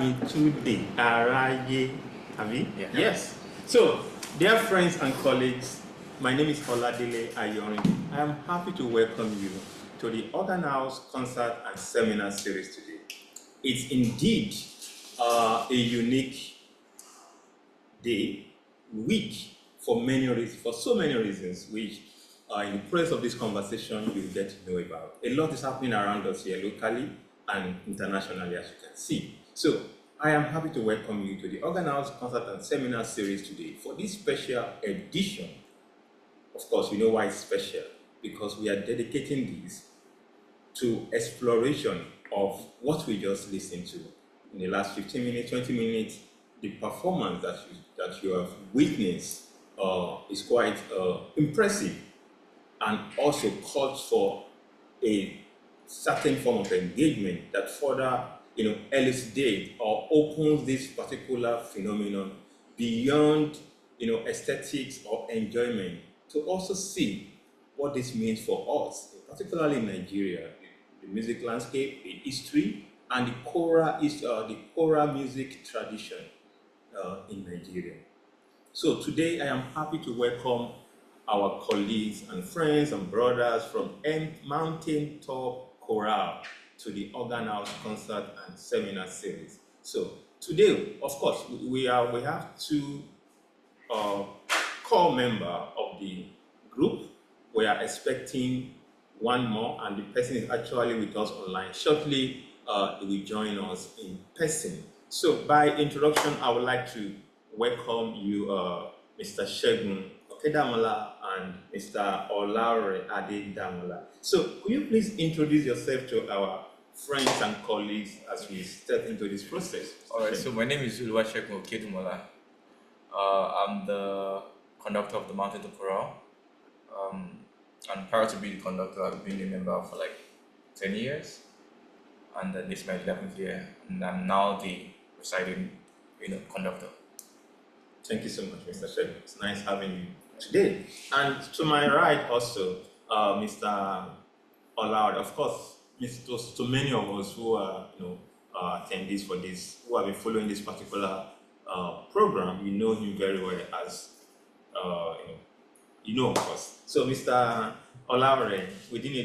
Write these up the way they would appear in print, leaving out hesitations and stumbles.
Magnitude Araye. Abi? Yeah. Yes. So, dear friends and colleagues, my name is Oladele Ayorinde. I am happy to welcome you to the Organ House Concert and Seminar Series today. It's indeed a unique day, week, for so many reasons, which in the process of this conversation you'll get to know about. A lot is happening around us here locally and internationally, as you can see. So I am happy to welcome you to the Organ House Concert and Seminar Series today for this special edition. Of course, you know why it's special, because we are dedicating this to exploration of what we just listened to in the last 15 minutes, 20 minutes. The performance that you have witnessed is quite impressive, and also calls for a certain form of engagement that further elucidates or opens this particular phenomenon beyond aesthetics or enjoyment, to also see what this means for us, particularly in Nigeria, the music landscape, the history, and the choral music tradition in Nigeria. So today I am happy to welcome our colleagues and friends and brothers from Mountain Top Chorale to the Organ House Concert and Seminar Series. So today, of course, we have two core members of the group. We are expecting one more, and the person is actually with us online. Shortly, he will join us in person. So by introduction, I would like to welcome you, Mr. Okedunmola and Mr. Olaore Adedamola. So could you please introduce yourself to our friends and colleagues as we step into this process? All right, so my name is Oluwasegun Okedunmola. I'm the conductor of the Mountain Top Chorale. And prior to being the conductor, I've been a member for like 10 years. And this is my 11th year. And I'm now the presiding conductor. Thank you so much, Mr. Shegun. It's nice having you today. And to my right also, Mr. Olaore. Of course, to many of us who are attendees for this, who have been following this particular program, you know him very well as of course. So, Mr. Olaore, within a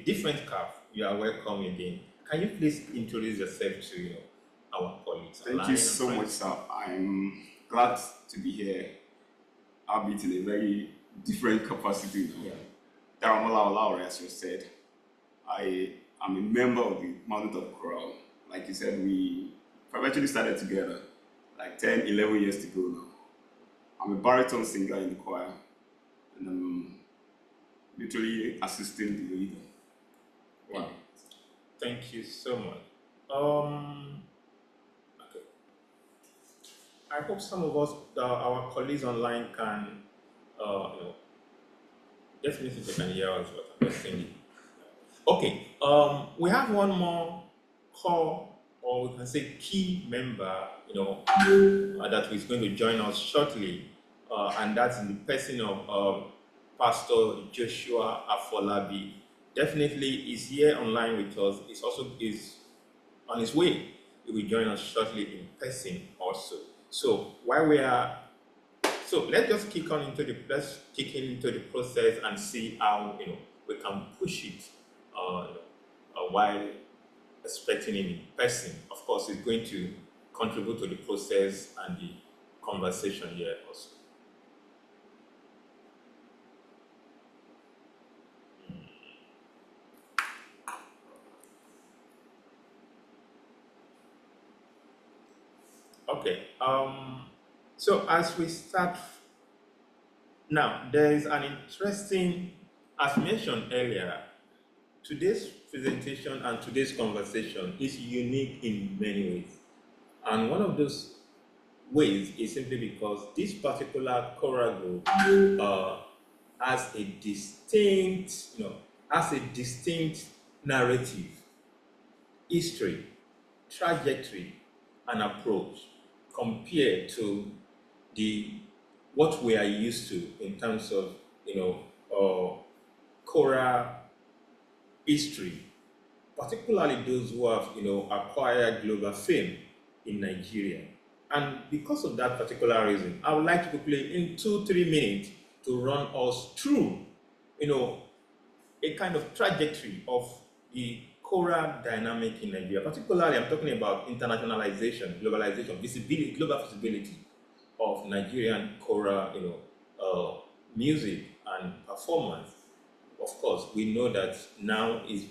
different cap, you are welcome again. Can you please introduce yourself to our colleagues? Thank you so much, sir. I'm glad to be here, albeit in a very different capacity. Yeah. Adedamola Olaore, as you said. I am a member of the Mountain Top Chorale. Like you said, we eventually started together like 10, 11 years ago now. I'm a baritone singer in the choir, and I'm literally assisting the leader. Wow. Thank you so much. Okay. I hope some of us, our colleagues online, can, definitely they can hear us what I'm saying. Okay. We have one more core, or we can say key member, that is going to join us shortly, and that's in the person of Pastor Joshua Afolabi. Definitely is here online with us. It's also is on his way. He will join us shortly in person also. So let's just kick into the process and see how we can push it while expecting him in person. Of course, it's going to contribute to the process and the conversation here also. Okay, so as we start now, there is an interesting, as mentioned earlier, today's presentation and today's conversation is unique in many ways. And one of those ways is simply because this particular choral group has a distinct narrative, history, trajectory, and approach compared to what we are used to in terms of choral history, particularly those who have acquired global fame in Nigeria. And because of that particular reason, I would like to quickly, in 2-3 minutes, to run us through, you know, a kind of trajectory of the choral dynamic in Nigeria. Particularly, I'm talking about internationalization, globalization, visibility, global visibility of Nigerian choral, music and performance. Of course, we know that now it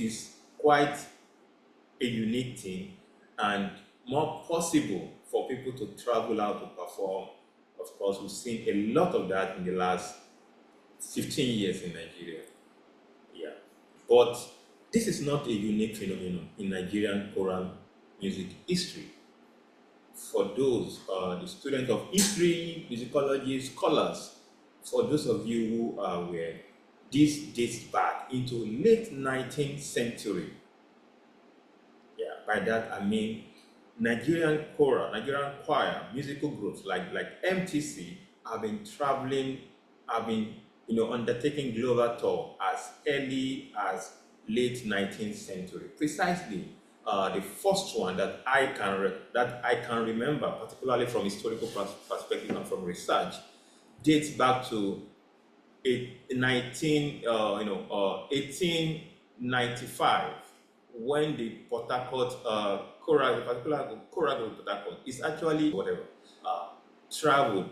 is quite a unique thing and more possible for people to travel out to perform. Of course, we've seen a lot of that in the last 15 years in Nigeria. Yeah. But this is not a unique phenomenon in Nigerian choral music history. For those, the students of history, musicology, scholars, for those of you who are aware, this dates back into late 19th century. Yeah, by that I mean Nigerian choral, Nigerian choir, musical groups like MTC have been traveling, have been undertaking global tour as early as late 19th century. Precisely, the first one that I can remember, particularly from historical perspective and from research, dates back to 1895, when the Port Harcourt choral, the particular choral group Port Harcourt, is actually whatever traveled,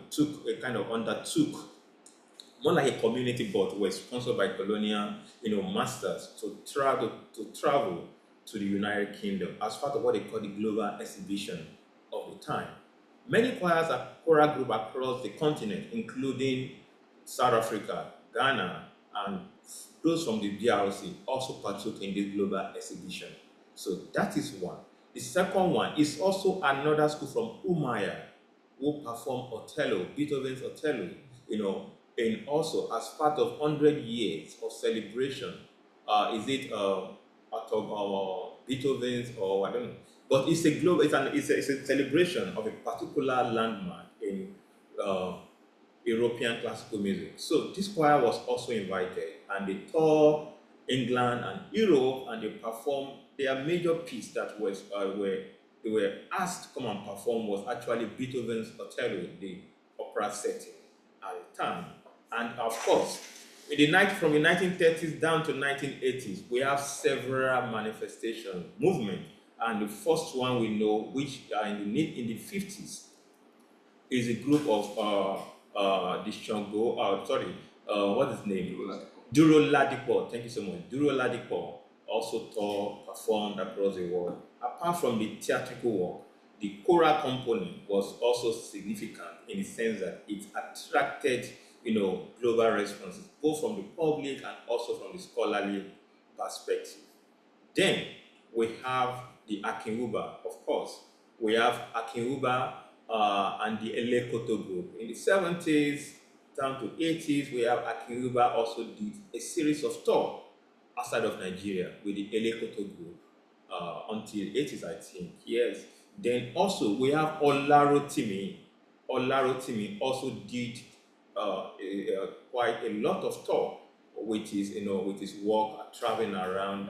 undertook more like a community board, were sponsored by colonial masters to travel to the United Kingdom as part of what they call the global exhibition of the time. Many choirs are choral groups across the continent, including South Africa, Ghana, and those from the DRC also partook in this global exhibition. So that is one. The second one is also another school from Umaya who performed Othello, Beethoven's Othello, and also as part of 100 years of celebration. Is it out of Beethoven's, or I don't know? But it's a global, it's a celebration of a particular landmark in uh, European classical music. So this choir was also invited, and they toured England and Europe, and they performed their major piece that was where they were asked to come and perform was actually Beethoven's Othello, the opera setting at the time. And of course, from the 1930s down to 1980s, we have several manifestation movements, and the first one we know, which are in the 50s, is a group of the Shango, what is his name? Duro Ladipo. Thank you so much. Duro Ladipo also performed across the world. Apart from the theatrical work, the choral component was also significant in the sense that it attracted, global responses, both from the public and also from the scholarly perspective. Then we have the Akinwuba, of course. We have Akinwuba and the Elekoto group. In the 70s down to 80s, we have Akinwuba also did a series of tours outside of Nigeria with the Elekoto group until 80s, I think. Yes. Then also we have Olarotimi. Olarotimi also did quite a lot of tour with his work traveling around.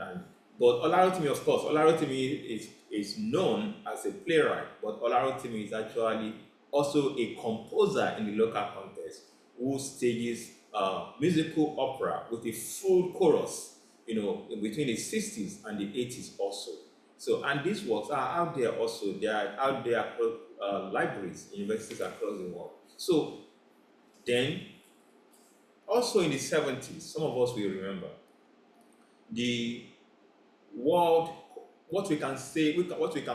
But Olarotimi, of course, Olarotimi is known as a playwright, but Olarotimi is actually also a composer in the local context who stages musical opera with a full chorus, between the 60s and the 80s also. So, and these works are out there also. They are out there across libraries, universities across the world. So, then, also in the 70s, some of us will remember the world, what we can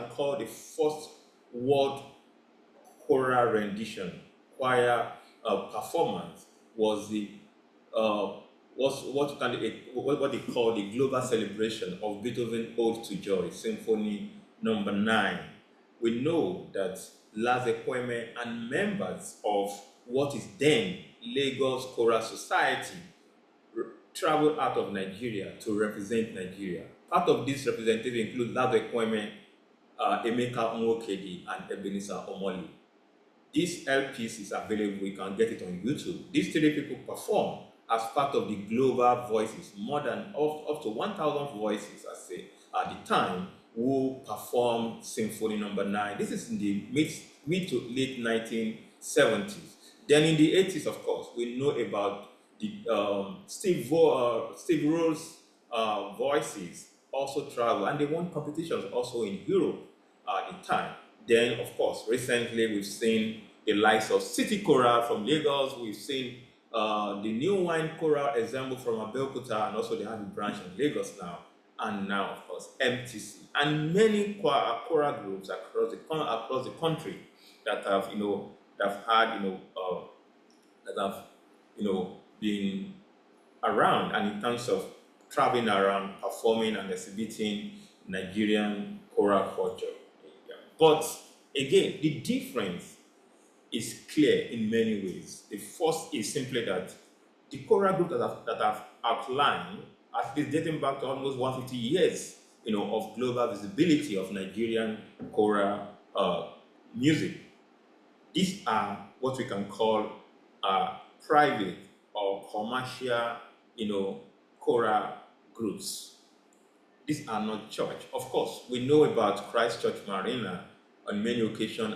call the first world choral rendition, choir performance was what they call the global celebration of Beethoven Ode to Joy, Symphony Number 9. We know that Laze Kweme and members of what is then Lagos Choral Society traveled out of Nigeria to represent Nigeria. Part of this representative includes Laze Kweme, Emeka Nwokedi, and Ebenezer Omoli. This LPs is available, you can get it on YouTube. These three people perform as part of the global voices, more than up to 1,000 voices, I say, at the time, who performed Symphony Number 9. This is in the mid to late 1970s. Then in the 80s, of course, we know about the Steve Roll's voices also travel, and they won competitions also in Europe at the time. Then, of course, recently we've seen the likes of City Choral from Lagos. We've seen the New Wine Choral Ensemble from Abeokuta, and also they have a branch in Lagos now. And now, of course, MTC, and many choral groups across the country that have, that have had, that have, been around, and in terms of traveling around, performing and exhibiting Nigerian choral culture. Yeah. But again, the difference is clear in many ways. The first is simply that the choral group that I've outlined, at least dating back to almost 150 years, of global visibility of Nigerian choral music. These are what we can call private or commercial, choral groups. These are not church. Of course, we know about Christ Church Marina. On many occasions,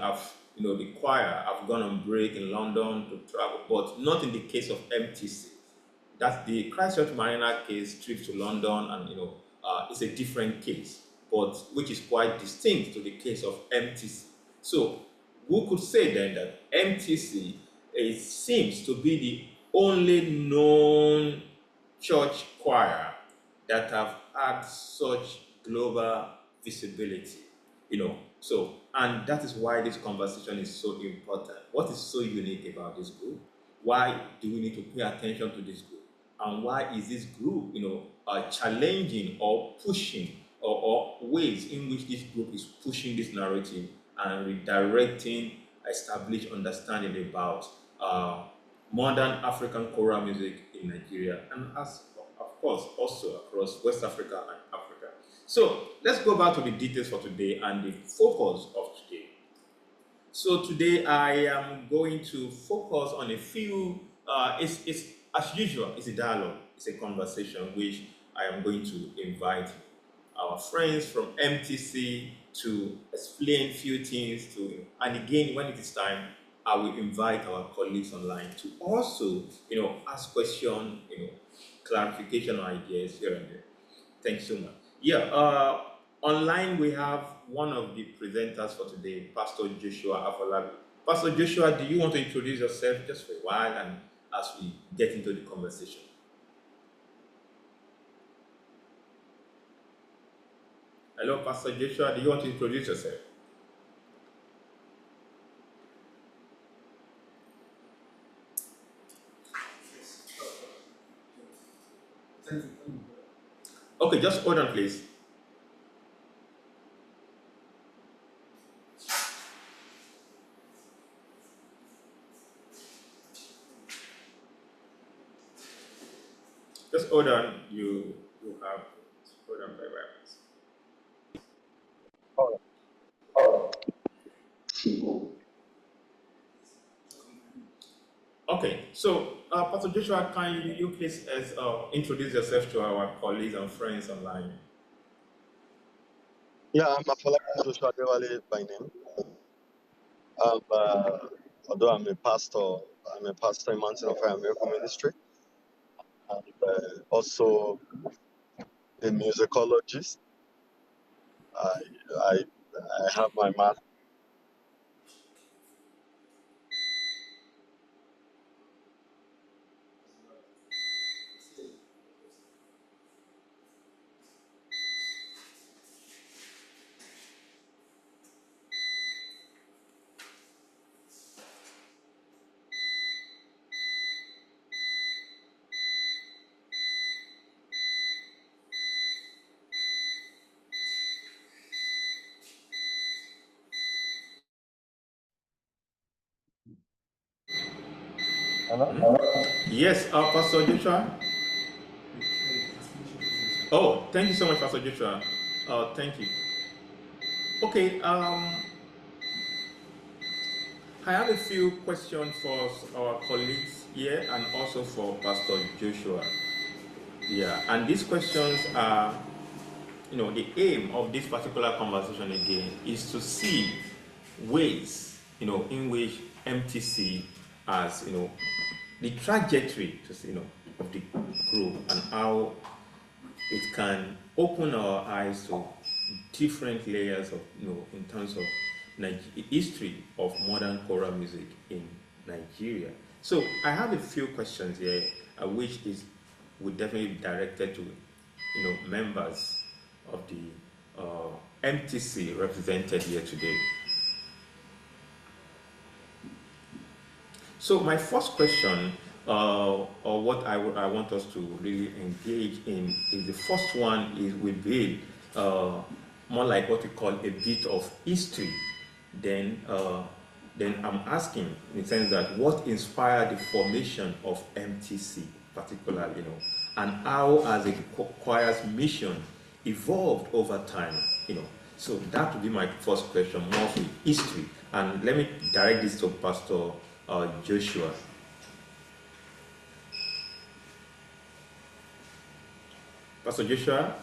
the choir have gone on break in London to travel, but not in the case of MTC. That's the Christ Church Marina case, trip to London, and it's a different case, but which is quite distinct to the case of MTC. So, who could say then that MTC seems to be the only known church choir that have had such global visibility, So, and that is why this conversation is so important. What is so unique about this group? Why do we need to pay attention to this group? And why is this group, challenging or pushing, or ways in which this group is pushing this narrative and redirecting established understanding about modern African choral music in Nigeria, and as of course also across West Africa and Africa. So let's go back to the details for today and the focus of today. So today I am going to focus on a few, it's as usual, it's a dialogue, it's a conversation which I am going to invite our friends from MTC to explain few things and again, when it is time, I will invite our colleagues online to also, ask questions, clarification ideas here and there. Thanks so much. Yeah, online we have one of the presenters for today, Pastor Joshua Afolabi. Pastor Joshua, do you want to introduce yourself just for a while and as we get into the conversation? Hello, Pastor Joshua, do you want to introduce yourself? Okay, just hold on, please. Just hold on. You have hold on very well. Okay, so Pastor Joshua, can you please introduce yourself to our colleagues and friends online? Yeah, I'm Afolabi Joshua Dewale by name. Although I'm a pastor in Mountain Top Chorale Ministry, and also a musicologist. I have my math. Hello? Yes, Pastor Joshua. Oh, thank you so much, Pastor Joshua. Thank you. Okay, I have a few questions for our colleagues here and also for Pastor Joshua. Yeah, and these questions are the aim of this particular conversation again is to see ways, in which MTC has, the trajectory to, of the group, and how it can open our eyes to different layers of, in terms of history of modern choral music in Nigeria. So I have a few questions here, which is would definitely be directed to, members of the MTC represented here today. So my first question, or what I want us to really engage in, is the first one is will be more like what we call a bit of history. Then I'm asking in the sense that what inspired the formation of MTC, particularly, and how has the choir's mission evolved over time, So that would be my first question, more of history. And let me direct this to Pastor Joshua. Pastor Joshua?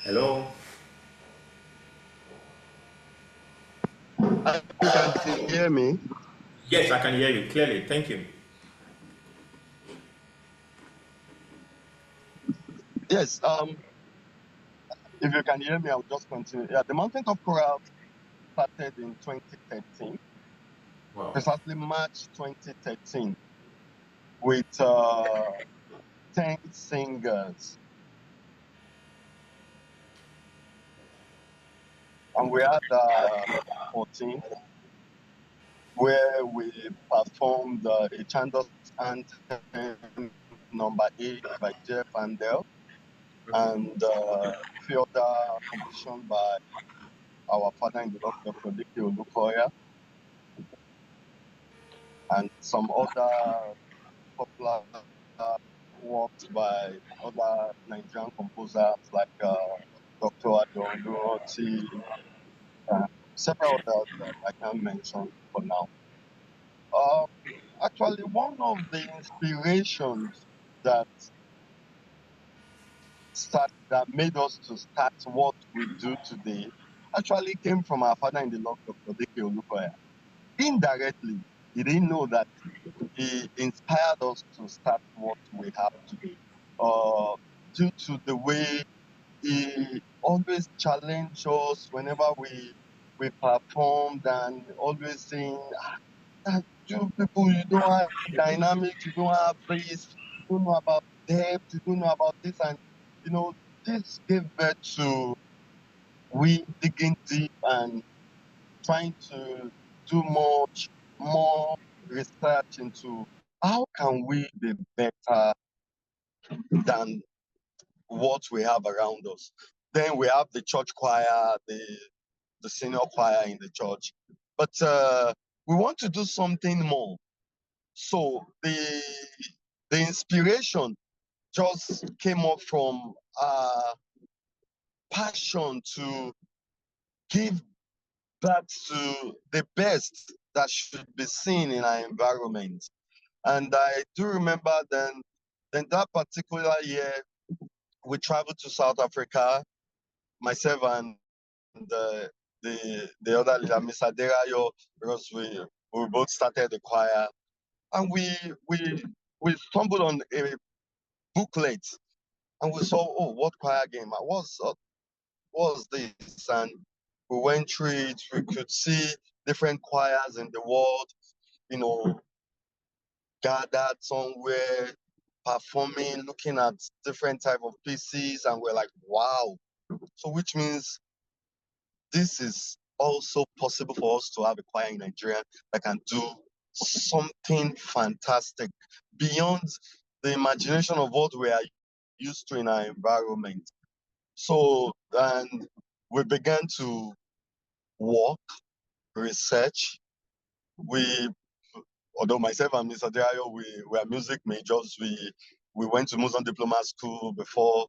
Hello? You can hear me? Yes, I can hear you clearly. Thank you. Yes. If you can hear me, I'll just continue. Yeah, the Mountain Top Chorale started in 2013, Wow. precisely March 2013, with 10 singers. And we had 14, where we performed a Chandos Anthem number 8 by Jeff Andel, and a few other compositions by our father in the Lord, Dr. Dike Olukoya, and some other popular works by other Nigerian composers like Dr. Ayorinde, several others that I can't mention for now. Actually, one of the inspirations that made us to start what we do today actually came from our father in the Lord, Dr. Dike Olukoya. Indirectly, he didn't know that he inspired us to start what we have today. Due to the way he always challenged us whenever we performed, and always saying, you people, you don't have dynamics, you don't have this, you don't know about depth, you don't know about this. And this gave birth to we digging deep and trying to do much more research into how can we be better than what we have around us. Then we have the church choir, the senior choir in the church, but we want to do something more. So the inspiration just came up from passion to give back to the best that should be seen in our environment. And I do remember then that particular year, we traveled to South Africa, myself and the other leader, Mr. Derayo, because we both started the choir, and we stumbled on a booklet, and we saw, oh, what choir game? What's this? And we went through it. We could see different choirs in the world, gathered somewhere, performing, looking at different type of pieces, and we're like, wow. So which means this is also possible for us to have a choir in Nigeria that can do something fantastic beyond the imagination of what we are used to in our environment. So, and we began to work, research. Although myself and Mr. Derayo, we were music majors. We went to Muslim Diploma School before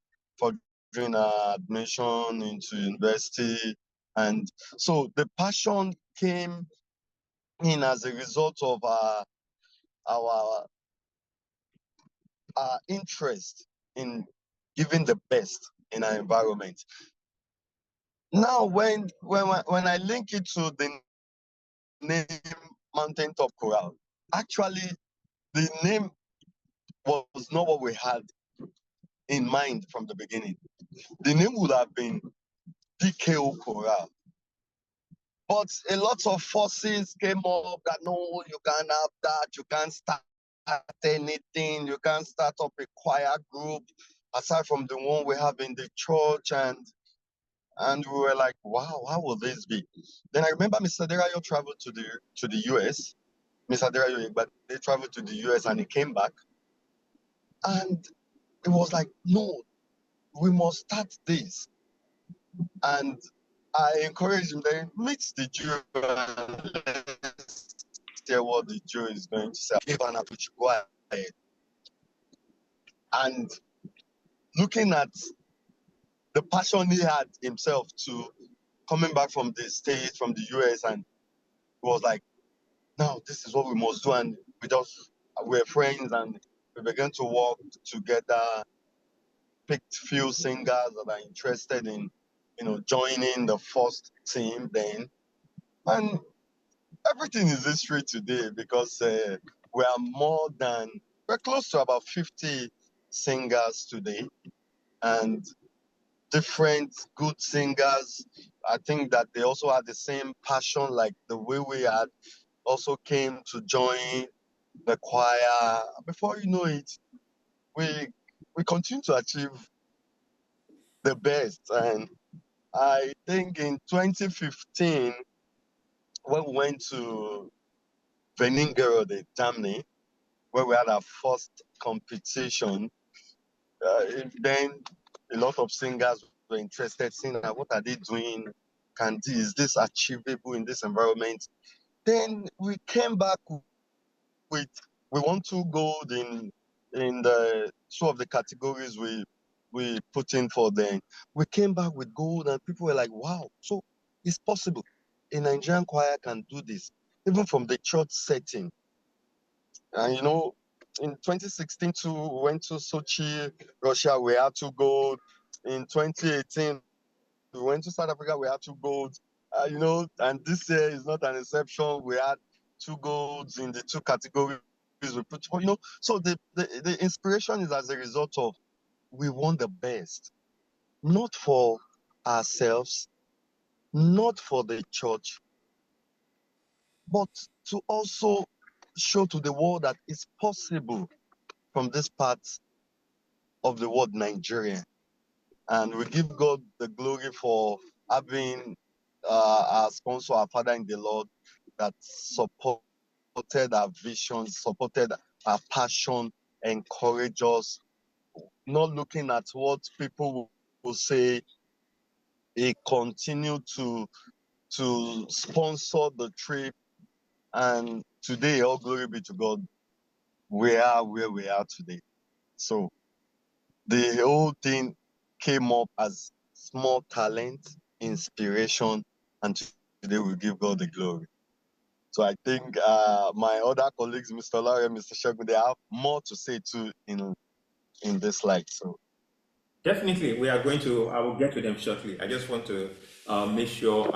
doing our admission into university. And so the passion came in as a result of our our interest in giving the best in our environment. Now, when I link it to the name Mountain Top Chorale, actually the name was not what we had in mind from the beginning. The name would have been DKO Chorale. But a lot of forces came up that no, you can't have that, you can't start anything, you can't start up a choir group aside from the one we have in the church, and we were like, wow, how will this be? Then I remember Mr. Derayo traveled to the US. Mr. Derayo, but they traveled to the US and he came back. And it was like, no, we must start this. And I encouraged him, then meet the Jew and let's hear what the Jew is going to say. Give an approach, go ahead. And looking at the passion he had himself to coming back from the States, from the US, and he was like, now this is what we must do. And we're friends and we began to work together, picked few singers that are interested in, joining the first team then. And everything is history today because we're close to about 50 singers today and different good singers. I think that they also had the same passion like the way we had, also came to join the choir. Before you know it, we continue to achieve the best. And I think in 2015, when we went to Veningerode, Germany, where we had our first competition, then a lot of singers were interested, seeing what are they doing? Is this achievable in this environment? Then we came back with we won 2 gold in the 2 of the categories we put in for them. We came back with gold and people were like, wow, so it's possible. A Nigerian choir can do this, even from the church setting. And in 2016 too, we went to Sochi, Russia, we had 2 gold. In 2018, we went to South Africa, we had 2 gold. And this year is not an exception. We had 2 golds in the 2 categories we put. So the inspiration is as a result of we want the best, not for ourselves, not for the church, but to also show to the world that it's possible from this part of the world, Nigeria. And we give God the glory for having our sponsor, our Father in the Lord, that supported our vision, supported our passion, encouraged us, not looking at what people will say. He continued to sponsor the trip. And today, all glory be to God, we are where we are today. So the whole thing came up as small talent, inspiration, and today we give God the glory. So I think my other colleagues, Mr. Olaore, Mr. Segun, they have more to say too in this light. So Definitely, I will get to them shortly. I just want to make sure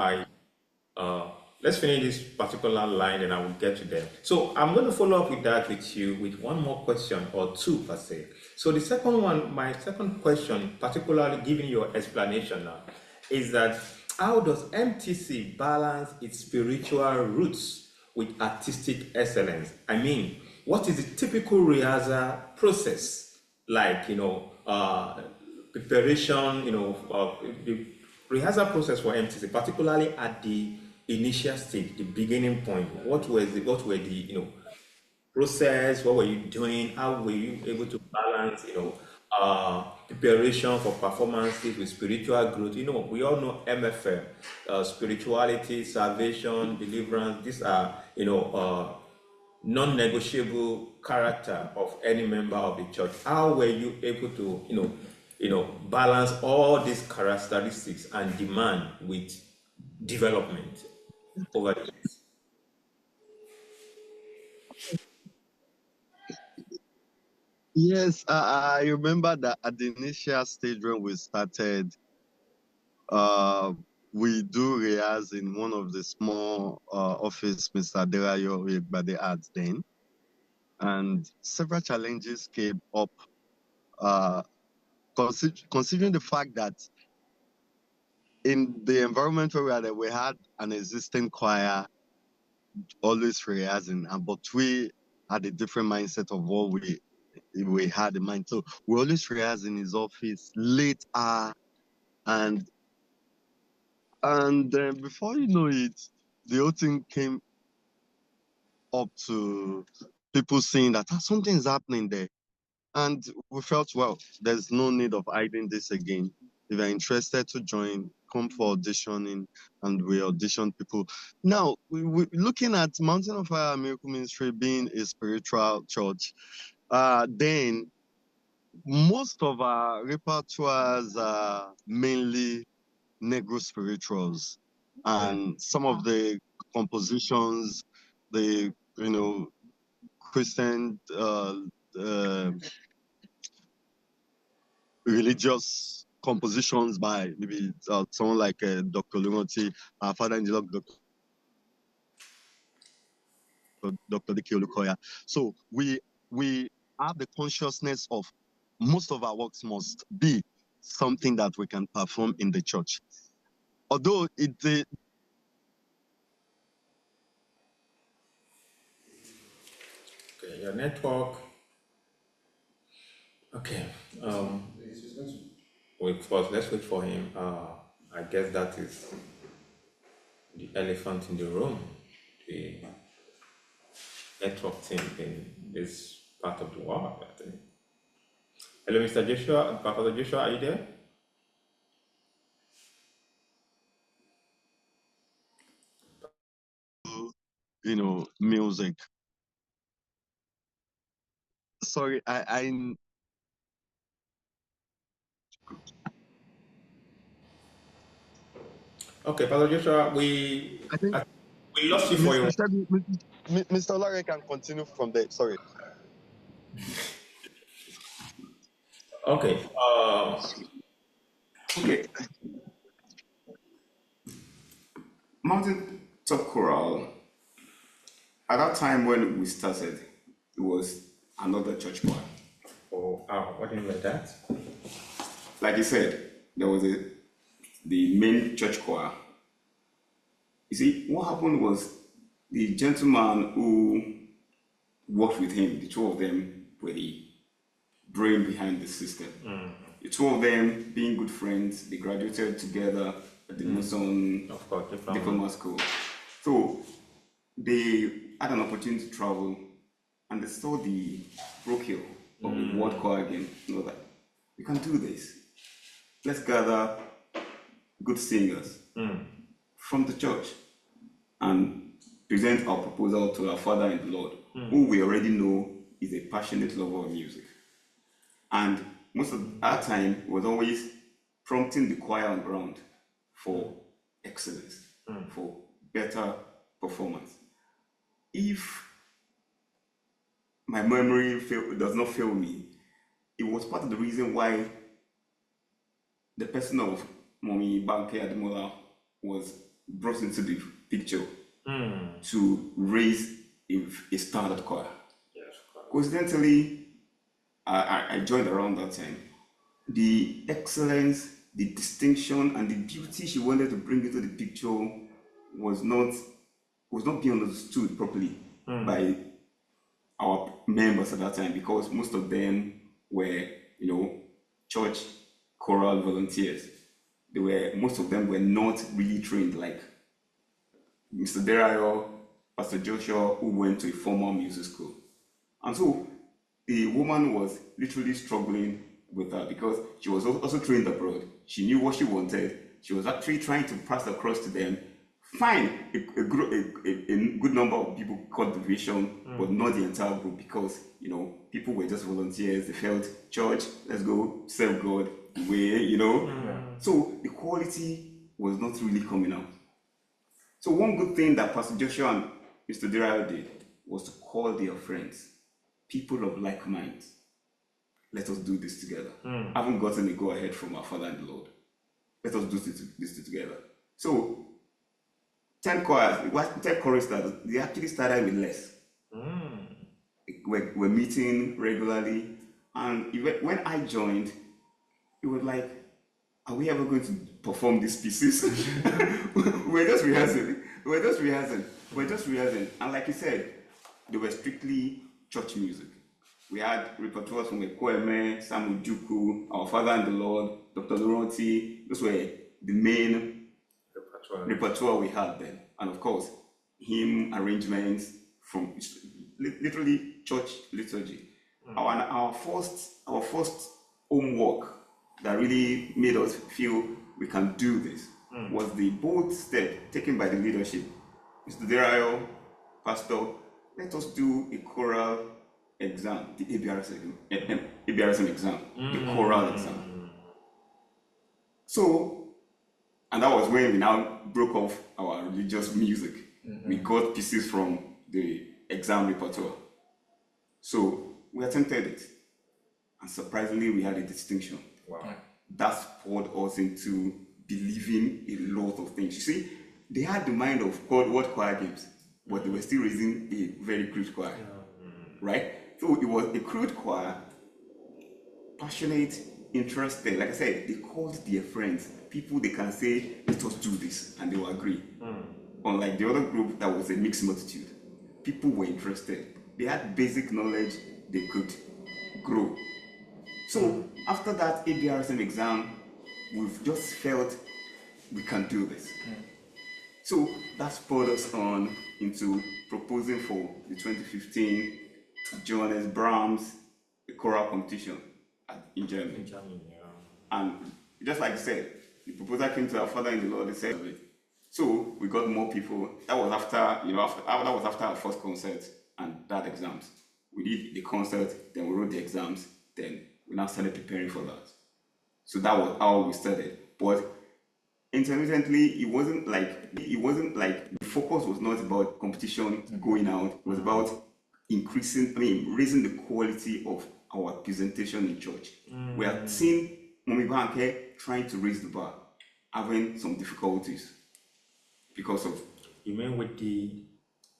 let's finish this particular line and I will get to them. So I'm going to follow up with that with you with one more question or two per se. So the second one, my second question, particularly given your explanation now, is that how does MTC balance its spiritual roots with artistic excellence? I mean, what is the typical rehearsal process like, preparation, the rehearsal process for MTC, particularly at the initial stage, the beginning point? What were the process? What were you doing? How were you able to balance, preparation for performances with spiritual growth? We all know MFM, spirituality, salvation, deliverance. These are, non-negotiable character of any member of the church. How were you able to, balance all these characteristics and demand with development over the years? Yes, I remember that at the initial stage when we started, we do rehearse in one of the small office Mr. Derayo Igbade had then, and several challenges came up, considering the fact that in the environment where we had an existing choir always rehearsing, but we had a different mindset of what we had in mind. So we always rehearse in his office late hour, and before you know it, the whole thing came up to people saying that something is happening there. And we felt, well, there's no need of hiding this again. If you're interested to join, come for auditioning, and we audition people. Now, looking at Mountain of Fire Miracle Ministry being a spiritual church, then most of our repertoires are mainly Negro spirituals, and some of the compositions, the Christian religious compositions by maybe someone like Dr. Lumoti, our father in the Lord, Dr. Dike Olukoya. So we have the consciousness of most of our works must be something that we can perform in the church. Although Okay, your network. Okay. Wait first. Let's wait for him. I guess that is the elephant in the room. The network thing in this part of the world, I think. Hello, Mr. Joshua. Pastor Joshua, are you there? music. Sorry, Okay, Pastor Joshua, we I think we lost you for a Mr. Olaore can continue from there. Sorry. Okay. Okay, Mountain Top Chorale. At that time when we started, it was another church choir. What do you mean by that? Like you said, there was the main church choir. You see, what happened was the gentleman who worked with him, the two of them were the brain behind the system. The two of them, being good friends, they graduated together at the Muson Of course, Diploma School. So they had an opportunity to travel, and they saw the brochure of the World Choir again. You know that we can do this. Let's gather good singers from the church and present our proposal to our Father in the Lord, who we already know is a passionate lover of music. And most of our time was always prompting the choir on ground for excellence, for better performance. If my memory does not fail me, it was part of the reason why the person of Mommy Banke Adedamola was brought into the picture to raise a standard choir. Yes, Coincidentally, I joined around that time. The excellence, the distinction, and the beauty she wanted to bring into the picture was not being understood properly by our members at that time, because most of them were, church choral volunteers. Most of them were not really trained like Mr. Derayo, Pastor Joshua, who went to a formal music school. And so the woman was literally struggling with that because she was also trained abroad. She knew what she wanted. She was actually trying to pass across to them. Fine, a good number of people caught the vision, but not the entire group, because people were just volunteers. They felt, church, let's go serve God. So the quality was not really coming out. So one good thing that Pastor Joshua and Mr. Derayo did was to call their friends, people of like minds, let us do this together. I haven't gotten a go ahead from our Father and the Lord. Let us do this together. So 10 choristers, they actually started with less. We're meeting regularly, and when I joined, it was like, are we ever going to perform these pieces? We're just rehearsing, and like you said, they were strictly church music. We had repertoires from Ekweme, Samuel Juku, Our Father and the Lord, Dr. Laurenti. Those were the main repertoire we had then. And of course, hymn arrangements from literally church liturgy. Our first homework that really made us feel we can do this was the bold step taken by the leadership. Mr. Derayo, Pastor, let us do a choral exam, the ABRSM exam, the choral exam. So, and that was when we now broke off our religious music. We got pieces from the exam repertoire. So we attempted it, and surprisingly, we had a distinction. Wow. That poured us into believing a lot of things. You see, they had the mind of what choir games, but they were still raising a very crude choir, right? So it was a crude choir, passionate, interested. Like I said, they called their friends, people they can say, let us do this, and they will agree. Unlike the other group that was a mixed multitude, people were interested. They had basic knowledge, they could grow. So after that ABRSM exam, we've just felt we can do this. So that spurred us on into proposing for the 2015 Johannes Brahms choral competition in Germany. And just like I said, the proposal came to our Father in the Lord, they said it. So we got more people. That was after, that was after our first concert and that exams. We did the concert, then we wrote the exams, then we now started preparing for that. So that was how we started. But intermittently, it wasn't like the focus was not about competition going out. It was about raising the quality of our presentation in church. We have seen Mommy Banke trying to raise the bar, having some difficulties because of. You mean with the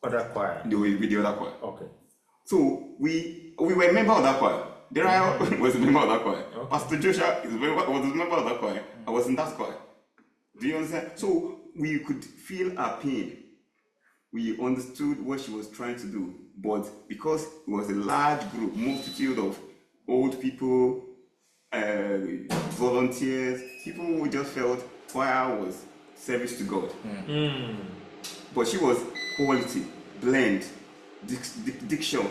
other choir? With the other choir. Okay. So we were a member of that choir. Derayo was a member of that choir. Okay. Pastor Joshua was a member of that choir. I was in that choir. Do you understand? So we could feel her pain. We understood what she was trying to do. But because it was a large group, multitude of old people, volunteers, people who just felt choir was service to God. But she was quality, blend, diction,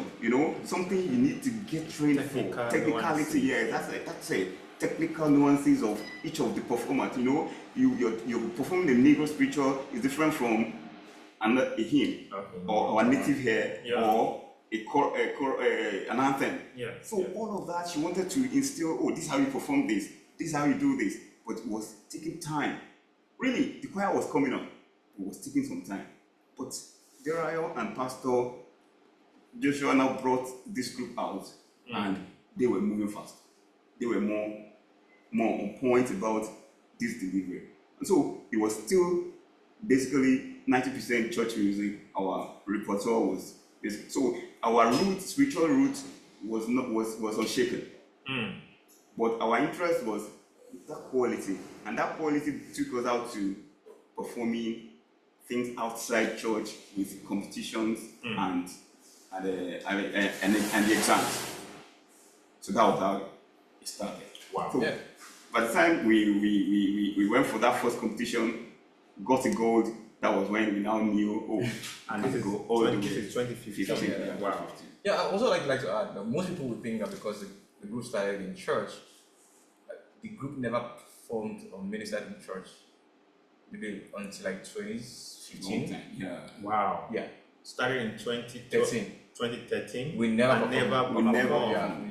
something you need to get trained for. Technicality, that's it. Technical nuances of each of the performance. You're performing the Negro spiritual is different from a hymn or a native hair or an anthem. So all of that, she wanted to instill, this is how you perform this is how you do this. But it was taking time. Really, the choir was coming up. It was taking some time. But Derayo and Pastor Joshua now brought this group out and they were moving fast. They were more on point about this delivery. And so it was still basically 90% church music. Our repertoire was basically, so our spiritual root was unshaken. But our interest was that quality, and that quality took us out to performing things outside church with competitions and the exams. So that was how it started. Wow. So by the time we went for that first competition, got a gold, that was when we now knew, and this is go all the way. 2015. Wow. Yeah, I also like to add that most people would think that because the group started in church, the group never performed or ministered in church, maybe until like 2015. Wow. Yeah. Started in 2013. 2013. We never.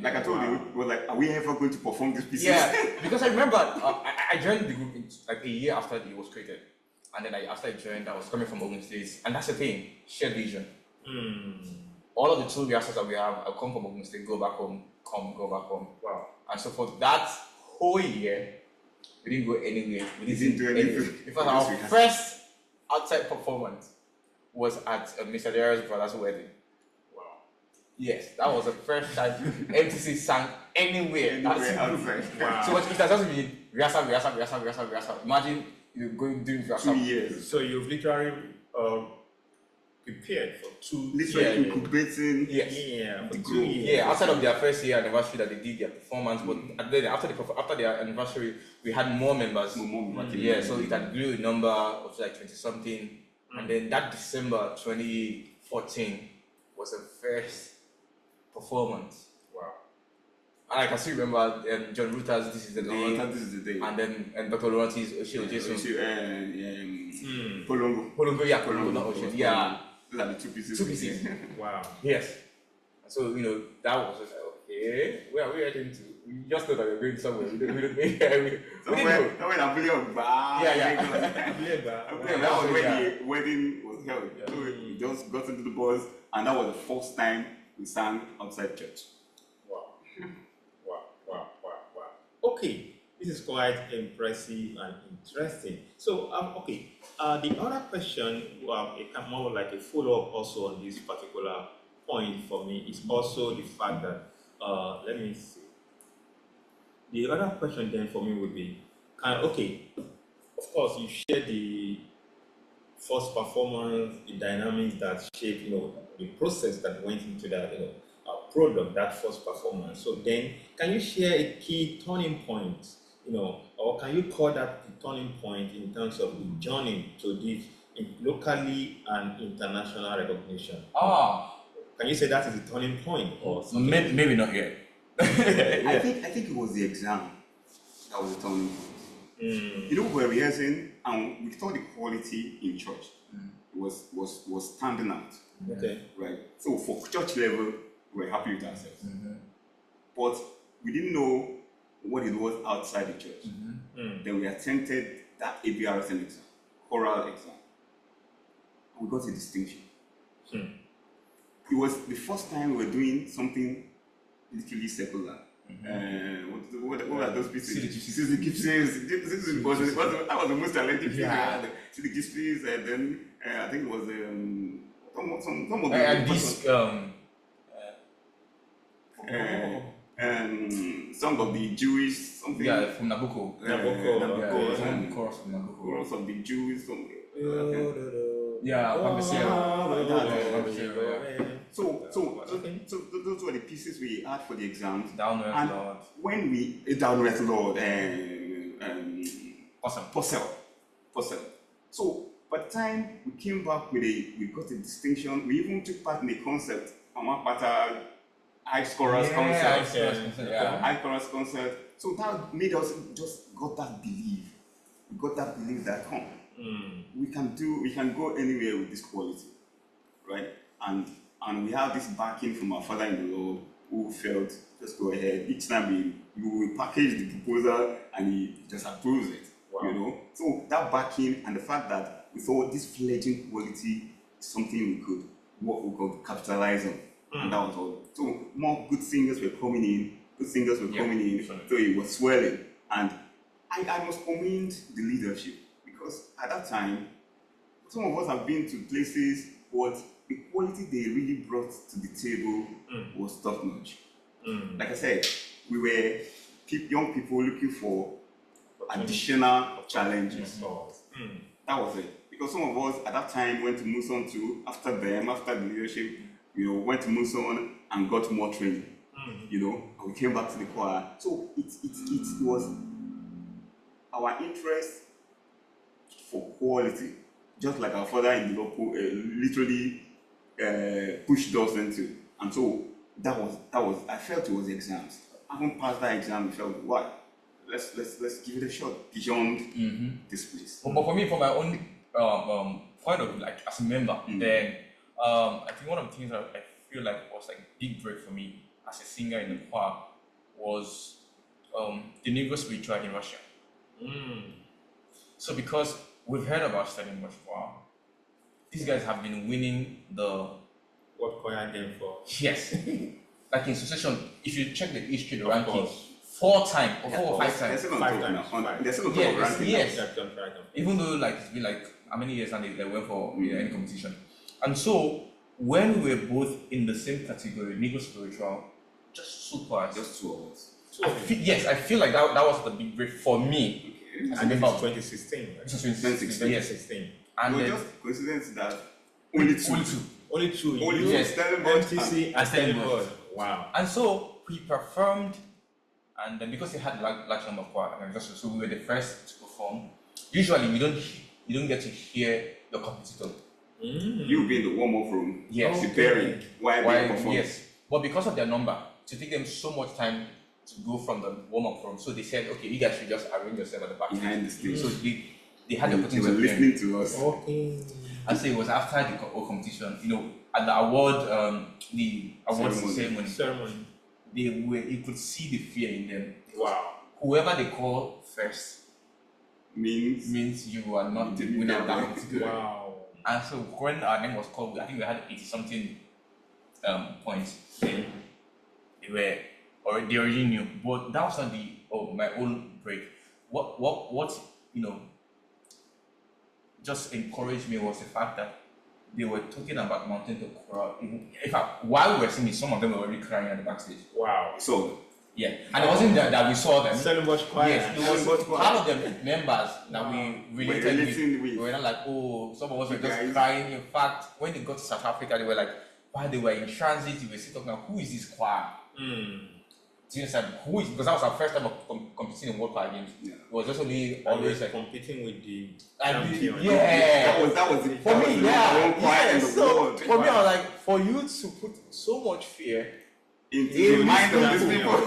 Like I told you, it was like, are we ever going to perform this piece? Yeah, because I remember I joined the group like a year after it was created, and then after I joined, I was coming from Ogun State, and that's the thing, shared vision. All of the 2 rehearsals that we have, I'll come from Ogun State, go back home, go back home. Wow. And so for that whole year, we didn't go anywhere. We You didn't didn't do anywhere. anything. In fact, Yes, our we had. first outside performance was at Mr. Darius' brother's wedding. Wow. Yes, that was the first time MTC sang anywhere. That's outside. Wow. So it has just been rehearsal. Imagine you going doing rehearsal. 2 years. So you've literally prepared for 2 Literally years. incubating. Yes. Yeah, for The 2 group. years. Yeah, outside of their first year anniversary that they did their performance, but then after their anniversary, we had more members. More Yeah, so it had grew a number of like 20 something, and then that December 2014 was the first performance. Wow. And I can still remember John Ruta's "This Is the Day," This is the day. and then Dr. Lawrence's "Oshio Jason." Polongo. Polongo, not Ocean. Yeah, Those are the 2 pieces. 2 pieces. Wow. Yes. So that was just like, okay, where are we heading to? We just know that we're going somewhere. We didn't know. Somewhere in Abule. That was when the wedding was held. Yeah. So we just got into the bus, and that was the first time we sang outside church. Wow. Okay, this is quite impressive and interesting. So, the other question, it can more like a follow-up also on this particular point for me is also the fact that, let me see. The other question then for me would be, of course, you shared the first performance, the dynamics that shaped, the process that went into that, product, that first performance. So then, can you share a key turning point, or can you call that the turning point in terms of the journey to this locally and international recognition? Can you say that is the turning point or something? Maybe not yet. I think it was the exam that was the turning point. We were rehearsing and we thought the quality in church was standing out. Okay. Right. So for church level, we were happy with ourselves. But we didn't know what it was outside the church. Then we attempted that ABRSM exam, choral exam. And we got a distinction. It was the first time we were doing something literally secular. What are those pieces? The gypsies. That was the most challenging thing. Yeah. The gypsies, and then I think it was some of And the this song of the Jewish something. yeah, from Nabucco. Nabucco. Some chorus from Nabucco. Chorus of the Jews. Yeah, So those were the pieces we had for the exams. Downward And Lord. when we downward Lord Awesome. Purcell. So by the time we came back we got a distinction. We even took part in the concept. Amapata High Scorers concert. Yeah. High Chorus concert. So that made us just got that belief. We got that belief that we can go anywhere with this quality, right? And we have this backing from our father in the Lord who felt just go ahead. Each time we package the proposal and he just approves it. Wow. So that backing and the fact that we thought this fledgling quality is something we could capitalize on. And that was all. So more good singers were coming in, so it was swelling. And I must commend the leadership because at that time, some of us have been to places, but the quality they really brought to the table was top notch. Like I said, we were young people looking for additional challenges. That was it. Because some of us at that time went to Muson too, after the leadership, went to Muson and got more training. And we came back to the choir. So it was our interest for quality, just like our father in the local literally pushed us into. And so that was I felt it was the exams. Having passed that exam, I felt what? Let's give it a shot beyond this place. But for me, from my own point of view, like as a member, then I think one of the things that I feel like was like a big break for me as a singer in the choir was the Negro spiritual in Russia. So because we've heard about studying Rush choir, these guys have been winning the What choir game for? yes. like in succession, if you check the history, the Of ranking, course. 4 times or Yeah, 4 or 5 they're times. still on 5 top times, now. five. They're still on top Yes, of ranking. yes. That's John Friday. Even though like it's been like how many years and they went for any competition. And so when we were both in the same category, Negro spiritual, just super. Just 2 of us. Yes, I feel like that was the big break for me. Okay. And this is 2016, right? This was 2016, yes. 2016. And Well, then just coincidence that only two. Only two. Only you, two. Yes. Stellenbosch MTC, and and Stellenbosch. Stellenbosch. Wow. And so we performed, and then because they had large number of choir, so we were the first to perform. Usually you don't get to hear your competitor. You be in the warm-up room, Yes. preparing while they perform. Yes, but because of their number, to take them so much time to go from the warm-up room, so they said, okay, you guys should just arrange yourself at the back Behind the stage. So they had the They opportunity were to listening to us. Okay. And so it was after the competition, at the award ceremony. You could see the fear in them. Wow. Whoever they call first Means you are not the You winner did of that that. competition. Wow. And so when our name was called, I think we had 80 something points. Then they already knew. But that was not my own break. What just encouraged me was the fact that they were talking about Mountain Top Chorale. In fact, while we were singing, some of them were already crying at the backstage. Wow. so. Yeah, and it wasn't that we saw them. Stellenbosch choir. Yes, it was Stellenbosch choir. part of the members that we related relating with. with. We were not like, oh, some of us were You just guys. crying. In fact, when they got to South Africa, they were like, while they were in transit, we were still talking about who is this choir? Do you understand? Who is, because that was our first time of competing in World Choir Games. Yeah. It was just only Always always like, competing with the and champion. yeah. That was the For me, number one choir in the so world. for me, I was like, for you to put so much fear Into in the mind of these these people.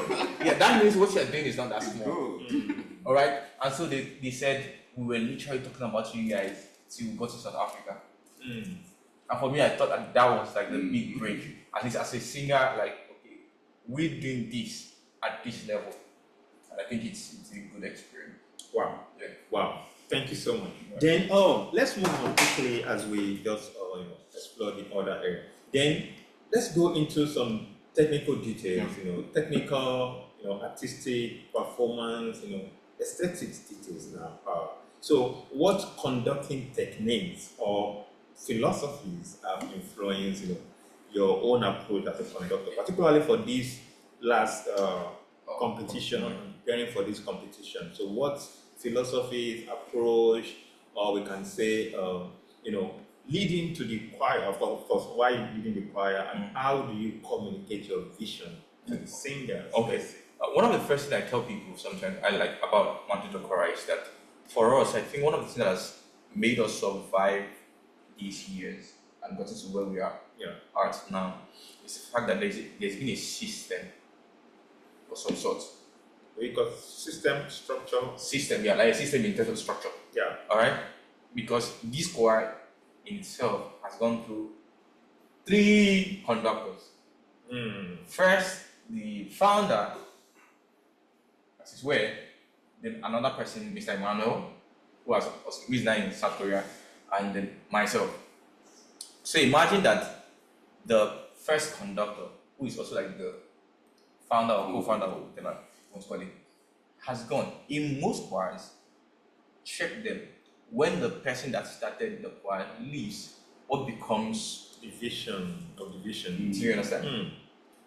yeah, that means what you're doing is not that It's small. good. All right, and so they said we were literally talking about you guys till we got to South Africa. And for me, I thought that was like the big break. At least as a singer, like, okay, we're doing this at this level, and I think it's a good experience. Wow. Yeah. Wow. Thank you so much. Then, let's move on quickly as we just explore the other area. Then, let's go into some technical details. Technical, artistic performance, aesthetics details now. So, what conducting techniques or philosophies have influenced, your own approach as a conductor, particularly for this last competition, preparing for this competition? So, what philosophies, approach, or we can say, leading to the choir, of course, why are you leading the choir, and how do you communicate your vision to the singers? Okay. One of the first things I tell people sometimes I like about Mountain Top Chorale is that for us, I think one of the things that has made us survive these years and gotten to where we are at now is the fact that there's been a system of some sort. Because system, structure. System, like a system in terms of structure. Yeah. Alright? Because this choir in itself has gone through 3 conductors. First, the founder, as is where, then another person, Mr. Emmanuel, who is now in South Korea, and then myself. So imagine that the first conductor, who is also like the founder or co-founder of whatever was called it, has gone. In most choirs, check them. When the person that started the choir leaves, what becomes The vision of the vision. do you understand?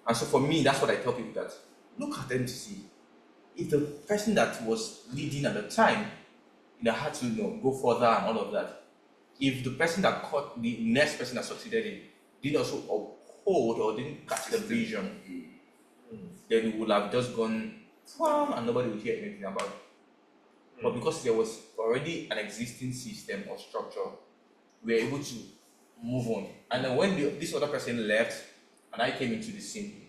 And so for me, that's what I tell people, that look at them to see if the person that was leading at the time, they had to go further and all of that. If the person that caught the next person that succeeded in didn't also uphold or didn't catch the vision, then we would have just gone and nobody would hear anything about it. But because there was already an existing system or structure, we were able to move on. And then when this other person left, and I came into the scene.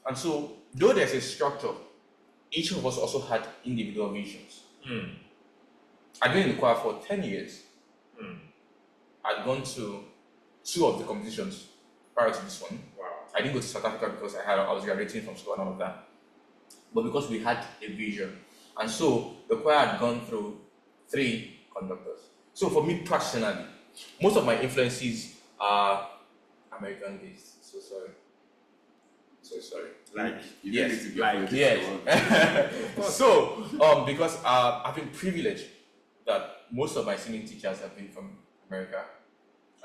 And so, though there's a structure, each of us also had individual visions. I'd been in the choir for 10 years. I'd gone to 2 of the competitions prior to this one. Wow. I didn't go to South Africa because I was graduating from school and all of that. But because we had a vision. And so, the choir had gone through 3 conductors. So for me personally, most of my influences are American based. So sorry. So sorry. Like, You Yes, don't need to be like, apologetic. Yes. So, because I've been privileged that most of my singing teachers have been from America,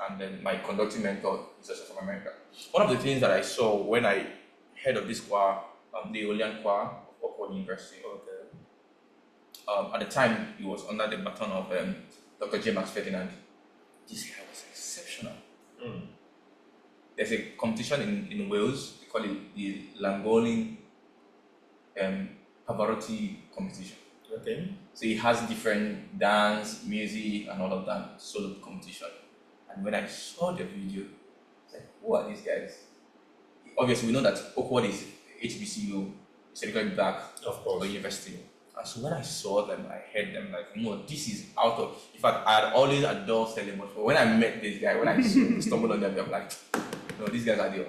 and then my conducting mentor is also from America. One of the things that I saw when I heard of this choir, the Olean choir of Auckland University, at the time it was under the baton of Dr. James Ferdinand. This guy was exceptional. There's a competition in Wales, they call it the Llangollen Pavarotti competition. Okay. So it has different dance, music, and all of that solo competition. And when I saw the video, I was like, who are these guys? Obviously, we know that Oakwood is HBCU, certificate black Of course. university. And so when I saw them, I heard them like, no, this is out of. In fact, I had always adored Stellan, but when I met this guy, when I stumbled on them, I'm like, no, these guys are the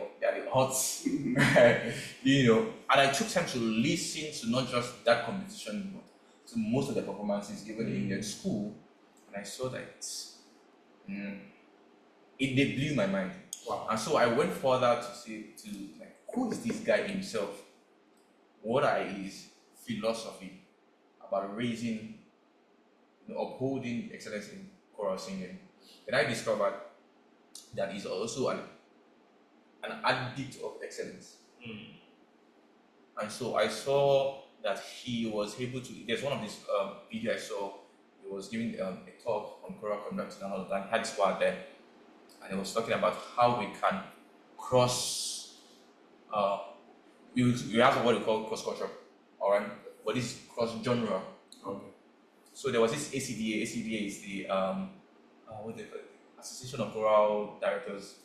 hots, you know. And I took time to listen to not just that competition, but to most of the performances given in the school, and I saw that they blew my mind. Wow. And so I went further to see like, who is this guy himself? What are his philosophy about raising, upholding excellence in choral singing? Then I discovered that he's also an addict of excellence. And so I saw that he was able to. There's one of these video I saw. He was giving a talk on choral conducting and all of that. He had his choir there, and he was talking about how we can cross. We have what we call cross culture, all right? But this is cross genre. Okay. So there was this ACDA. ACDA is the what they call it? Association of Choral Directors.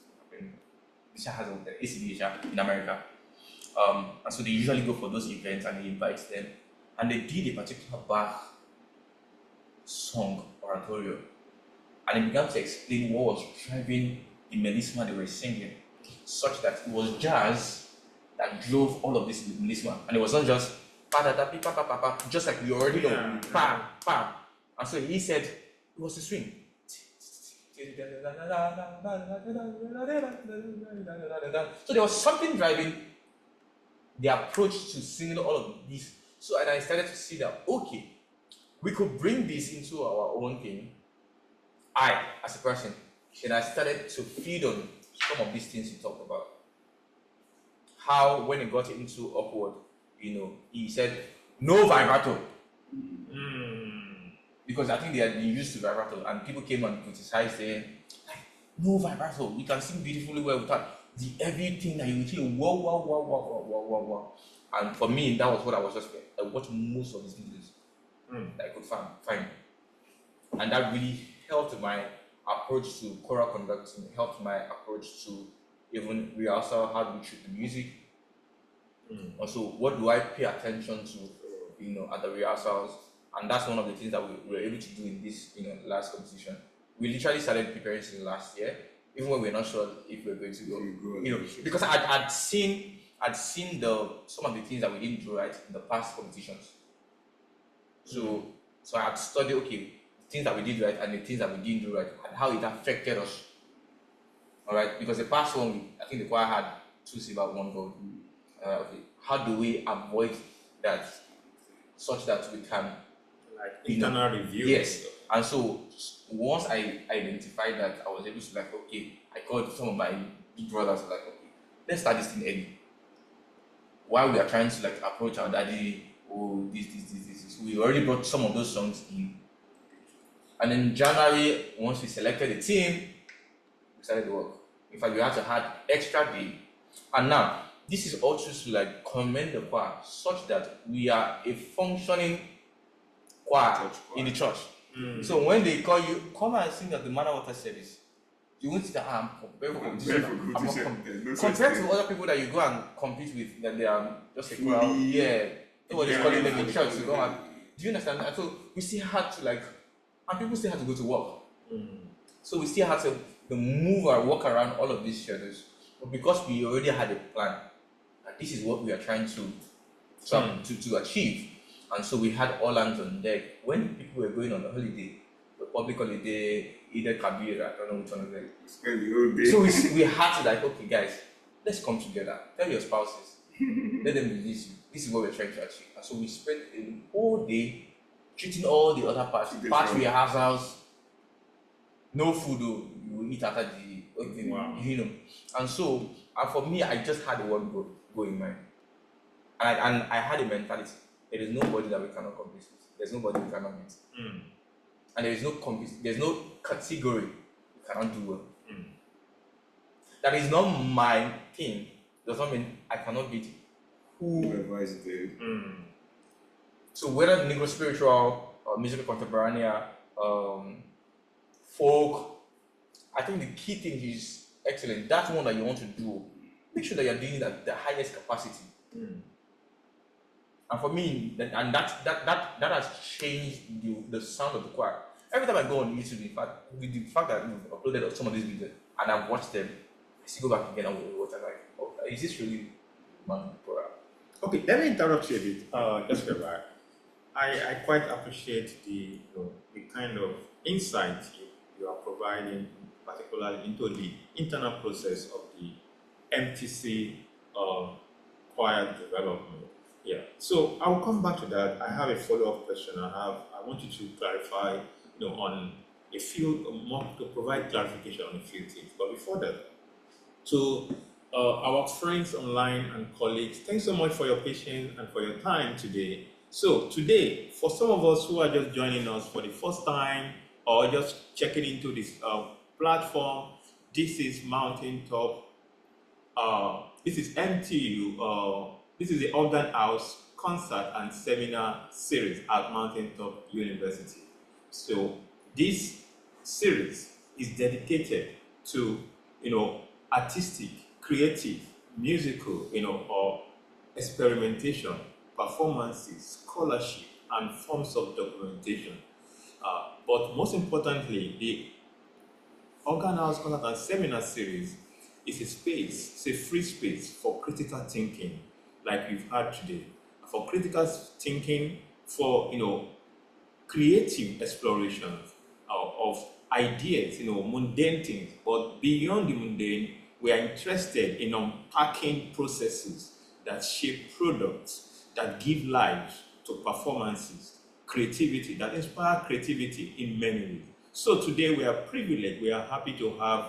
This has an ACDA in America. And so they usually go for those events and he invites them. And they did a particular Bach song oratorio. And he began to explain what was driving the melisma they were singing, such that it was jazz that drove all of this melisma. And it was not just just like we already know, pa, pa. And so he said it was a swing. So there was something driving the approach to singing all of this. So and I started to see that okay, we could bring this into our own thing. I, as a person, then I started to feed on some of these things he talked about. How when he got into upward, he said no vibrato. Because I think they had been used to vibrato, and people came and criticized saying, no vibrato, we can sing beautifully well without the everything that you hear, whoa, whoa, whoa, whoa, whoa, whoa, whoa, whoa. And for me, that was what I was just doing. I watched most of these videos that I could find. And that really helped my approach to choral conducting, helped my approach to even rehearsal, how do we treat the music. Also, what do I pay attention to, at the rehearsals? And that's one of the things that we were able to do in this, last competition. We literally started preparing since last year, even when we're not sure if we're going to go. Because I'd seen some of the things that we didn't do right in the past competitions. So I had studied the things that we did right and the things that we didn't do right and how it affected us. All right, because the past one, I think the choir had 2 silver, 1 gold. How do we avoid that, such that we can internal review? Yes. And so once I identified that, I was able to I called some of my big brothers let's start this thing early. While we are trying to approach our daddy, this. We already brought some of those songs in. And in January, once we selected the team, we started the work. In fact, we had to have extra day. And now, this is also to commend the choir such that we are a functioning choir in the church. So when they call you, come and sing at the manor water service, you won't say that I'm prepared for competition. I'm not compared to other people that you go and compete with, that they are just a choral. Yeah, nobody's calling them in church to go and. Do you understand? And so we still had to and people still had to go to work. So we still had to move or walk around all of these schedules. But because we already had a plan, and this is what we are trying to achieve. And so we had all hands on deck. When people were going on a holiday, the public holiday, either Kabir, I don't know which one of them. Spend the whole day. So we had to okay guys, let's come together. Tell your spouses, Let them release you. This is what we're trying to achieve. And so we spent a whole day treating all the other parts, part rehearsals, no food though, you will eat after the thing, Wow. And so, and for me, I just had one go in mind. And I had a mentality. There is nobody that we cannot compete with. There's nobody we cannot beat. And there is there's no category we cannot do well. That is not my thing. Does not mean I cannot beat Whoever is there. So whether Negro spiritual or musical contemporary, folk, I think the key thing is excellent. That's one that you want to do. Make sure that you're doing it at the highest capacity. And for me, that has changed the sound of the choir. Every time I go on YouTube, in fact, with the fact that we've uploaded some of these videos and I've watched them, I still go back again and watch. I'm like, oh, is this really Mountain Top Chorale? Okay, let me interrupt you a bit, just for a while. I quite appreciate the kind of insight you are providing, particularly into the internal process of the MTC choir development. Yeah. So I'll come back to that. I have a follow-up question. I want you to clarify, on a few more to provide clarification on a few things. But before that, to our friends online and colleagues, thanks so much for your patience and for your time today. So today, for some of us who are just joining us for the first time or just checking into this platform, this is Mountain Top. This is MTU. This is the Organ House Concert and Seminar Series at Mountain Top University. So this series is dedicated to, artistic, creative, musical, or experimentation, performances, scholarship, and forms of documentation. But most importantly, the Organ House Concert and Seminar Series is a space, it's a free space for critical thinking, like we've had today, for critical thinking, for creative explorations of ideas, mundane things. But beyond the mundane, we are interested in unpacking processes that shape products, that give life to performances, creativity, that inspire creativity in many ways. So today we are privileged, we are happy to have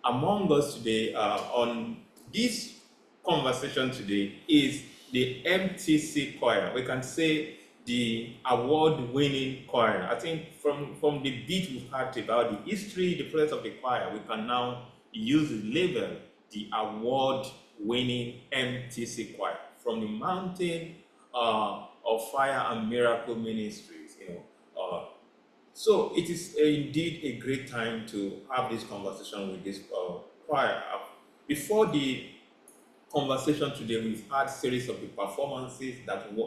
among us today on this conversation today is the MTC choir. We can say the award-winning choir. I think from the bit we've had about the history, the process of the choir, we can now use the label, the award-winning MTC choir from the Mountain of Fire and Miracle Ministries. So it is indeed a great time to have this conversation with this choir. Before the conversation today, we've had series of the performances that we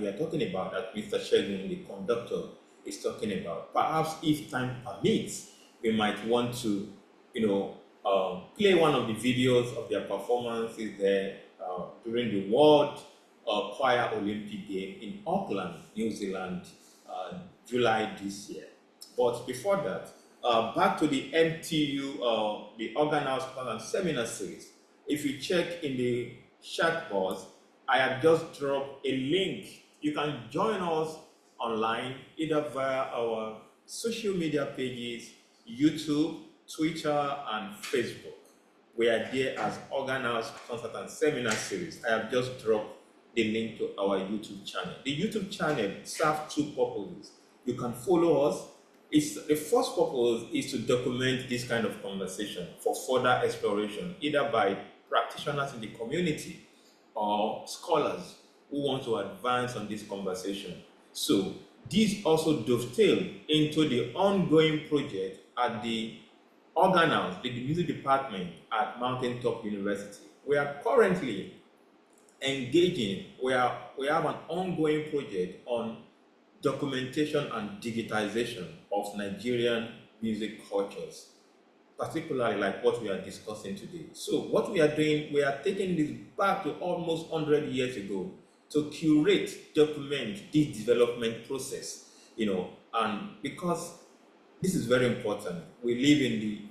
are talking about, that Mr. Shegun, the conductor, is talking about. Perhaps if time permits, we might want to, play one of the videos of their performances there during the World Choir Olympic Game in Auckland, New Zealand, July this year. But before that, back to the MTU, the Organ House and Seminar Series. If you check in the chat box, I have just dropped a link. You can join us online either via our social media pages, YouTube, Twitter, and Facebook. We are there as Organ House Concert and Seminar Series. I have just dropped the link to our YouTube channel. The YouTube channel serves two purposes. You can follow us. The first purpose is to document this kind of conversation for further exploration, either by practitioners in the community or scholars who want to advance on this conversation. So this also dovetails into the ongoing project at the Organ House, the music department at Mountain Top University. We are currently engaging, we have an ongoing project on documentation and digitization of Nigerian music cultures, particularly like what we are discussing today. So what we are doing, we are taking this back to almost 100 years ago to curate, document this development process, and because this is very important. We live in the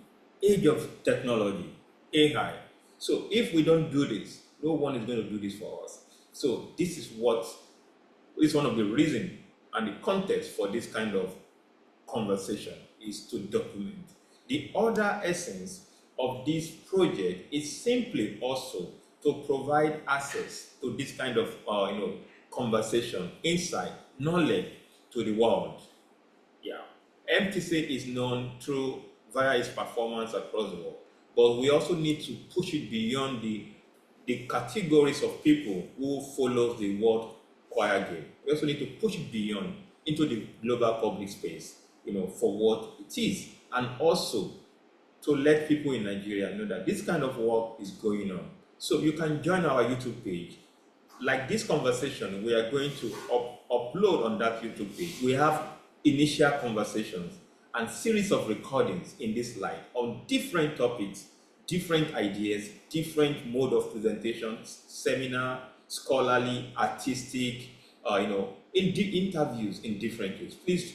age of technology, AI. So if we don't do this, No one is going to do this for us. So this is one of the reasons and the context for this kind of conversation is to document. The other essence of this project is simply also to provide access to this kind of conversation, insight, knowledge to the world. Yeah. MTC is known through via its performance across the world, but we also need to push it beyond the categories of people who follow the world choir game. We also need to push it beyond into the global public space, for what it is, and also to let people in Nigeria know that this kind of work is going on. So you can join our YouTube page. Like this conversation, we are going to upload on that YouTube page. We have initial conversations and series of recordings in this light on different topics, different ideas, different mode of presentations, seminar, scholarly, artistic, in interviews in different ways. Please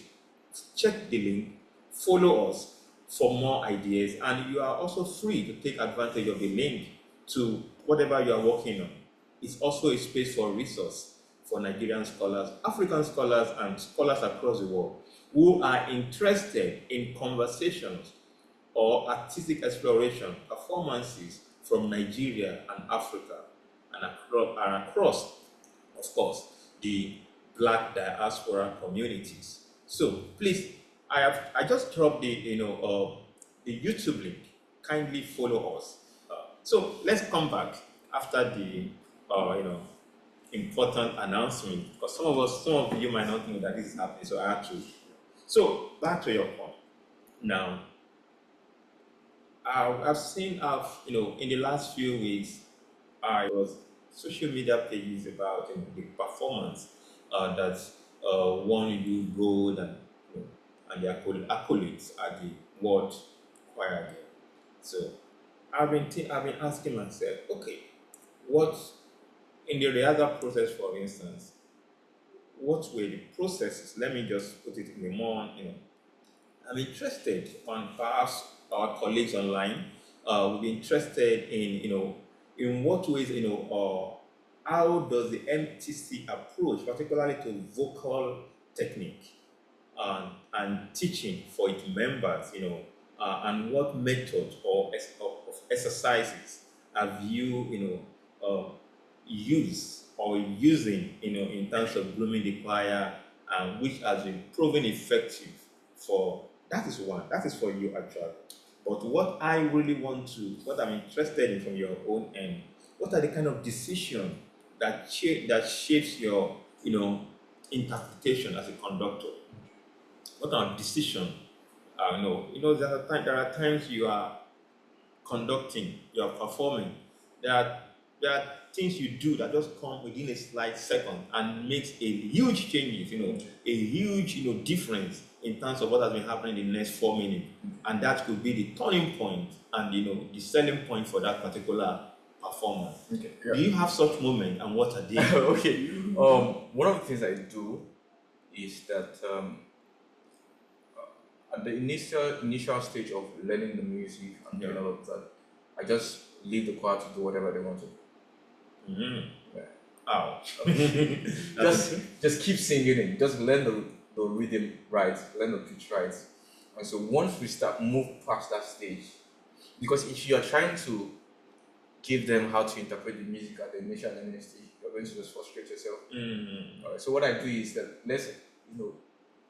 check the link, follow us for more ideas, and you are also free to take advantage of the link to whatever you are working on. It's also a space for resource for Nigerian scholars, African scholars, and scholars across the world who are interested in conversations or artistic exploration performances from Nigeria and Africa and across, of course, the Black diaspora communities. So please, I just dropped the YouTube link. Kindly follow us. So let's come back after the important announcement, because some of you might not know that this is happening. So I have to. So back to your point. Now, I've seen, in the last few weeks, I was social media pages about the performance that won you gold and the accolades at the World Choir Game. So I've been asking myself, okay, what in the rehearsal process, for instance, what were the processes? Let me just put it in a more, I'm interested on perhaps our colleagues online will be interested in what ways, how does the MTC approach, particularly to vocal technique and teaching for its members, and what methods of exercises have you, used or using, in terms of grooming the choir, and which has been proven effective for, that is one, that is for you actually. But what I'm interested in from your own end, what are the kind of decisions that shapes your, interpretation as a conductor? What are decisions? There are times you are conducting, you are performing. There are things you do that just come within a slight second and makes a huge changes, a huge, difference in terms of what has been happening in the next 4 minutes. And that could be the turning point and, the selling point for that particular performance. Okay. Yeah. Do you have such moment, and what are they? Okay. One of the things I do is that at the initial stage of learning the music and doing all of that, I just leave the choir to do whatever they want to. Mm-hmm. Yeah. Oh. just keep singing it. Just learn the rhythm right, learn the pitch right. And so once we move past that stage, because if you are trying to give them how to interpret the music at the initial learning stage, you're going to just frustrate yourself. Mm-hmm. All right, so what I do is that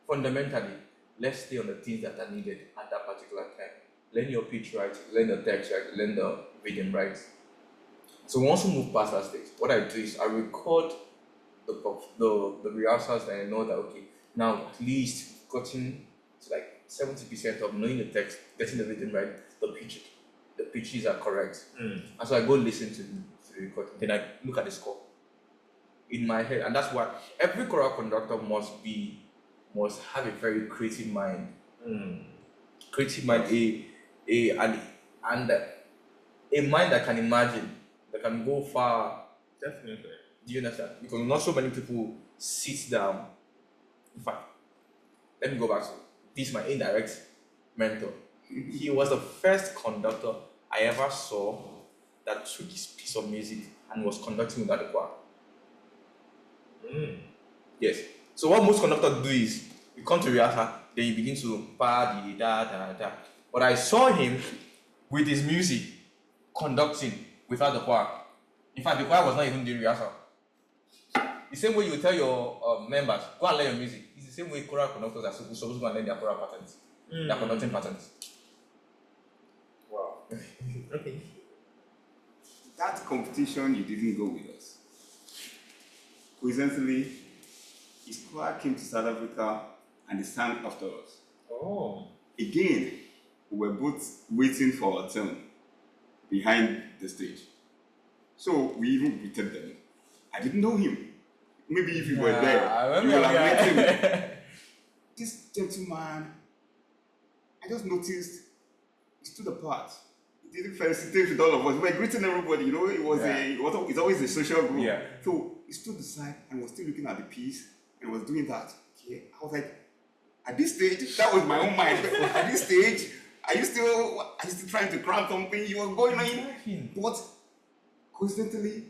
fundamentally, let's stay on the things that are needed at that particular time. Learn your pitch right, learn the text right, learn the rhythm right. So once we move past that stage, what I do is I record the rehearsals that I know that, okay, now at least gotten to like 70% of knowing the text, getting the rhythm right, the pitches are correct. And so I go listen to the recording, then I look at the score in my head, and that's what every choral conductor must have a very creative mind. Creative mind, and a mind that can imagine, that can go far. Definitely. Do you understand? Because not so many people sit down. In fact, let me go back to this, my indirect mentor. He was the first conductor I ever saw that took his piece of music and was conducting without the choir. Yes. So what most conductors do is you come to rehearsal, then you begin to pa di da da da. But I saw him with his music conducting without the choir. In fact, the choir was not even doing rehearsal. The same way you tell your members, go and learn your music. It's the same way choral conductors are supposed to go and learn their choral patterns, their conducting patterns. Wow. Okay. That competition, you didn't go with us. Coincidentally, his choir came to South Africa and they sang after us. Oh. Again, we were both waiting for our turn behind the stage. So we even greeted them. I didn't know him. Maybe if you were there, you were like waiting. This gentleman, I just noticed he stood apart. He didn't felicitate with all of us. We were greeting everybody, you know, it's always a social group. Yeah. So he stood aside and was still looking at the piece and was doing that. Okay. I was like, at this stage, that was my own mind. At this stage, are you still trying to cram something? You were going on. But coincidentally,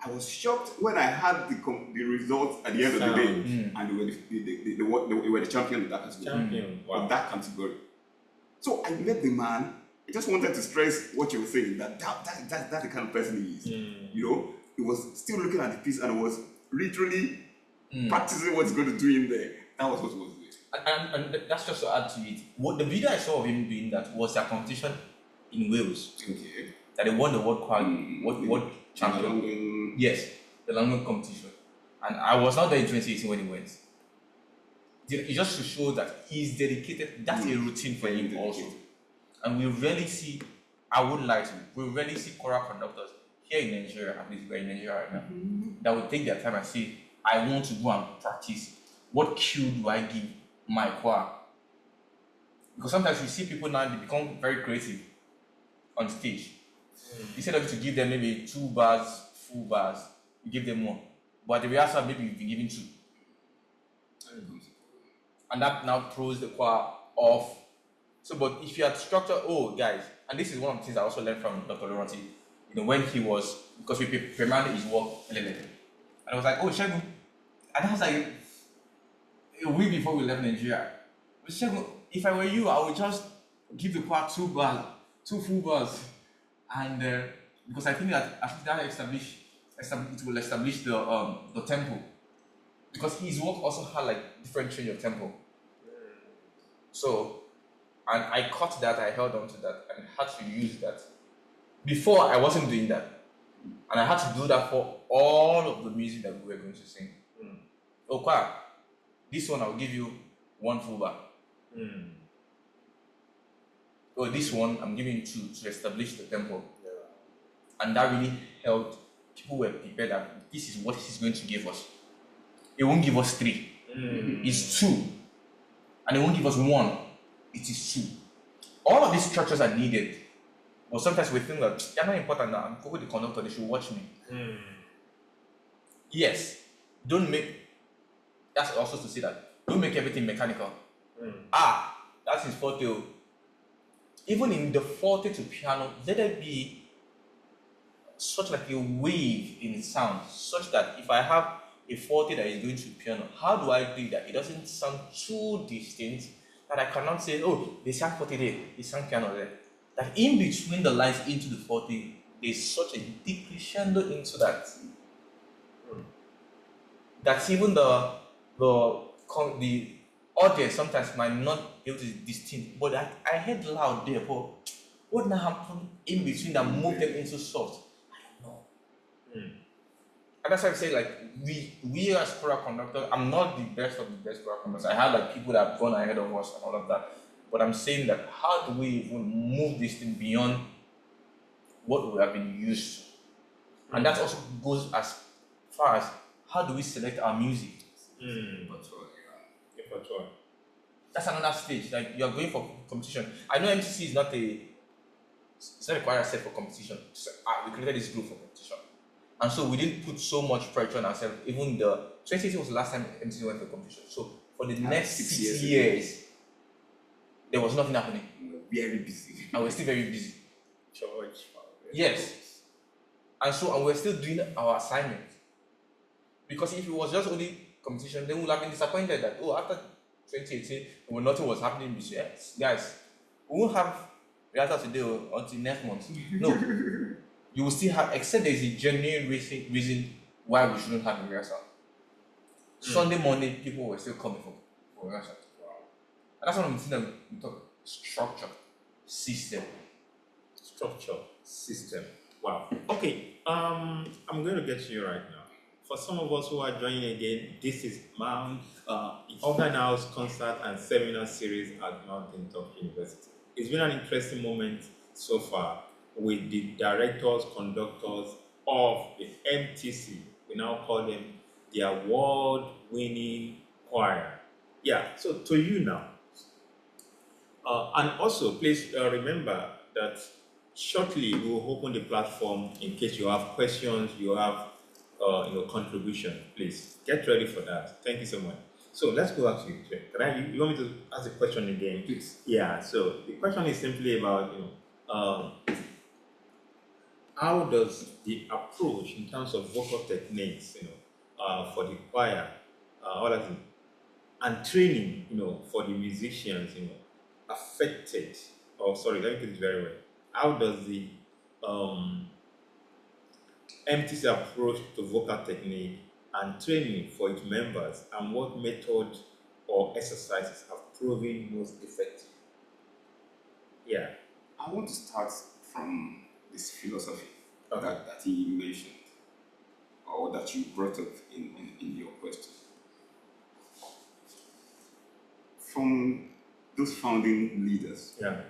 I was shocked when I had the results at the end of the day, and they were the champion of that category. Wow. Of that category. So I met the man. I just wanted to stress what you were saying, that's the kind of person he is. You know, he was still looking at the piece and was literally practicing what's going to do in there. That was what was there. And that's just to add to it. What the video I saw of him doing that was a competition in Wales. Okay. That they won the world world champion. Yes, the London competition. And I was not there in 2018 when he went. It just to show that he's dedicated. That's a routine for him also. And we rarely see, I wouldn't lie to you, we rarely see choral conductors here in Nigeria, at least we're in Nigeria right now, that would take their time and say, I want to go and practice. What cue do I give my choir? Because sometimes you see people now, they become very creative on stage. Instead of to give them maybe 2 bars, full bars, you give them 1. But at the rehearsal, maybe you've been given 2. And that now throws the choir off. So, but if you had structured, guys, and this is one of the things I also learned from Dr. Laurenti, you know, when he was, because we premiered his work, and I was like, Shegun, and I was like, a week before we left Nigeria, Shegun, if I were you, I would just give the choir 2 bars, 2 full bars, and because I think that I think that it will establish the tempo, because his work also had like different change of tempo. So, and I caught that, I held on to that, and had to use that. Before, I wasn't doing that. And I had to do that for all of the music that we were going to sing. Okay, this one I'll give you 1 full bar. This one I'm giving you 2 to establish the tempo. And that really helped. People were prepared that this is what he's going to give us. He won't give us 3. It's 2. And he won't give us 1. It is 2. All of these structures are needed. But sometimes we think that they're not important now. I'm going to the conductor, they should watch me. Yes. That's also to say that don't make everything mechanical. That's his forte. Even in the forte to piano, let there be such like a wave in sound, such that if I have a forte that is going to piano, how do I do that? It doesn't sound too distinct that I cannot say, they sang forte there, they sang piano there. That in between the lines into the forte, there's such a deep crescendo into that. That even the audience sometimes might not be able to distinct, but I heard loud there, but what now happened in between that moved them into soft? I don't know. And that's why I say, like, we as choral conductor, I'm not the best of the best choral conductors. I have like people that have gone ahead of us and all of that. But I'm saying that how do we even move this thing beyond what we have been used to? And that also goes as far as how do we select our music? That's another stage. Like, you are going for competition. I know MCC is not a choir set for competition. So, we created this group for competition. And so we didn't put so much pressure on ourselves. Even 2018 was the last time MCC went for competition. So for the next 6 years, there was nothing happening. We were very busy. And we're still very busy. Church. Yes. And we're still doing our assignment. Because if it was just only competition, then we would have been disappointed that, oh, after 2018, when nothing was happening this year, guys, we won't have rehearsal today until next month. No, you will still have, except there's a genuine reason why we shouldn't have a rehearsal. Sunday morning, people were still coming for rehearsal. And that's one of the things that we talk structure, system. Structure, system. Wow. Okay. I'm going to get to you right now. For some of us who are joining again, this is Open House Concert and Seminar Series at Mountain Top University. It's been an interesting moment so far with the directors, conductors of the MTC. We now call them the award-winning choir. Yeah. So to you now. And also, please remember that shortly we will open the platform in case you have questions, you have contribution. Please get ready for that. Thank you so much. So let's go back to you. You want me to ask the question again? Please. Yeah. So the question is simply about how does the approach in terms of vocal techniques, for the choir, what is it, and training, for the musicians, affected, or sorry, let me put it very well. How does the MTC approach to vocal technique and training for its members, and what method or exercises have proven most effective? Yeah. I want to start from this philosophy Okay. that he mentioned, or that you brought up in your question. From those founding leaders, Yeah.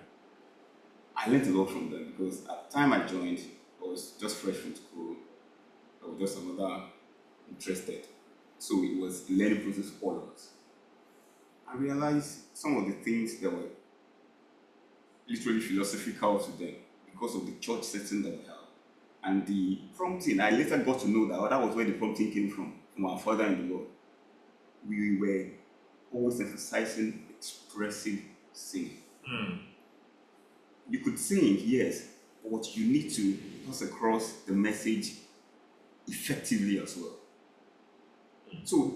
I learned a lot from them because at the time I joined, I was just fresh from school. I was just another interested. So it was a learning process for all of us. I realized some of the things that were literally philosophical to them because of the church setting that we have. And the prompting, I later got to know that was where the prompting came from our Father in the Lord. We were always emphasizing expressive singing. You could sing, yes, but you need to pass across the message effectively as well. So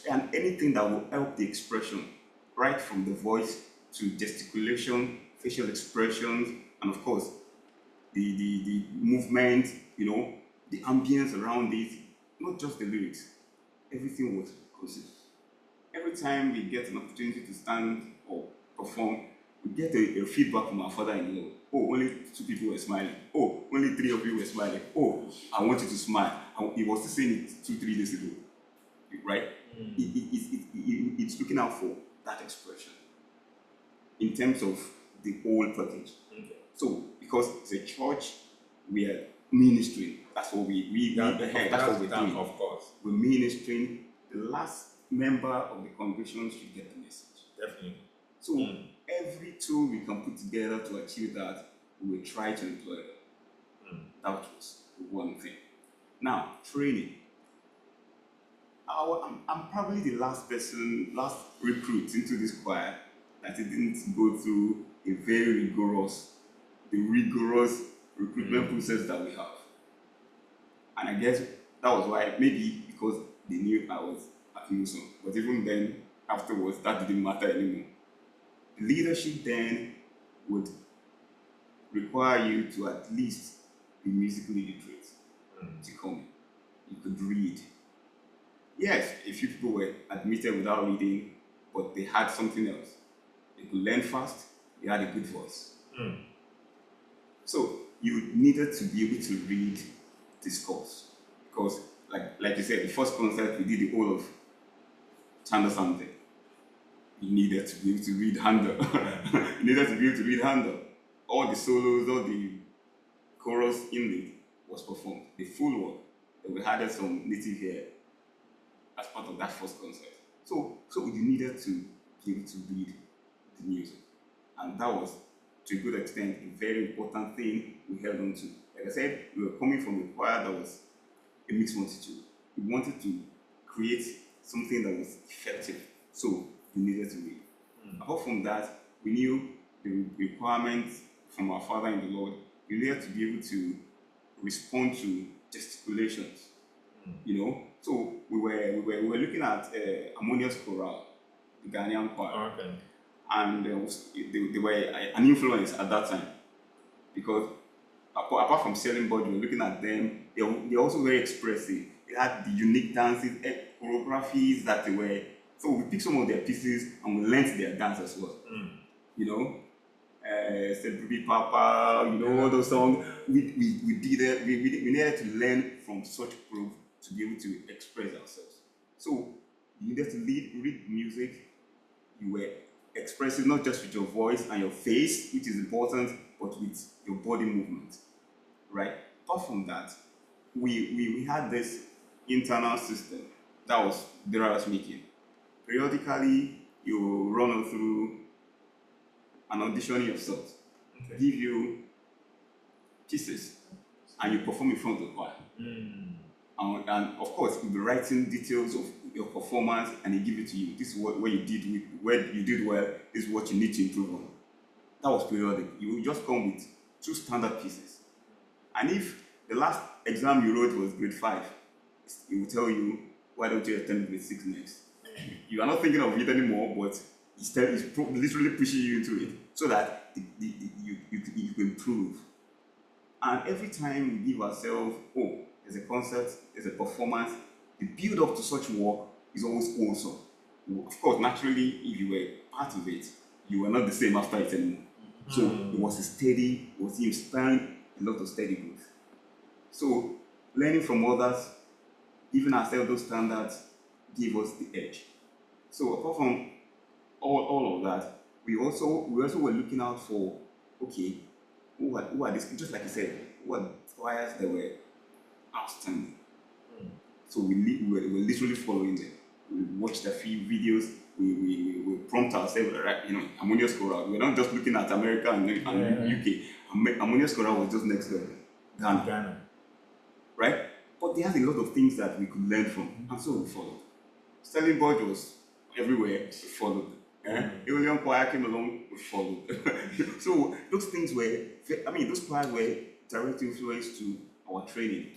and anything that will help the expression, right from the voice to gesticulation, facial expressions, and of course, the movement, the ambience around it, not just the lyrics. Everything was considered. Every time we get an opportunity to stand or perform, we get a feedback from our Father-in-law. Oh, only 2 people were smiling. Oh, only 3 of you were smiling. Oh, I want you to smile. He was still saying it 2-3 days ago, right? It's looking out for that expression in terms of the whole package. Okay. So, because it's a church, we are ministering. That's what that's what we're doing. Of course. We're ministering. The last member of the congregation should get the message. Definitely. So every tool we can put together to achieve that, we will try to employ it. That was one thing. Now, training. I'm probably the last recruit into this choir that didn't go through a very rigorous recruitment process that we have. And I guess that was why, maybe because they knew I was at Newsom. But even then, afterwards, that didn't matter anymore. The leadership then would require you to at least be musically literate to come in. You could read. Yes, a few people were admitted without reading, but they had something else. They could learn fast, they had a good voice. So you needed to be able to read this course. Because, like you said, the first concert, we did the whole of Chanda something. You needed to be able to read Handel. You needed to be able to read Handel. All the solos, all the chorus in it was performed. The full one. And we added some native hair as part of that first concert. So you needed to be able to read the music. And that was, to a good extent, a very important thing we held on to. Like I said, we were coming from a choir that was a mixed multitude. We wanted to create something that was effective. So we needed to read. Apart from that, we knew the requirements from our Father in the Lord. We needed to be able to respond to gesticulations. You know, so we were looking at harmonious chorale, the Ghanaian choir, Okay. and they were an influence at that time because apart from selling body, we were looking at them. They're also very expressive. They had the unique dances, choreographies that they were. So we picked some of their pieces and we learned their dance as well. You know, Baby Papa, you know, all those songs. We did it. We needed to learn from such group to be able to express ourselves. So you needed to read music. You were expressing not just with your voice and your face, which is important, but with your body movement, right? Apart from that, we had this internal system that was Dera's making. Periodically, you run through an audition yourself, give you pieces, and you perform in front of the choir. And of course, you'll be writing details of your performance, and they give it to you. This is what you did where you did well. This is what you need to improve on. That was periodic. You will just come with 2 standard pieces, and if the last exam you wrote was grade 5, it will tell you, why don't you attend grade 6 next? You are not thinking of it anymore, but it's literally pushing you into it so that you can improve. And every time we give ourselves, there's a concert, there's a performance, the build up to such work is always awesome. Of course, naturally, if you were part of it, you were not the same after it anymore. So it was inspiring a lot of steady growth. So learning from others, giving ourselves those standards, gave us the edge. So apart from all of that, we also were looking out for, okay, who are these, just like you said, who are choirs that were outstanding. So we were literally following them. We watched a few videos. We prompt ourselves, right? You know, harmonious chorale. We're not just looking at America and UK. Harmonious chorale was just next level. Ghana. Right? But they had a lot of things that we could learn from, and so we followed. Sterling Budge was everywhere, we followed. Alien choir came along, we followed. So those things those choirs were direct influence to our training.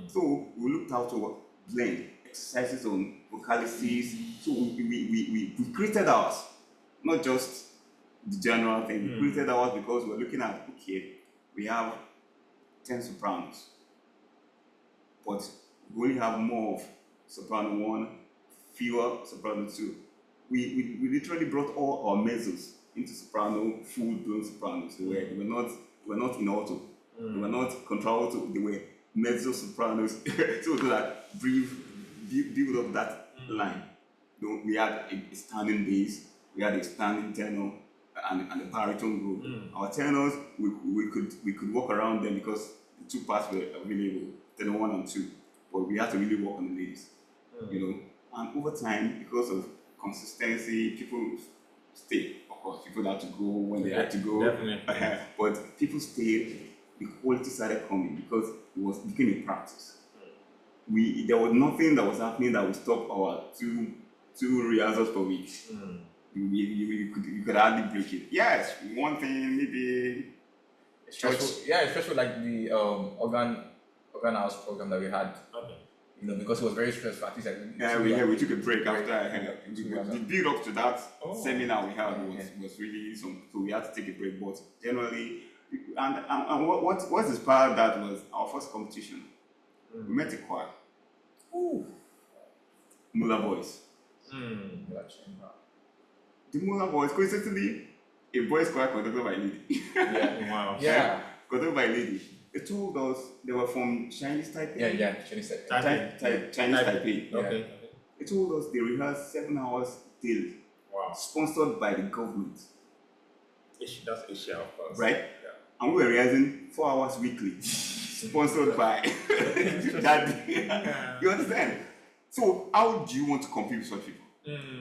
So we looked out to blend exercises on vocalities. So we created ours, not just the general thing. We created ours because we're looking at, we have 10 sopranos, but we only have more of soprano 1, fewer soprano 2. We literally brought all our mezzos into soprano, full-blown sopranos. We're not in alto. They were not contralto. They were mezzo sopranos. So that build up that line. We had a standing bass, we had a standing tenor, and a baritone group. Our tenors, we could walk around them because the 2 parts were available, tenor 1 and 2. But we had to really work on the ladies, you know. And over time, because of consistency, people stayed. Of course, people had to go when they had to go. Definitely. But people stayed. The quality started coming because it became a practice. There was nothing that was happening that would stop our two rehearsals per week. You could hardly break it. Yes, one thing maybe. Especially like the organ house program that we had. Okay. You know, because it was very stressful. At least we took a break after. The build up to that seminar we had was really so we had to take a break. But generally, and what inspired that was our first competition. We met a choir. Mula Boys. The Mula Boys, coincidentally, a boys choir conducted by a lady. Wow. Yeah. Conducted by a lady. They told us they were from Chinese Taipei. Yeah, Chinese Taipei. Chinese Taipei. Okay. They told us they rehearsed 7 hours daily. Wow. Sponsored by the government. That's Asia, of course. Right? Yeah. And we were rehearsing 4 hours weekly. Sponsored by that. You understand? So how do you want to compete with such people?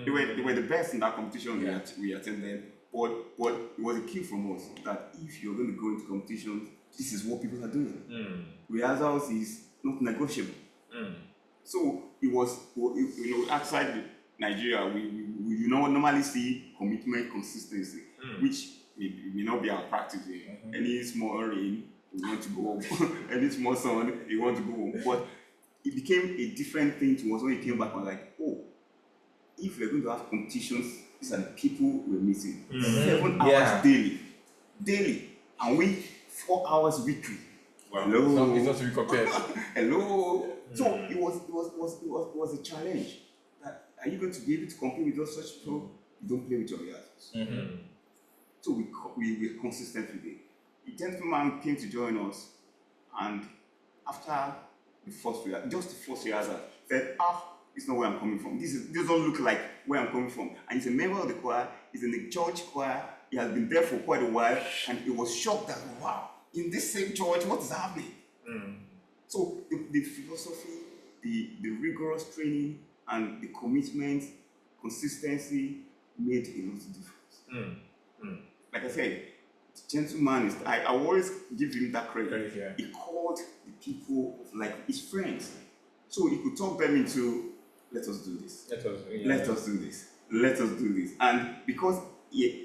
They were the best in that competition we attended. But it was a cue from us that if you're going to go into competitions, this is what people are doing. Rehearsals is not negotiable. So it was, outside Nigeria, we normally see commitment, consistency, which may not be our practice here. Any small rain, you want to go home. Any small son, you want to go home. But it became a different thing to us when he came back. I was like, oh, if we're going to have competitions, these are the people we're meeting. 7 hours daily, and we 4 hours weekly. Wow. Hello. It's not to be compared. Hello. So it was a challenge. That are you going to be able to compete with those such people? You don't play with your rehearsals. So we were consistent with it. A gentleman came to join us, and after the first rehearsal, just the first rehearsal, said, it's not where I'm coming from. This doesn't look like where I'm coming from. And he's a member of the choir, he's in the church choir, he has been there for quite a while, and he was shocked that, wow, in this same church, what is happening? So the philosophy, the rigorous training, and the commitment, consistency made a lot of difference. Like I said, the gentleman is, I always give him that credit. Yeah. He called the people like his friends. So he could talk them into, let us do this. Let us do this. Let us do this. And because,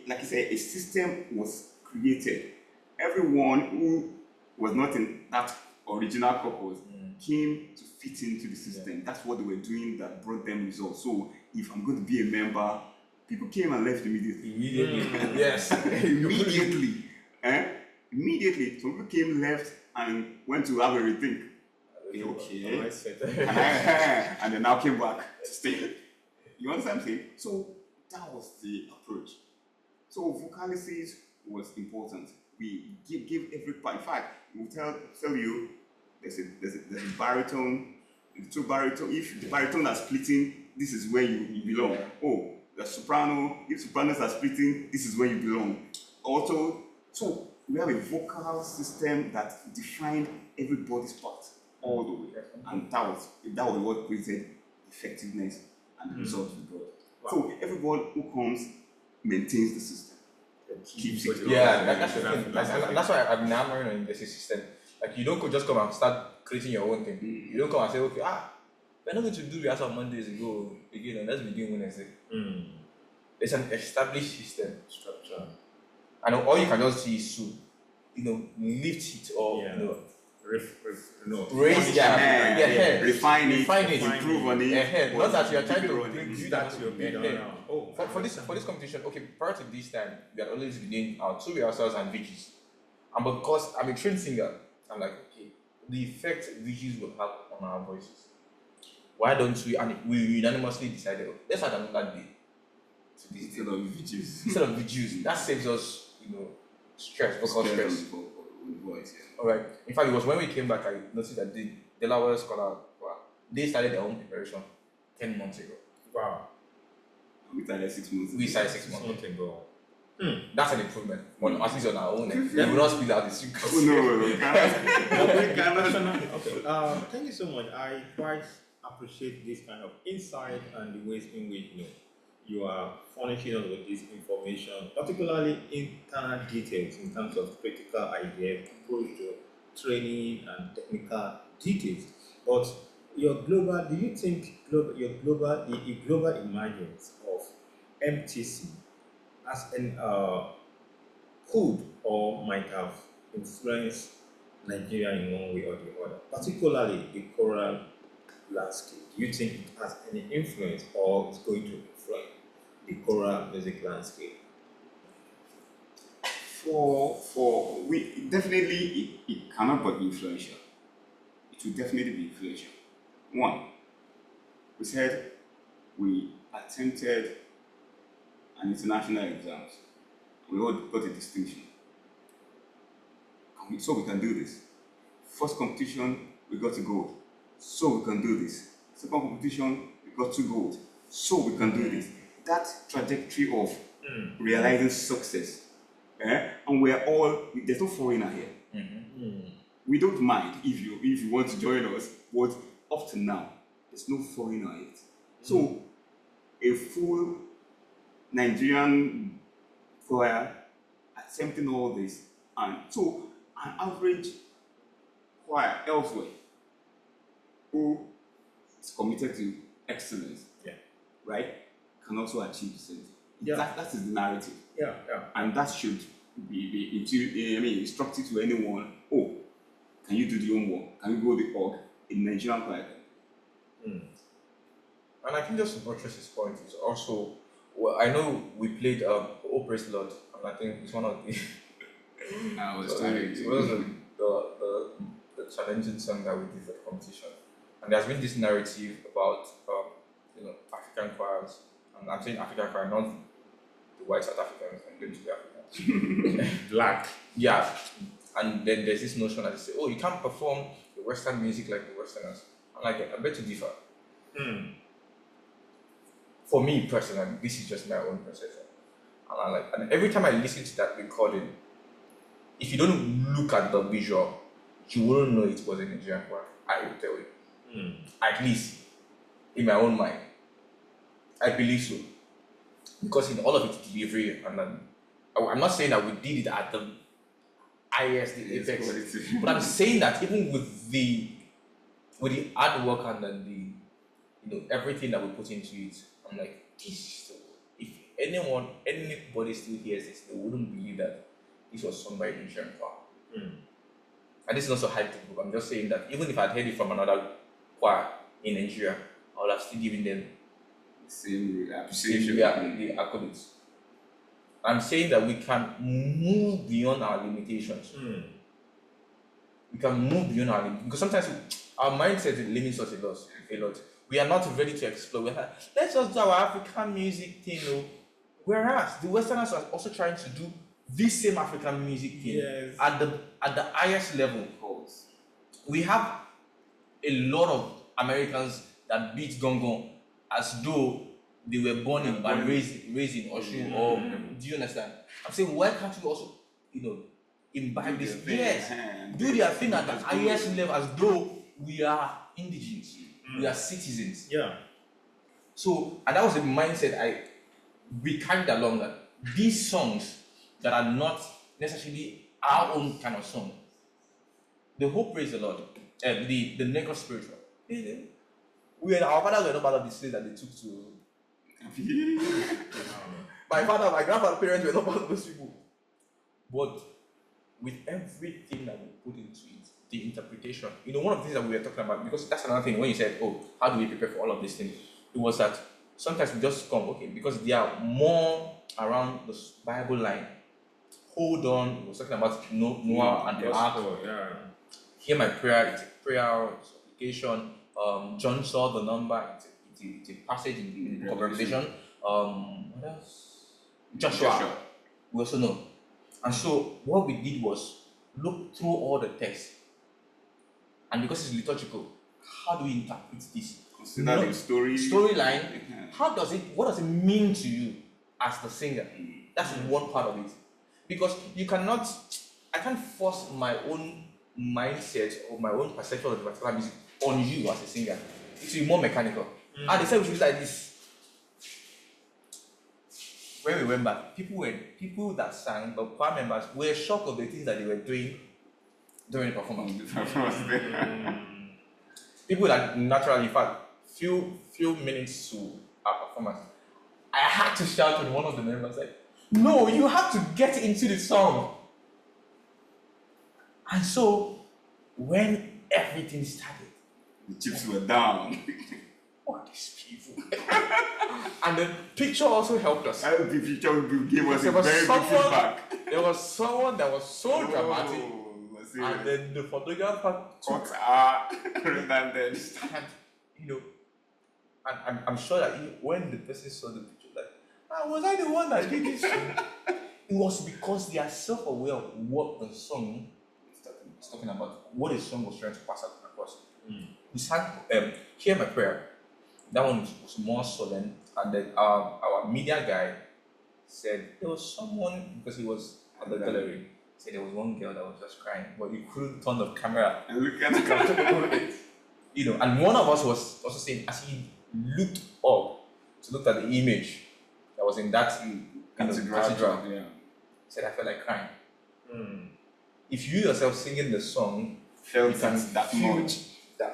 like I said, a system was created, everyone who was not in that original purpose came to fit into the system. That's what they were doing that brought them results. So if I'm going to be a member, people came and left immediately. Yes. Immediately. Immediately. Some people came, left, and went to have a rethink. Okay. And then now came back to stay. You understand what I'm saying? So that was the approach. So vocalises was important. We give every part. In fact, we'll tell you there's a baritone, the two baritone. If the baritone are splitting, this is where you belong. Oh, the soprano, if sopranos are splitting, this is where you belong. Alto. So we have a vocal system that defined everybody's part all the way. And that was what created effectiveness and the results we got. Wow. So everyone who comes maintains the system. Keeps it going. Yeah, that's the thing. That's why I'm enamored on the system. Like, you don't just come and start creating your own thing. You don't come and say, okay, we're not going to do rehearsal Mondays ago again, and let's be doing Wednesday. It's an established system structure. And all you can just see is to, lift it or, raise it, refine it, improve on it. Not that you are trying to bring that your bid. For this competition, okay, prior to this time, we had always been doing our 2 rehearsals and VGs. And because I'm a trained singer, I'm like, okay, the effect VGs will have on our voices. Why don't we? And we unanimously decided, let's add another day to this instead of VGs. Instead of VGs, that saves us, vocal stress. Voice, yeah. All right. In fact, it was when we came back I noticed that the Delaware Scholar, they started their own preparation 10 months ago. Wow. We started 6 months ago. We started 6 months ago. That's an improvement. At least on our own. We will not spill out the secrets. No, we cannot. Okay. Thank you so much. I quite appreciate this kind of insight and the ways in which you are furnishing us with this information, particularly internal details in terms of critical ideas, approach to training and technical details. But do you think the global emergence of MTC could or might have influenced Nigeria in one way or the other, particularly the choral landscape? Do you think it has any influence or is going to influence the choral music landscape? Definitely it cannot but be influential. It will definitely be influential. One, we said we attempted an international exams. We all got a distinction. So we can do this. First competition, we got a gold. So we can do this. Second competition, we got 2 gold. So we can do this. That trajectory of realizing success. And there's no foreigner here. We don't mind if you want to join us, but up to now, there's no foreigner yet. So a full Nigerian choir attempting all this, and so an average choir elsewhere who is committed to excellence, right, can also achieve the same thing. That's the narrative. Yeah. And that should instructed to anyone. Oh, can you do the homework? Can you go the org in Nigerian choir? And I think just to buttress his point is also, well, I know we played Oh Praise the Lord, and I think it's one of the I was so challenging. it was the challenging song that we did for the competition. And there's been this narrative about African choirs, and I'm saying African choir, not the white South Africans and going to the Africans. Black. Yeah, and then there's this notion that they say, oh, you can't perform the Western music like the Westerners. I'm like, I bet to differ. For me personally, this is just my own perception. And I like, and every time I listen to that recording, if you don't look at the visual, you wouldn't know it was a Nigerian choir. I will tell you. At least in my own mind, I believe so. Because in all of its delivery, and I'm not saying that we did it at the highest, the apex, but I'm saying that even with the hard work and then the everything that we put into it, I'm like, this. If anybody still hears this, they wouldn't believe that this was sung by a Nigerian choir. And this is not so hyped book. I'm just saying that even if I'd heard it from another choir in Nigeria, I would have still given them Same appreciation. the accolades. I'm saying that we can move beyond our limitations. We can move beyond our limitations. Because sometimes our mindset limits us a lot. We are not ready to explore. We're like, let's just do our African music thing. Whereas the Westerners are also trying to do this same African music thing at the highest level. Of course. We have a lot of Americans that beat gong as though they were born in and raised in Oshun, or do you understand? I'm saying, why can't we also, imbibe this? Yes, do their thing at the highest level as though we are indigenous, we are citizens. Yeah. So, and that was the mindset we carried along, that these songs that are not necessarily our own kind of song, the whole praise the Lord, the Negro spiritual. Our fathers were not part of the slaves that they took to. My father, my grandfather's parents were not part of those people. But with everything that we put into it, the interpretation, one of the things that we were talking about, because that's another thing when you said, oh, how do we prepare for all of these things? It was that sometimes we just come, okay, because they are more around the Bible line. Hold on, we were talking about Noah and the ark. Hear my prayer, it's a prayer, it's supplication. John saw the number, it's a passage in the Revelation. What else? Joshua. We also know. And so what we did was look through all the texts. And because it's liturgical, how do we interpret this? Consider the storyline. What does it mean to you as the singer? That's one part of it. Because I can't force my own mindset or my own perception of the particular music on you as a singer. It will be more mechanical. And they said we should be like this. When we went back, people that sang, the choir members, were shocked of the things that they were doing during the performance. People that naturally, in fact, few minutes to our performance, I had to shout to one of the members like, "No, you have to get into the song." And so, when everything started, the chips were down. What these people? And the picture also helped us. The picture gave us a very good feedback. There was someone that was so dramatic, and then the photographer took redundant. And I'm sure that when the person saw the picture, like, was I the one that did this? It was because they are self-aware of what the song is talking about, what the song was trying to pass across. We sang Hear My Prayer. That one was more solemn, and then our media guy said there was someone, because he was at the gallery, said there was one girl that was just crying, but he couldn't turn the camera and look at the camera. And one of us was also saying, as he looked up to look at the image that was in that cathedral, he said, I felt like crying. If you yourself singing the song felt you can that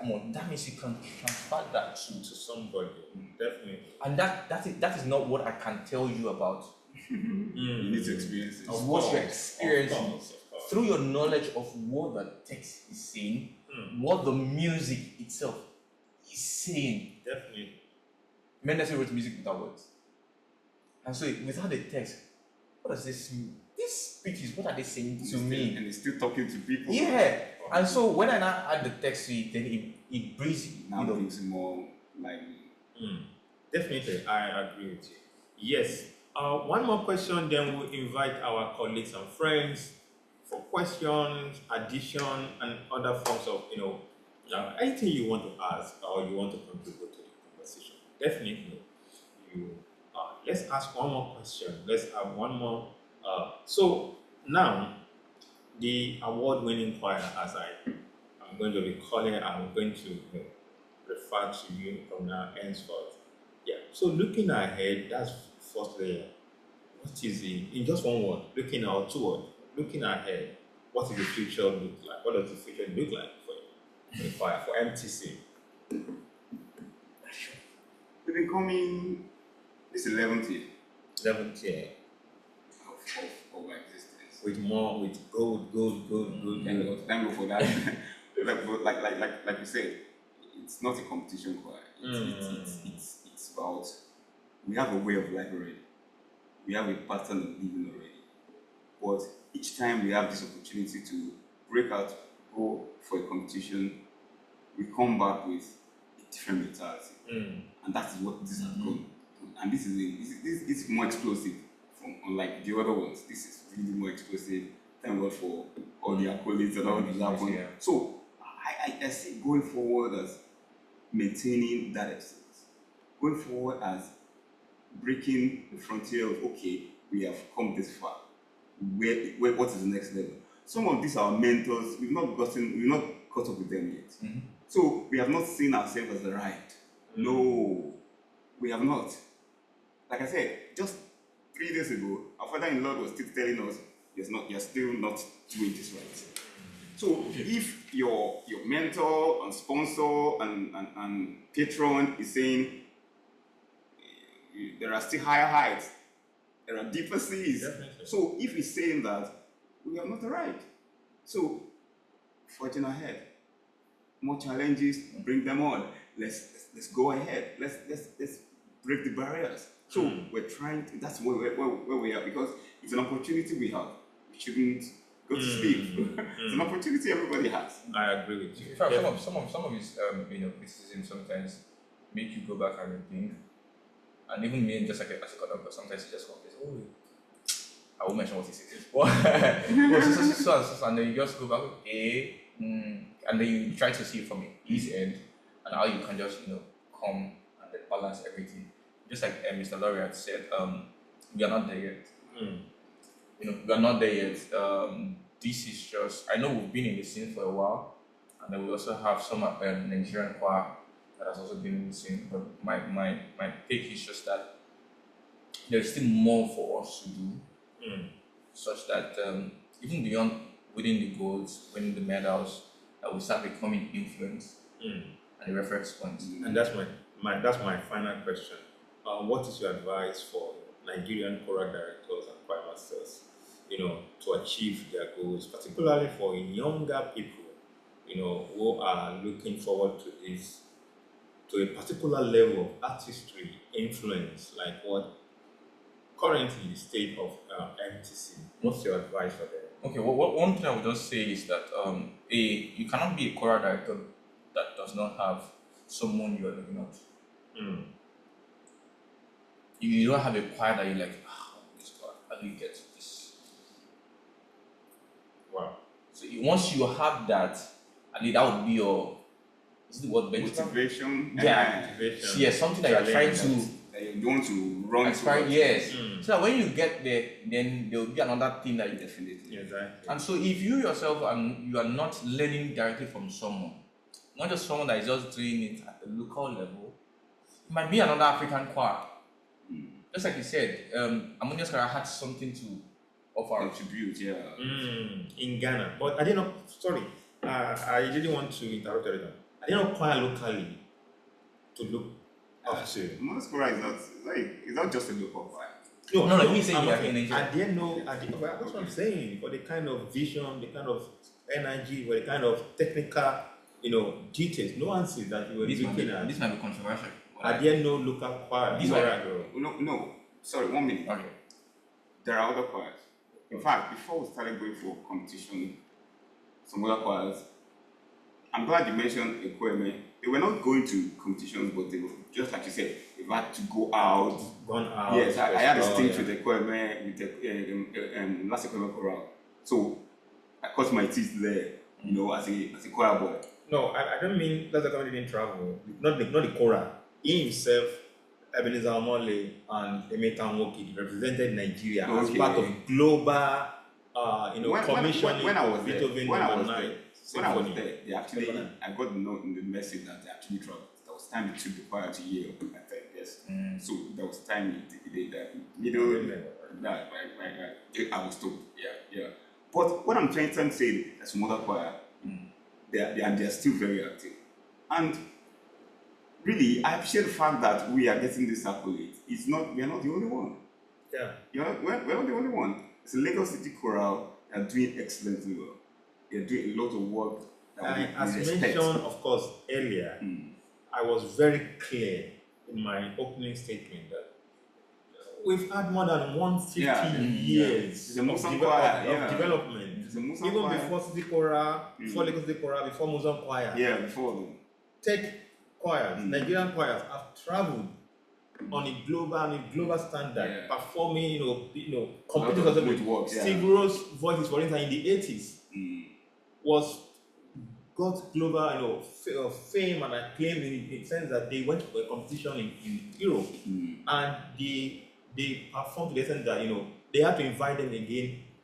much, that means you can transfer that to somebody, definitely. And that is not what I can tell you about You need to experience it. Of what you're experiencing. Of course. Through your knowledge of what the text is saying, what the music itself is saying. Definitely. Mendelssohn wrote music without words. And so without the text, what does this mean? These speeches, what are they saying to me? And he's still talking to people. Yeah. And so when I now add the text to it, then it brings Now things more lively. Definitely, I agree with you. Yes. One more question, then we'll invite our colleagues and friends for questions, addition, and other forms of, anything you want to ask or you want to contribute to the conversation. Definitely. Let's ask one more question. Let's have one more. So now, the award-winning choir, as I'm going to be calling, I'm going to refer to you from now henceforth. Yeah. So looking ahead, that's first layer. What is in just one word? Looking out toward. Looking ahead. What does the future look like? What does the future look like for the choir, for MTC? We've been coming this 11th year 11th year. of our existence. With good. Thank God for that. like you said, it's not a competition choir. It's about, we have a way of life already. We have a pattern of living already. But each time we have this opportunity to break out, go for a competition, we come back with a different mentality. And that is what this has done. And this is more explosive from unlike the other ones. This is really more explosive. Thank God for all the accolades and all that happened. Yeah. So I see going forward as maintaining that excellence. Going forward as breaking the frontier of, okay, we have come this far. What is the next level? Some of these are mentors. We've not caught up with them yet. So we have not seen ourselves as the right. No, we have not. Like I said, just 3 days ago, our father-in-law was still telling us, you're still not doing this right. So if your mentor and sponsor and patron is saying there are still higher heights, there are deeper seas. Definitely. So if he's saying that, we are not right. So forging ahead. More challenges, bring them on. Let's go ahead. Let's break the barriers. So we're trying to, that's where we are, because it's an opportunity we have. We shouldn't go to sleep. It's an opportunity everybody has. I agree with you. In fact, some of his criticism sometimes make you go back and think. And even me, just like as a conductor, sometimes he just complains, I won't mention what he says. So, and then you just go back, and then you try to see it from his end, and how you can just come and then balance everything. Just like Mr. Laurie had said, we are not there yet. We are not there yet. This is just, I know we've been in the scene for a while, and then we also have some Nigerian choir that has also been in the scene. But my take is just that there's still more for us to do, such that even beyond winning the golds, winning the medals, that we start becoming influence and a reference point. And that's my final question. What is your advice for Nigerian choral directors and choir masters, to achieve their goals, particularly for younger people, who are looking forward to this, to a particular level of artistry, influence, like what currently the state of MTC? What's your advice for them? Okay, well, one thing I would just say is that you cannot be a choral director that does not have someone you are looking at. You don't have a choir that you're like, this choir, how do you get to this? Wow. So once you have that, I mean, that would be your, is the word benchmark? Motivation. Yeah. Motivation. Yeah, something that you're trying to That you want to run aspire. towards. Yes. So that when you get there, then there will be another thing that you Definitely. Exactly. And so if you yourself you are not learning directly from someone, not just someone that is just doing it at the local level, it might be another African choir. Just like you said, Harmonious Choir had something to offer. Contribute, yeah. In Ghana, but I didn't know. Sorry, I didn't want to interrupt you. I didn't know choir locally to look up to. Harmonious Choral is not just a local choir. No, no, he said I'm you not are in saying, Nigeria. I didn't know, well, that's what I'm saying, for the kind of vision, the kind of energy, for the kind of technical, details, nuances that you were looking at. This might be controversial. but I didn't know local choir. This choral. No. Sorry, 1 minute. Okay. There are other choirs. In fact, before we started going for competition, some other choirs, I'm glad you mentioned Ekweme. They were not going to competitions, but they were, just like you said, they had to go out. Gone out. Yes, I had a stint yeah. with Ekweme, with the last Ekweme chorale. So I cut my teeth there, as a choir boy. No, I don't mean that the company didn't travel. Not the choral. He himself, Ebenezer Omole and Emeka Nwoke represented Nigeria as part of global, commissioning when I was of there, Beethoven when I was #9 there, when I was symphony. there, they actually, I got the note in the message that they actually traveled. There was time they took the choir to Yale, I think, yes. So there was time they I was told, yeah. But what I'm trying to say, as some other choir, they're still very active. And really, I appreciate the fact that we are getting this accolade. We are not the only one. Yeah. We're not the only one. It's a Lagos City Chorale. They are doing excellently well. They're doing a lot of work that we As respect. mentioned, of course, earlier, I was very clear in my opening statement that we've had more than 150 years of development. Even before City Choral, before Lagos City Choral, before Muslim Choir. Yeah, before them. Tech choirs, Nigerian choirs have traveled on a global standard, performing, competing with work. Steve Rose's voices, for instance, in the 80s, got global, fame and acclaim in the sense that they went to a competition in Europe, and they performed to the extent that they had to invite them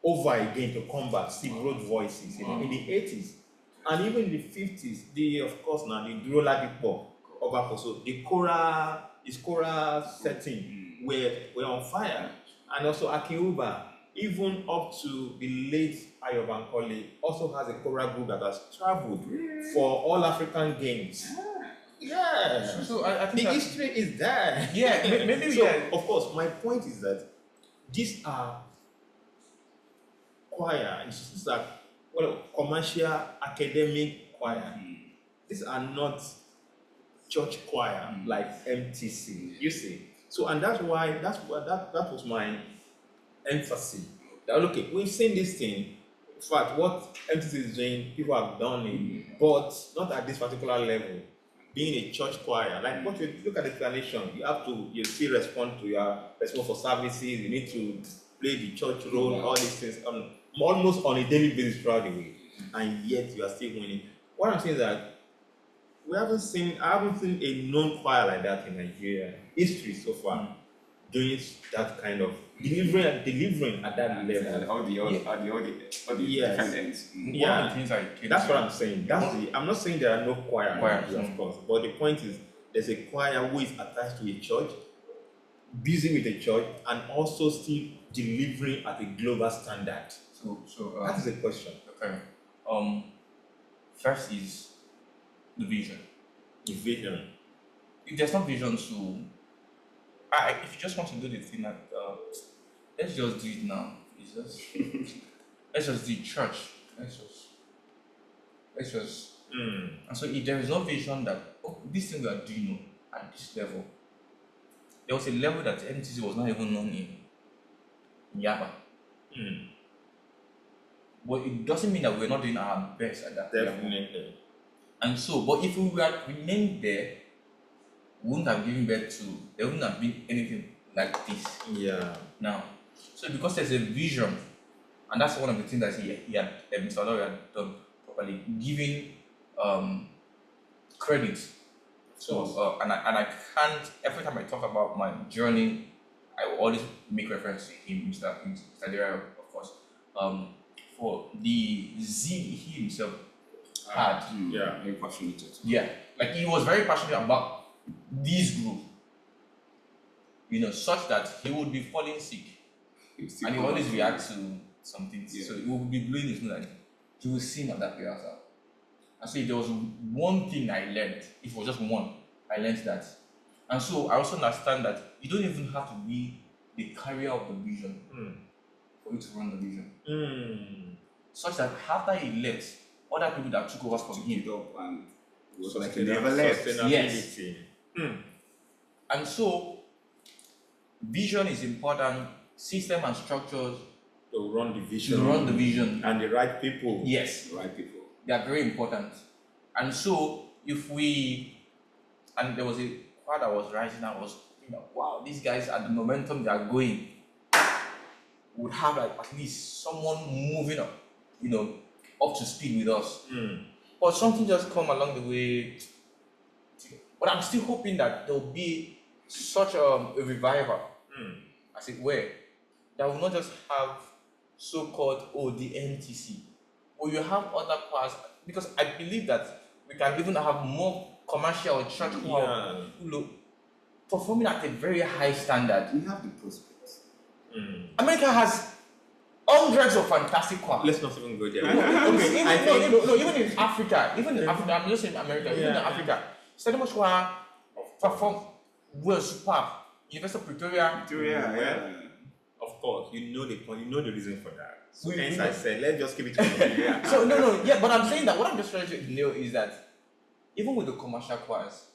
over again to come back. Steve Rose voices in the 80s, and even in the 50s. Of course now the Duroladipo of Akoso, the choral setting were on fire, and also Akiuba, even up to the late Ayobankole, also has a choral group that has traveled for all African games. Yeah. So I think the history is there. Yeah, maybe so, of course, my point is that these are choir, these are commercial, academic choir. These are not church choir like MTC. You see. So, and that was my emphasis. That okay, we've seen this thing. In fact, what MTC is doing, people have done it, but not at this particular level. Being a church choir, like what you look at the explanation, you still respond to your response for services. You need to play the church role, all these things, almost on a daily basis throughout the week, and yet you are still winning. What I'm saying is that I haven't seen a known choir like that in Nigeria history so far, doing that kind of delivering at that level. All the different ends. Yeah, one of the things that's what I'm saying. I'm not saying there are no choirs, of course, but the point is there's a choir who is attached to a church, busy with a church, and also still delivering at a global standard. So that is the question. Okay. First is the vision. The vision. If there's no vision, if you just want to do the thing that let's just do it now. Let's just do church. Let's just. And so if there is no vision that this thing we are doing at this level, there was a level that MTC was not even known in Yaba. But it doesn't mean that we're not doing our best at that level. Definitely. And so, but if we had remained there, we wouldn't have given birth to, there wouldn't have been anything like this. Yeah. Now, so because there's a vision, and that's one of the things that Mr. Olaore had done properly, giving credit. So, and I can't, every time I talk about my journey, I will always make reference to him, Mr. Dere, of course, for the zeal he himself had. Very passionate. Yeah, like he was very passionate about this group, such that he would be falling sick, and he always reacts to something. So he would be blowing his nose, and he will sing at that rehearsal. And so if there was one thing I learned, if it was just one, I learned that. And so I also understand that you don't even have to be the carrier of the vision for you to run the vision. Such that after he left, other people that took over from him. And it was like he never left. Yes. And so, vision is important, system and structures to run the vision. And the right people. Yes. The right people. They are very important. And so, and there was a crowd that was rising, I was thinking, wow, these guys at the momentum they are going would have like at least someone moving up, up to speed with us. But something just come along the way. But I'm still hoping that there will be such a revival, as it were, that will not just have so-called the NTC, but you have other choirs, because I believe that we can even have more commercial church choir performing at a very high standard. We have the prospects. America has hundreds of fantastic choirs. Let's not even go there. Even in Africa, I'm just saying America, even in Africa, Stellenbosch choir perform well, superb. University of Pretoria. Of course, you know the reason for that. So hence I said, let's just keep it to Nigeria. So but I'm saying that what I'm just trying to know is that even with the commercial choirs,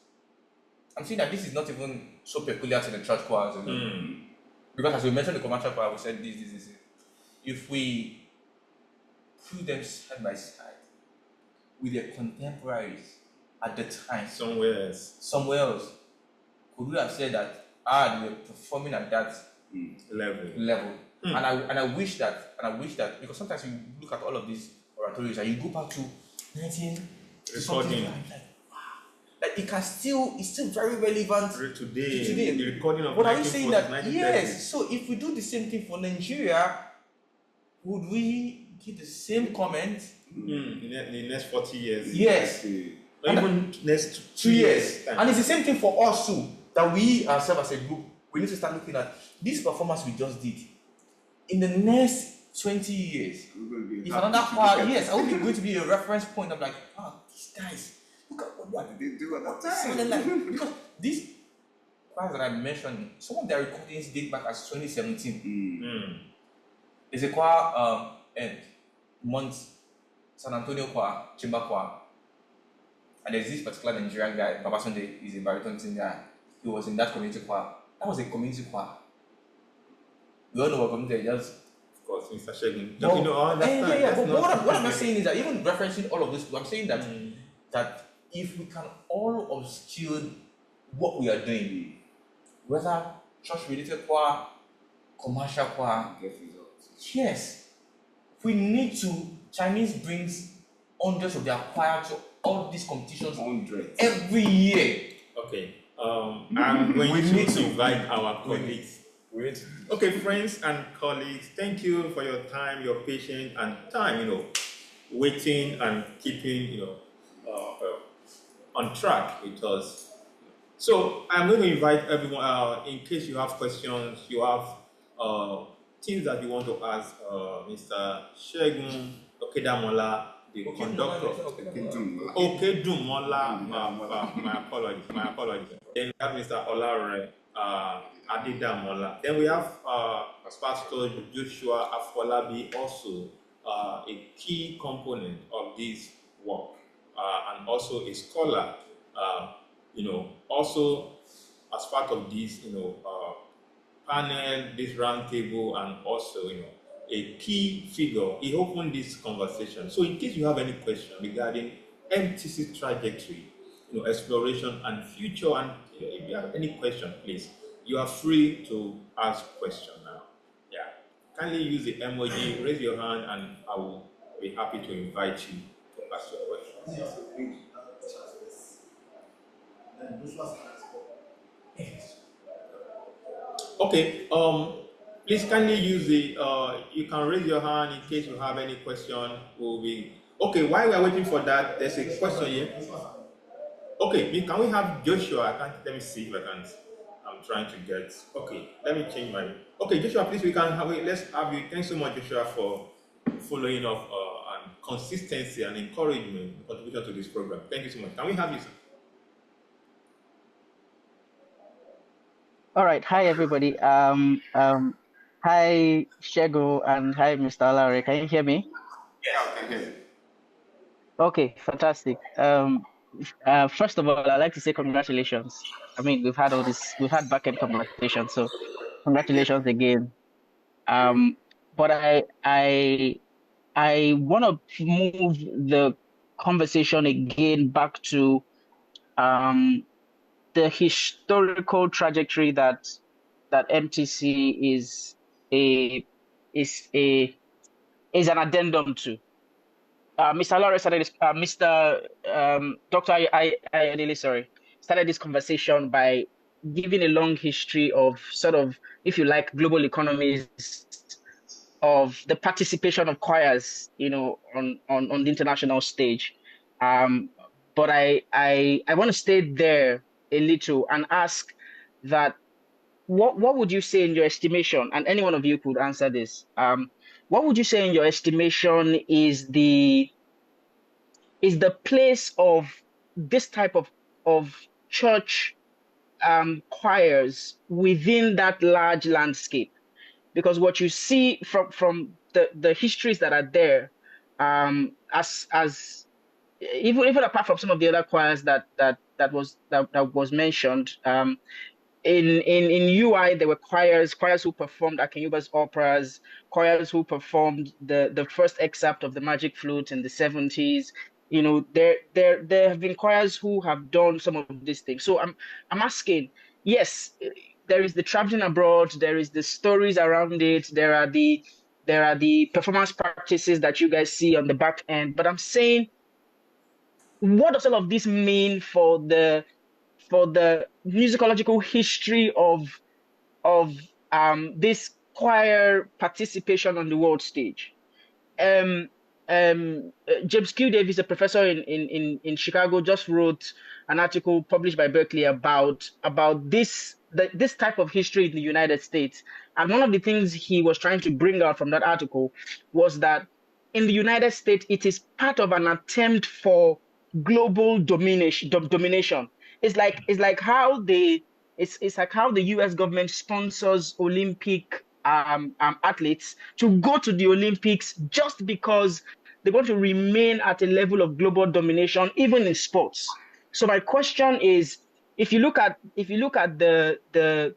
I'm saying that this is not even so peculiar to the church choirs. Because as we mentioned the commercial choir, we said this. If we put them side by side with their contemporaries at the time, somewhere else, could we have said that they were performing at that level? And I wish that because sometimes you look at all of these oratorios and you go back to 19 recording, like wow, like it's still very relevant today. The recording of. But are you saying that yes? So if we do the same thing for Nigeria, would we get the same comment in the next 40 years? Yes. Or even next 2 years. And it's the same thing for us too. That we ourselves as a group, we need to start looking at this performance we just did. In the next 20 years, if another choir, I will be going to be a reference point. I'm like, wow, these guys, look at what did they do at that time? Like, because these choirs that I mentioned, some of their recordings date back as 2017. There's a choir and San Antonio choir, chamber choir. And there's this particular Nigerian guy, Baba Sunday, he's a baritone singer. He was in that community choir. That was a community choir. We all know what community is. Of course, Mr. Shegun. But what I'm saying is that even referencing all of this, I'm saying that that if we can all upskill what we are doing, whether church-related choir, commercial choir, yes, we need to. Chinese brings hundreds of their choir to all these competitions every year. Okay. I'm going to invite our colleagues. Okay, friends and colleagues, thank you for your time, your patience, and time, waiting and keeping, on track with us. So I'm going to invite everyone, in case you have questions, you have things that you want to ask Mr. Shegun Okedunmola, the conductor. Okedunmola, my apologies. Then we have Mr. Olaore, Adedamola. Then we have Pastor Joshua Afolabi, also a key component of this work, and also a scholar, also as part of this, panel, this round table, and also, a key figure. He opened this conversation. So in case you have any question regarding MTC trajectory, exploration and future, and if you have any question, please, you are free to ask question now. Yeah. Kindly use the emoji, raise your hand, and I will be happy to invite you to ask your question. Okay. Please kindly use the. You can raise your hand in case you have any question. Okay. While we are waiting for that, there's a question here. Okay. Can we have Joshua? Let me see if I can. I'm trying to get. Okay. Let me change my. Okay, Joshua, please. Let's have you. Thanks so much, Joshua, for following up and consistency and encouragement contribution to this program. Thank you so much. Can we have you, sir? All right. Hi, everybody. Hi, Shego, and hi, Mr. Olaore. Can you hear me? Yeah, I can hear you. Okay, fantastic. First of all, I'd like to say congratulations. I mean, we've had back-end conversations, so Yeah. congratulations again. Um, but I want to move the conversation again back to um the historical trajectory that MTC a is a is an addendum to. Mr. Lawrence started this, Mr. Dr. Ayorinde, sorry, started this conversation by giving a long history of sort of, if you like, global economies of the participation of choirs, on the international stage. Um, but I want to stay there a little and ask that what would you say in your estimation, and any one of you could answer this, what would you say in your estimation is the place of this type of church choirs within that large landscape? Because what you see from the histories that are there, as even apart from some of the other choirs that was mentioned, in UI, there were choirs who performed Akenyuba's operas, choirs who performed the first excerpt of the Magic Flute in the 70s. There have been choirs who have done some of these things. So I'm asking, yes, there is the traveling abroad, there is the stories around it, there are the performance practices that you guys see on the back end. But I'm saying, what does all of this mean for the musicological history of this choir participation on the world stage? um James Q. Davis, a professor in Chicago, just wrote an article published by Berkeley about this type of history in the United States. And one of the things he was trying to bring out from that article was that in the United States, it is part of an attempt for global domination. It's like how the US government sponsors Olympic athletes to go to the Olympics just because they want to remain at a level of global domination, even in sports. So my question is, if you look at the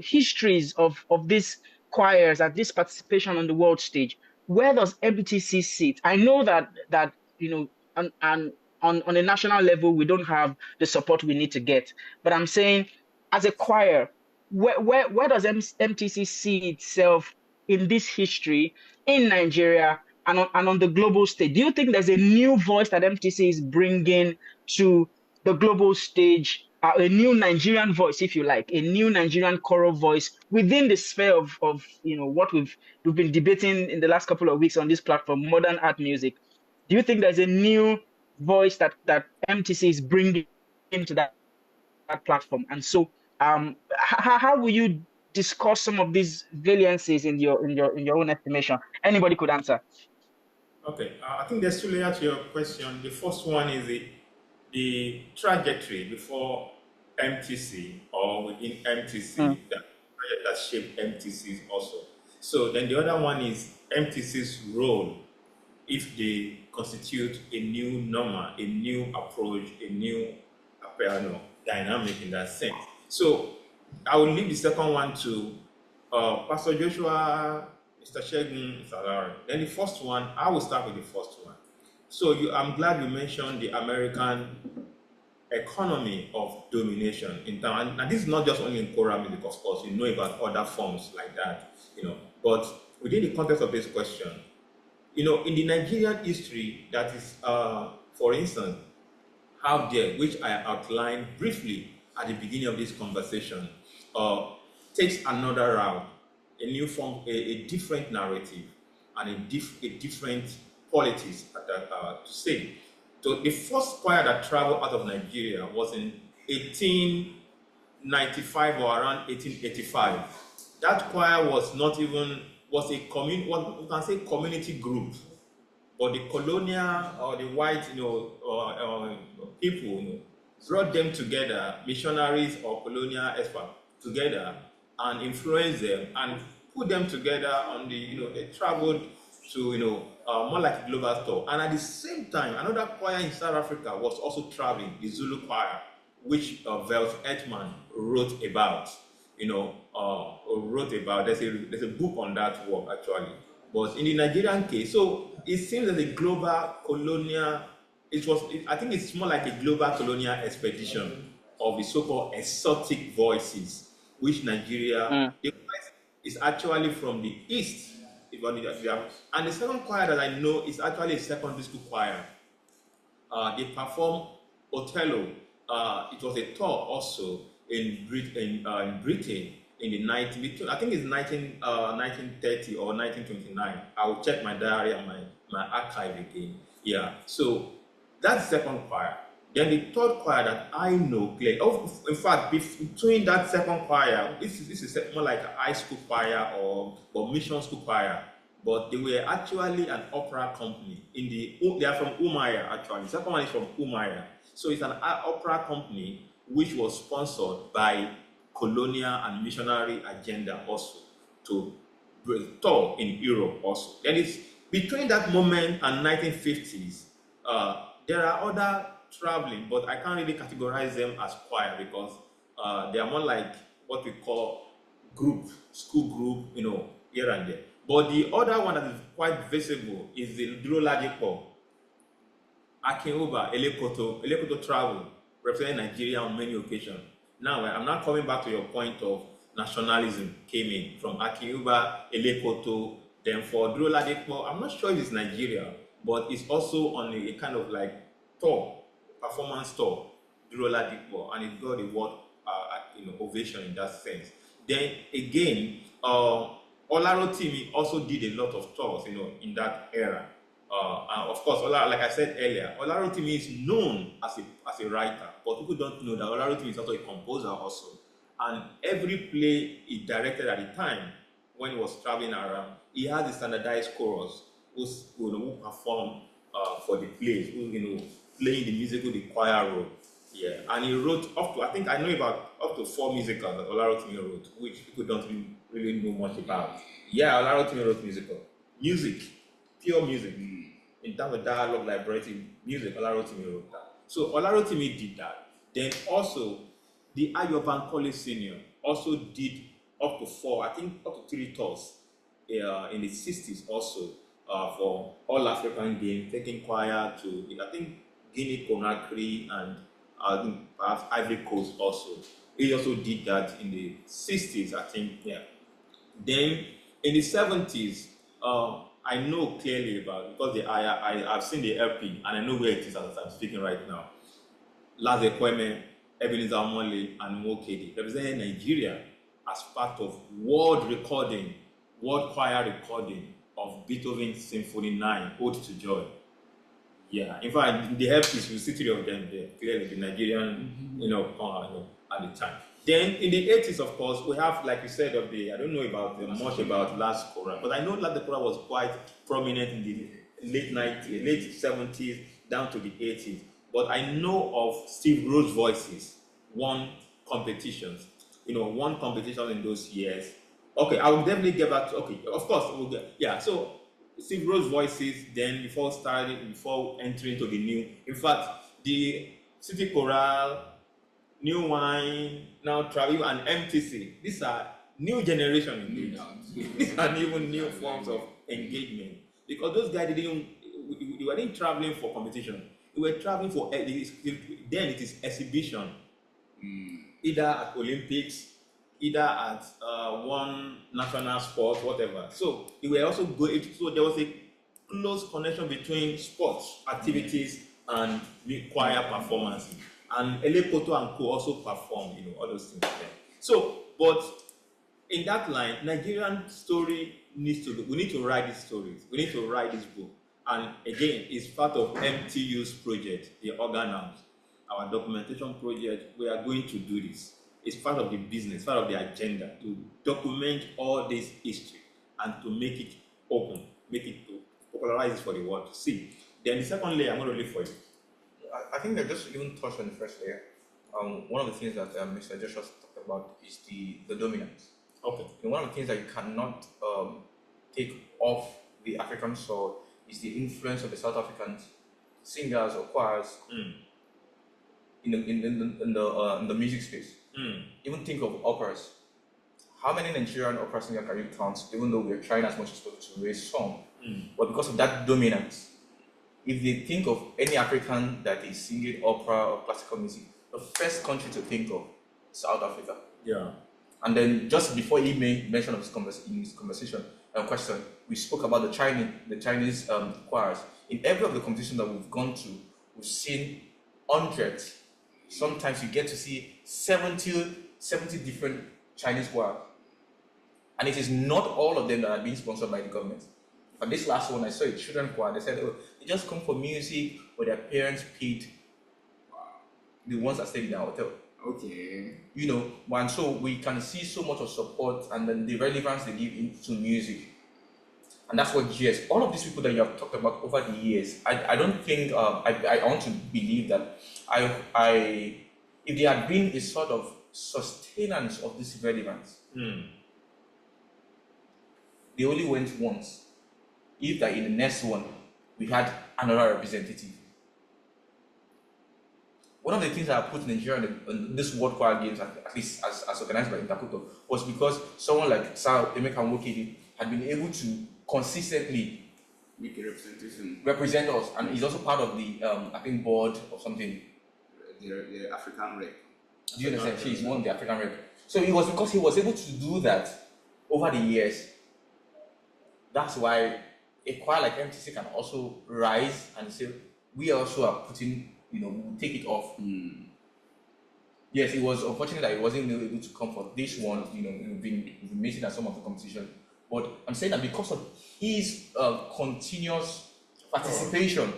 histories of these choirs and this participation on the world stage, where does MTC sit? I know that on a national level we don't have the support we need to get, but I'm saying, as a choir, where does MTC see itself in this history in Nigeria and on the global stage? Do you think there's a new voice that MTC is bringing to the global stage, a new Nigerian voice, if you like, a new Nigerian choral voice within the sphere of what we've been debating in the last couple of weeks on this platform, modern art music? Do you think there's a new voice that MTC is bringing into that platform? And so, how will you discuss some of these variances in your own estimation? Anybody could answer. Okay, I think there's two layers to your question. The first one is the trajectory before MTC or within Mm, MTC that shaped MTCs also. So then the other one is MTC's role if they constitute a new normal, a new approach, a new dynamic in that sense. So I will leave the second one to Pastor Joshua, Mr. Shegun, Mr. Olaore. Then the first one, I will start with the first one. So I'm glad you mentioned the American economy of domination in town. And this is not just only in choral music, of course, you know about other forms like that, But within the context of this question, in the Nigerian history, that is, for instance, out there, which I outlined briefly at the beginning of this conversation, uh, takes another route, a new form, a different narrative, and a different politics to say. So the first choir that traveled out of Nigeria was in 1895 or around 1885. That choir was not even was a what you can say community group, but the colonial or the white, people, brought them together, missionaries or colonial experts, together and influence them and put them together on the, they traveled to, more like a global tour. And at the same time, another choir in South Africa was also traveling, the Zulu choir, which Velt Edman wrote about. There's a book on that work actually. But in the Nigerian case, so it seems that the global colonial, I think it's more like a global colonial expedition of the so-called exotic voices, which Nigeria, the voice is actually from the east. And the second choir that I know is actually a secondary school choir. They performed Othello. It was a tour also in Britain in the 1930 or 1929. I will check my diary and my archive again. Yeah, so that's the second choir. Then the third choir that I know clearly. Oh, in fact, between that second choir, this is more like a high school choir or mission school choir. But they were actually an opera company. They are from Umaya actually. The second one is from Umaya. So it's an opera company which was sponsored by colonial and missionary agenda also to tour in Europe also. And it's between that moment and 1950s. There are other traveling, but I can't really categorize them as choir because they are more like what we call group, school group, here and there. But the other one that is quite visible is the Droladipo, Akinwuba, Elekoto travel, representing Nigeria on many occasions. Now, I'm not coming back to your point of nationalism came in from Akinwuba, Elekoto, then for Droladipo, I'm not sure if it's Nigeria, but it's also on a kind of like tour, performance tour, Droladipo, and it got a word, ovation in that sense. Then again, Olaore also did a lot of tours, in that era. And of course, like I said earlier, Olaore is known as a writer, but people don't know that Olaore is also a composer also. And every play he directed at the time, when he was traveling around, he had the standardized chorus who perform for the plays, who playing the musical, the choir role. Yeah, and he wrote I think I know about up to 4 musicals that Olaore wrote, which people don't really know much about. Yeah, Olaore wrote music, pure music. In terms of dialogue, libretti, music, Olaore wrote that. So Olaore did that. Then also, the Ayoban College Senior also did up to 4, I think up to 3 tours in the 60s also for All African Games, taking choir to, I think, Guinea Conakry and perhaps Ivory Coast also. He also did that in the 60s, I think, yeah. Then in the 70s, I know clearly about, because I've seen the LP and I know where it is as I'm speaking right now. Laze Kweme, Ebenezer Omole, and Mokedi represented Nigeria as part of world choir recording of Beethoven's Symphony 9, Ode to Joy. Yeah, in fact, the LPs, you see 3 of them there, clearly the Nigerian, at the time. Then in the 80s, of course, we have, like you said, I don't know much about Last Choral, but I know that the choral was quite prominent in the late 70s down to the 80s. But I know of Steve Rhodes Voices, won competitions, won competitions in those years. Okay, I will definitely get back to, okay, of course, we'll get, yeah, so Steve Rhodes Voices, then before entering to the new, in fact, the City Choral, New Wine, now Travel, and MTC. These are new generation indeed. These are even new forms of engagement. Because those guys they weren't traveling for competition. They were traveling for, then it is exhibition. Either at Olympics, either at one national sport, whatever. So they were also so there was a close connection between sports activities and choir performances. And Elekoto and Co also perform, all those things there. So, but in that line, Nigerian story we need to write these stories. We need to write this book. And again, it's part of MTU's project, the organhouse, our documentation project. We are going to do this. It's part of the business, part of the agenda to document all this history and to make it open, to popularize it for the world to see. Then the second layer, I'm going to leave for you. I think I just even touched on the first layer. One of the things that Mr. Joshua talked about is the dominance. Okay. And one of the things that you cannot take off the African soil is the influence of the South African singers or choirs in the music space. Even think of operas. How many Nigerian opera singers can you count? Even though we're trying as much as possible to raise some, but because of that dominance, if they think of any African that is singing opera or classical music, the first country to think of is South Africa. Yeah. And then just before he made mention of his conversation question, we spoke about the Chinese choirs. In every of the competitions that we've gone to, we've seen hundreds. Sometimes you get to see 70 different Chinese choirs. And it is not all of them that are being sponsored by the government. For this last one, I saw a children choir. They said, oh, they just come for music, but their parents paid the ones that stayed in our hotel. Okay. You know, and so we can see so much of support and then the relevance they give into music. And that's what GS, all of these people that you have talked about over the years, I don't think, I want to believe that if there had been a sort of sustenance of this relevance, they only went once. If that in the next one, we had another representative. One of the things that I put Nigeria in this World Choir Games, at least as organized by Interculture, was because someone like Sir Emeka Nwokedi had been able to consistently Make a representation. represent us, and he's also part of the I think board or something. The African rep. Do you understand? She's one of the African rep. So it was because he was able to do that over the years. That's why a choir like MTC can also rise and say, we also are putting, we'll take it off. Yes, it was unfortunate that he wasn't able to come for this one. We've been meeting at some of the competition. But I'm saying that because of his continuous participation,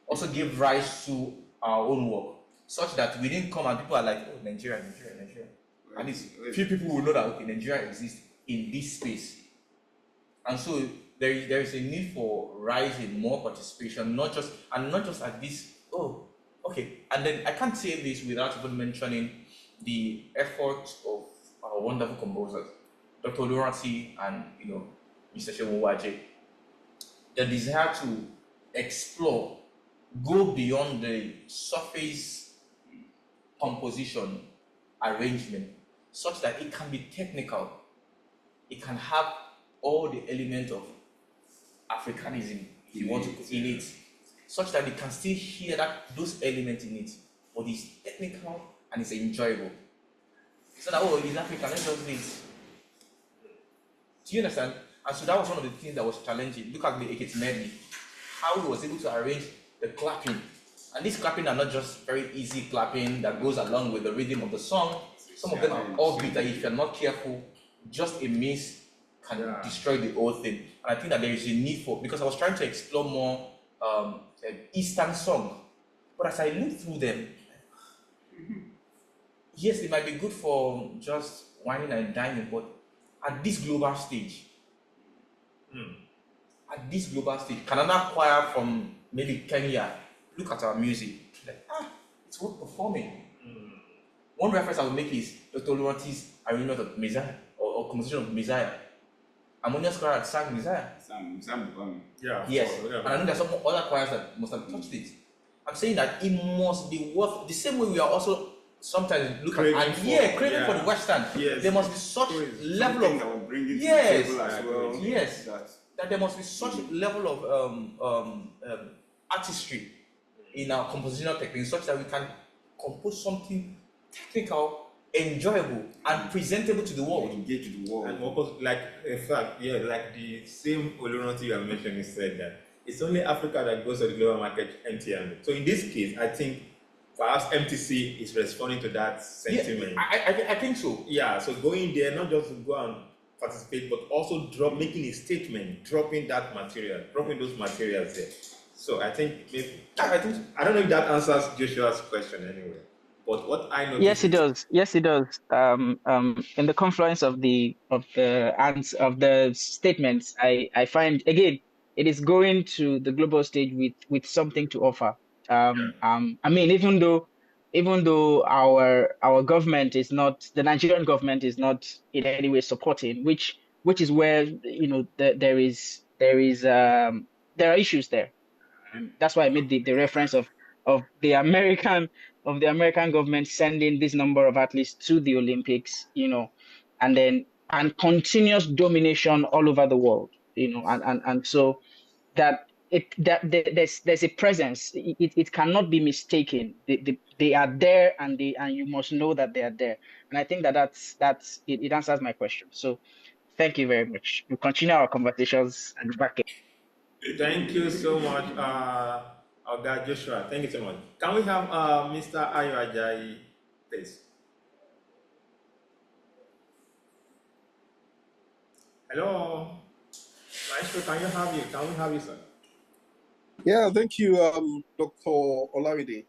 also gave rise to our own work, such that we didn't come and people are like, oh, Nigeria. And it's few people will know that, okay, Nigeria exists in this space. And so there is a need for rising more participation, not just at this, oh, okay. And then I can't say this without even mentioning the efforts of our wonderful composers, Dr. Oluwasegun and Mr. Shemuwaje. The desire to explore, go beyond the surface composition arrangement, such that it can be technical. It can have all the elements of Africanism, if you want to put in it, such that they can still hear those elements in it, but it's technical and it's enjoyable. So that, oh, it's African, let's just do it. Do you understand? And so that was one of the things that was challenging. Look at the Ekiti medley, how he was able to arrange the clapping. And these clapping are not just very easy clapping that goes along with the rhythm of the song. Some of them are offbeat that if you're not careful, just a miss can destroy the whole thing. And I think that there is a need for, because I was trying to explore more Eastern song, but as I look through them, yes, it might be good for just whining and dining, but at this global stage, can another choir from maybe Kenya look at our music, like, it's worth performing. One reference I would make is Dr. Oluwasegun's arrangement of Messiah or composition of Messiah. Harmonious choir had sang Messiah. Yeah. Yes, and I know there's some other choirs that must have touched it. I'm saying that it must be worth the same way we are also sometimes look craving at craving for the Western. Yes. There must be such level of that will bring it yes, to the table as well. yes, that there must be such level of artistry in our compositional technique, such that we can compose something technical, enjoyable, and presentable to the world. Engage the world. And almost like, in fact, like the same Oluwasegun you have mentioned, he said that it's only Africa that goes to the global market empty-handed. So in this case, I think perhaps MTC is responding to that sentiment. Yeah, I think so. Yeah, so going there, not just to go and participate, but also making a statement, dropping those materials there. So I think I don't know if that answers Joshua's question anyway. But what I know. Yes, it does. In the confluence of the statements, I find again it is going to the global stage with something to offer. I mean, even though even though our government is not, the Nigerian government is not in any way supporting, which is where there are issues there. And that's why I made the reference of the American government sending this number of athletes to the Olympics, and continuous domination all over the world, and so there's a presence. It cannot be mistaken. They are there, and you must know that they are there. And I think that's it. It answers my question. So thank you very much. We'll continue our conversations and back. Thank you so much, Oga Joshua. Thank you so much. Can we have Mr. Ayo Ajayi, please? Hello, Maestro. Can we have you, sir? Yeah, thank you, Dr. Olaore.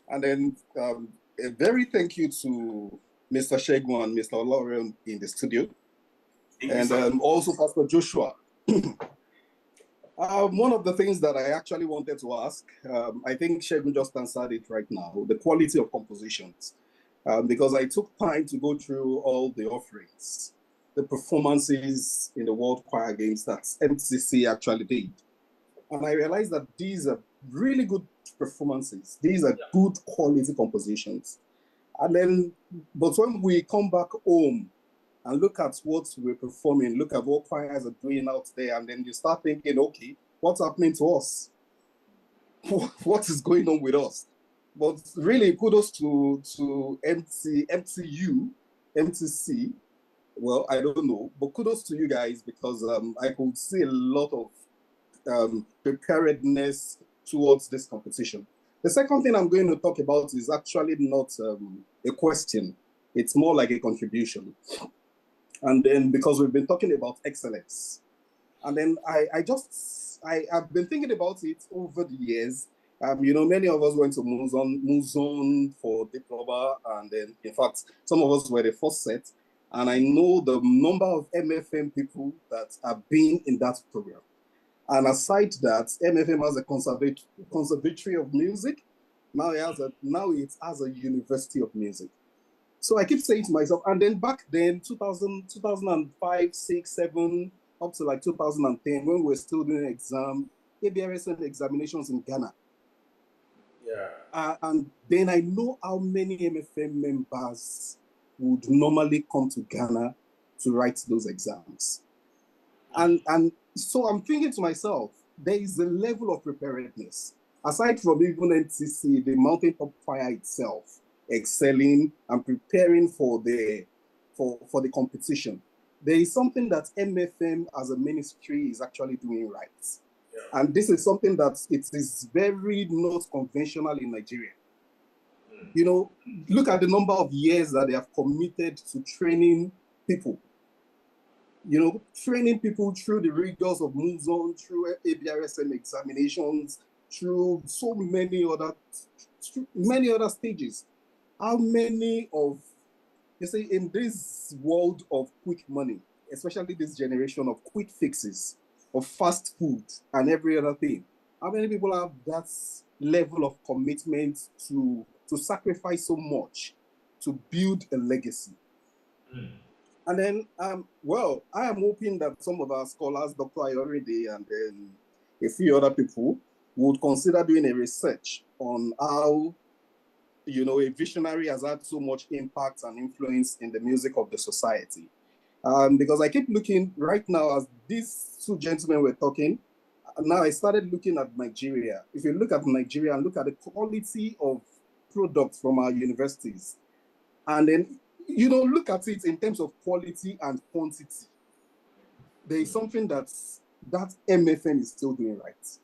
And then a very thank you to Mr. Shegun and Mr. Olaore in the studio. And also Pastor Joshua. One of the things that I actually wanted to ask, I think Shegun just answered it right now, the quality of compositions. Because I took time to go through all the offerings, the performances in the World Choir Games that MCC actually did. And I realized that these are really good performances. These are good quality compositions. And then, but when we come back home and look at what we're performing, look at what choirs are doing out there, and then you start thinking, okay, what's happening to us? What is going on with us? But really, kudos to MTC. Well, I don't know, but kudos to you guys, because I could see a lot of preparedness towards this competition. The second thing I'm going to talk about is actually not a question. It's more like a contribution. And then, because we've been talking about excellence, and then I've been thinking about it over the years. Many of us went to Muzon for diploma, and then, in fact, some of us were the first set. And I know the number of MFM people that have been in that program. And aside that, MFM has a conservatory of music. Now it has a university of music. So I keep saying to myself, and then back then, 2005, 6, 7, up to like 2010, when we were still doing ABRSM examinations in Ghana. Yeah. And then I know how many MFM members would normally come to Ghana to write those exams. And so I'm thinking to myself, there is a level of preparedness. Aside from even NTC, the Mountain Top Choir itself, excelling and preparing for the competition, there is something that MFM as a ministry is actually doing right. Yeah. And this is something that it is very not conventional in Nigeria. Look at the number of years that they have committed to training people. Training people through the rigors of MUZON, through ABRSM examinations, through so many other stages. How many of, in this world of quick money, especially this generation of quick fixes, of fast food and every other thing, how many people have that level of commitment to sacrifice so much to build a legacy? And then, I am hoping that some of our scholars, Dr. Ayorinde and then a few other people, would consider doing a research on how, a visionary has had so much impact and influence in the music of the society. Because I keep looking right now, as these two gentlemen were talking, now I started looking at Nigeria. If you look at Nigeria and look at the quality of products from our universities, and then, look at it in terms of quality and quantity, there is something that MFM is still doing right.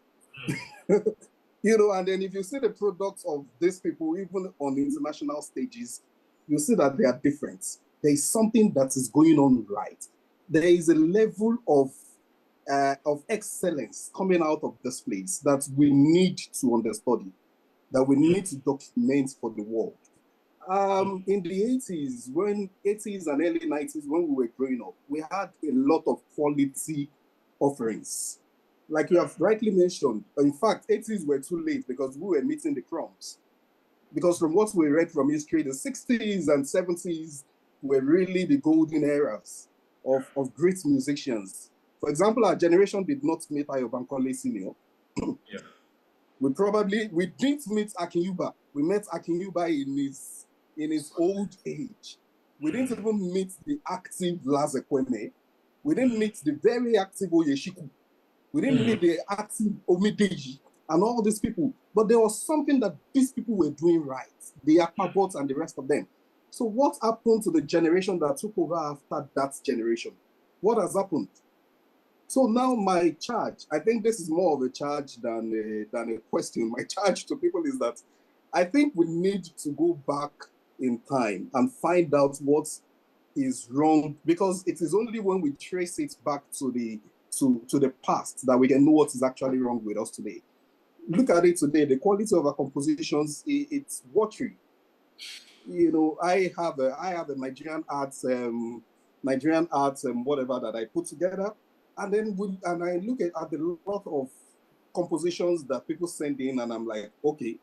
And then if you see the products of these people, even on the international stages, you see that they are different. There is something that is going on right. There is a level of excellence coming out of this place that we need to understudy, that we need to document for the world. In the 80s and early 90s, when we were growing up, we had a lot of quality offerings. Like you have rightly mentioned, in fact, 80s were too late because we were meeting the crumbs. Because from what we read from history, the 60s and 70s were really the golden eras of great musicians. For example, our generation did not meet Ayo Bankole Senior. Yeah. We didn't meet Akinyuba. We met Akinyuba in his old age. We didn't even meet the active Lazekweme. We didn't meet the very active Oyeshiku. We didn't meet the active Omideji and all these people. But there was something that these people were doing right. The Akmabots and the rest of them. So what happened to the generation that took over after that generation? What has happened? So now my charge, I think this is more of a charge than a question. My charge to people is that I think we need to go back in time and find out what is wrong, because it is only when we trace it back to the past that we can know what is actually wrong with us today. Look at it today. The quality of our compositions, it's watery. You know, I have a Nigerian arts whatever that I put together, and then I look at the lot of compositions that people send in, and I'm like, okay,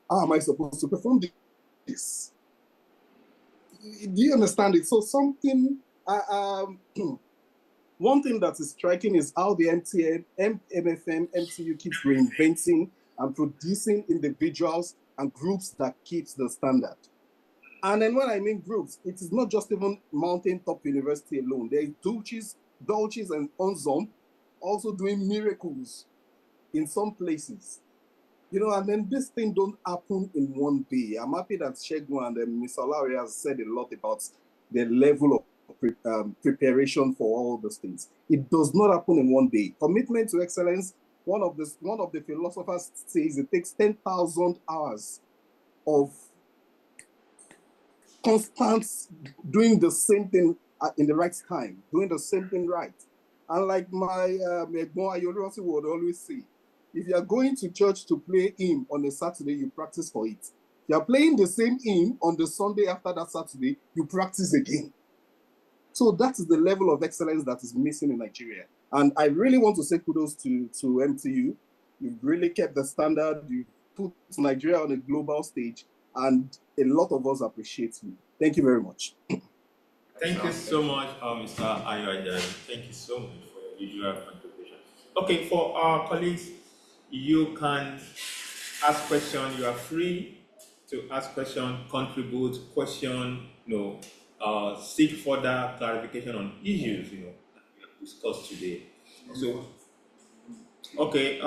how am I supposed to perform this? Do you understand it? So something, one thing that is striking is how the MFM, MTU keeps reinventing and producing individuals and groups that keeps the standard. And then when I mean groups, it is not just even Mountain Top University alone. There is Dolces and Onzom also doing miracles in some places. You know, and then this thing don't happen in one day. I'm happy that Shegun and Mr. Olaore has said a lot about the level of preparation for all those things. It does not happen in one day. Commitment to excellence, one of the philosophers says it takes 10,000 hours of constant doing the same thing in the right time, doing the same thing right. And like my Ayorinde would always say, if you are going to church to play hymn on a Saturday, you practice for it. If you are playing the same hymn on the Sunday after that Saturday, you practice again. So that is the level of excellence that is missing in Nigeria. And I really want to say kudos to MTU. You've really kept the standard. You put Nigeria on a global stage, and a lot of us appreciate you. Thank you very much. Thank you so much, Mr. Ayorinde. Thank you so much for your usual contribution. Okay, for our colleagues, you can ask questions. You are free to ask questions, contribute, question, seek further clarification on issues, that we have discussed today. So, okay,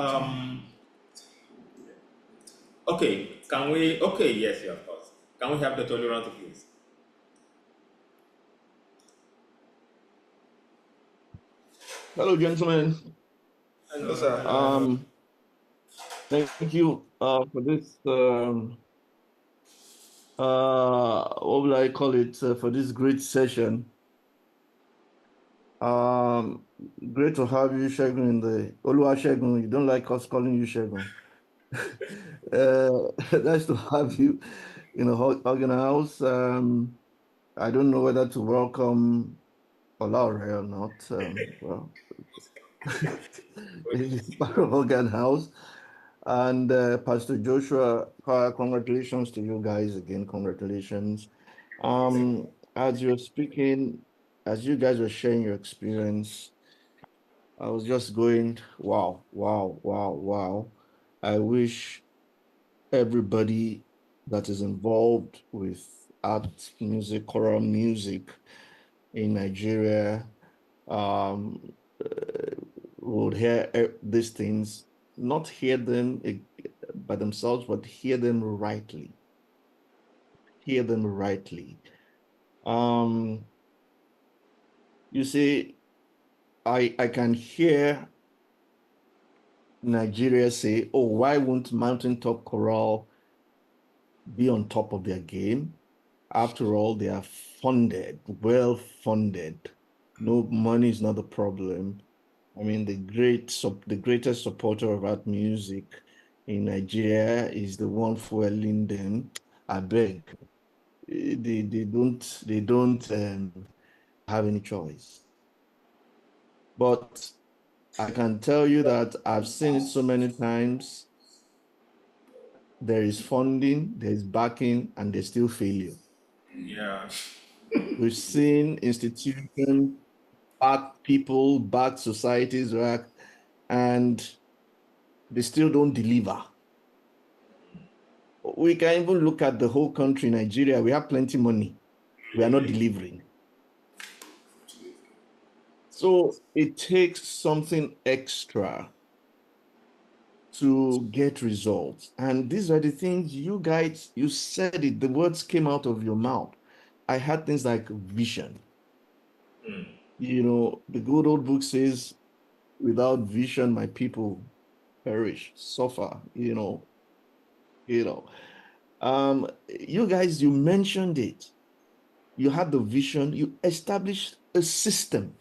yes, of course. Can we have the tolerance, please? Hello, gentlemen. Hello, sir. Thank you for this. What will I call it? For this great session. Great to have you, Shegun, in the Oluwasegun. You don't like us calling you Shegun. Nice to have you in the Hogan House. I don't know whether to welcome Olaore or not. Well, it's part of Hogan House. And Pastor Joshua, congratulations to you guys again. Congratulations. As you're speaking, as you guys were sharing your experience, I was just going, wow, wow, wow, wow. I wish everybody that is involved with art, music, choral music in Nigeria would hear these things, not hear them by themselves, but hear them rightly. Hear them rightly. You see, I can hear Nigeria say, oh, why won't Mountain Top Chorale be on top of their game? After all, they are funded, well funded. No, money is not the problem. I mean, the greatest supporter of art music in Nigeria is the one fueling them. I beg, they don't have any choice. But I can tell you that I've seen it so many times. there is funding, there is backing, and there's still failure. Yeah. We've seen institutions back people, back societies, right? And they still don't deliver. We can even look at the whole country, Nigeria. We have plenty money. We are not delivering. So it takes something extra to get results. And these are the things you guys, you said it, the words came out of your mouth. I had things like vision. You know, the good old book says, without vision, my people perish, suffer, you know. You guys, you mentioned it. You had the vision, you established a system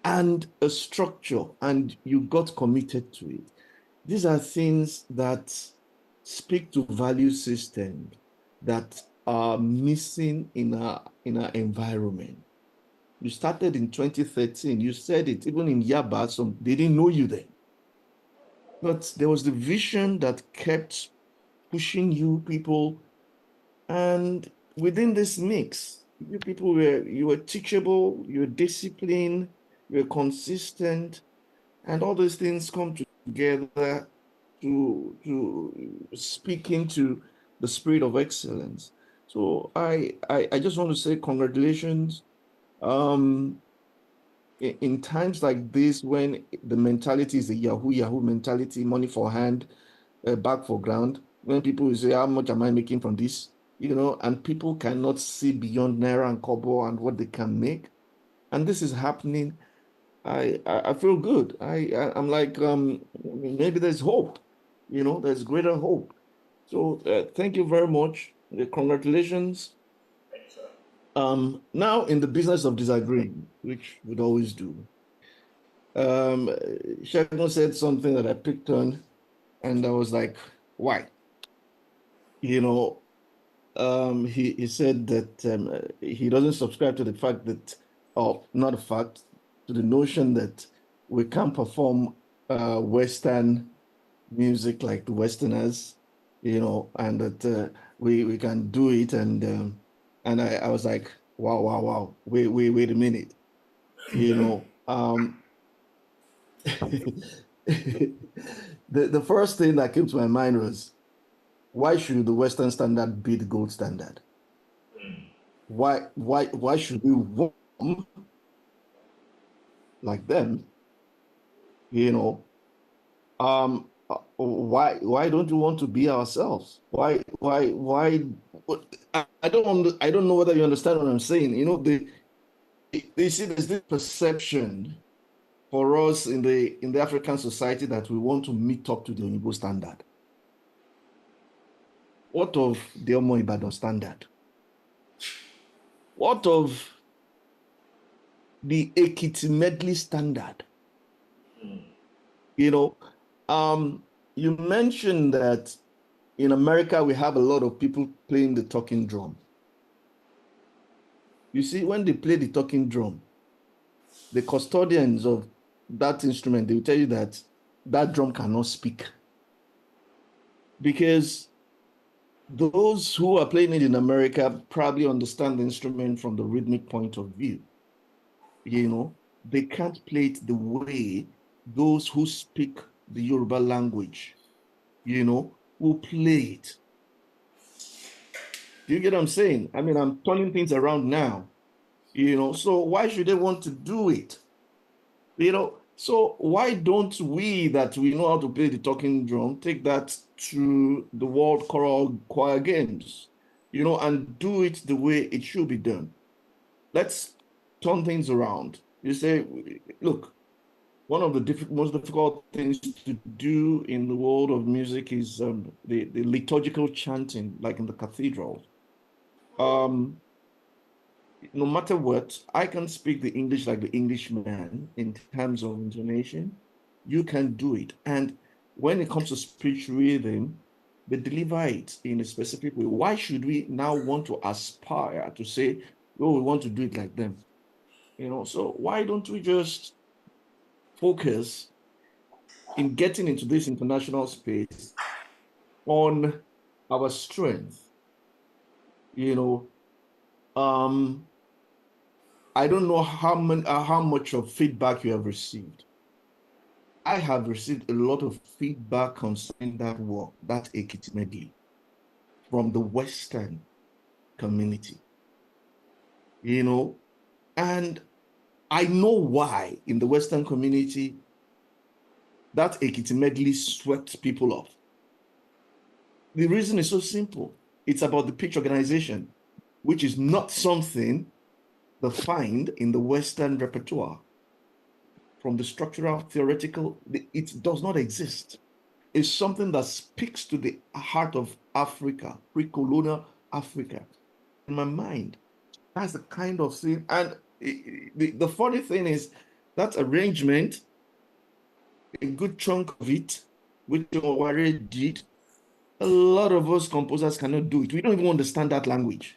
and a structure, and you got committed to it. These are things that speak to value system that are missing in our environment. You started in 2013. You said it, even in Yaba, some they didn't know you then. But there was the vision that kept pushing you people. And within this mix, you were teachable, you were disciplined, you were consistent, and all those things come together to speak into the spirit of excellence. So I just want to say congratulations. Um, in times like this, when the mentality is a Yahoo mentality, money for hand, back for ground, when people will say, how much am I making from this? You know, and people cannot see beyond Naira and Kobo and what they can make. And this is happening. I feel good. I'm like, maybe there's hope, you know, there's greater hope. So thank you very much. Congratulations. Thanks, sir. Now in the business of disagreeing, which we'd always do. Shegun said something that I picked on, and I was like, why? You know, he said that he doesn't subscribe to the fact that, or not a fact, to the notion that we can't perform Western music like the Westerners, you know, and that we can do it. And I was like, wow, wait a minute, you know. The first thing that came to my mind was, why should the Western standard be the gold standard? Why should we want like them? You know, why don't you want to be ourselves? Why? I don't know whether you understand what I'm saying. You know, they see there's this perception for us in the African society that we want to meet up to the Oyibo standard. What of the Omo Ibadan standard? What of the Ekiti medley standard? You know, you mentioned that in America we have a lot of people playing the talking drum. You see, when they play the talking drum, the custodians of that instrument, they will tell you that that drum cannot speak. Because those who are playing it in America probably understand the instrument from the rhythmic point of view. You know, they can't play it the way those who speak the Yoruba language, you know, will play it. Do you get what I'm saying? I mean, I'm turning things around now, you know, so why should they want to do it? You know, so why don't we that we know how to play the talking drum take that to the World Choral Choir Games, you know, and do it the way it should be done? Let's turn things around. You say, look, one of the most difficult things to do in the world of music is the liturgical chanting, like in the cathedral. No matter what, I can speak the English like the Englishman in terms of intonation. You can do it. And when it comes to speech rhythm, they deliver it in a specific way. Why should we now want to aspire to say, oh, we want to do it like them? You know, so why don't we just focus in getting into this international space on our strength. You know, I don't know how much of feedback you have received. I have received a lot of feedback concerning that work, that Ekiti medley, from the Western community. And I know why in the Western community that Ekiti medley swept people off. The reason is so simple. It's about the pitch organization, which is not something defined in the Western repertoire. From the structural, theoretical, it does not exist. It's something that speaks to the heart of Africa, pre-colonial Africa. In my mind, that's the kind of thing. And the funny thing is that arrangement, a good chunk of it, which Olaore did, a lot of us composers cannot do it. We don't even understand that language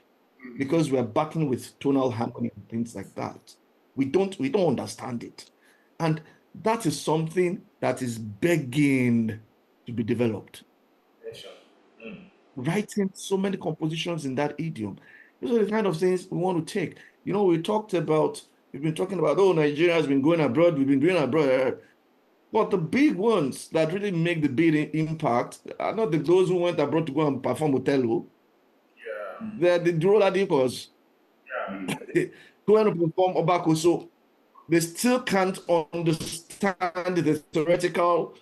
because we're backing with tonal harmony and things like that. We don't understand it. And that is something that is begging to be developed. Writing so many compositions in that idiom. Those are the kind of things we want to take. We've been talking about, Nigeria has been going abroad, we've been doing abroad. But the big ones that really make the big impact are not those who went abroad to go and perform Othello. Yeah. They're the Droladicos. Yeah. Going to perform Obako. So they still can't understand the theoretical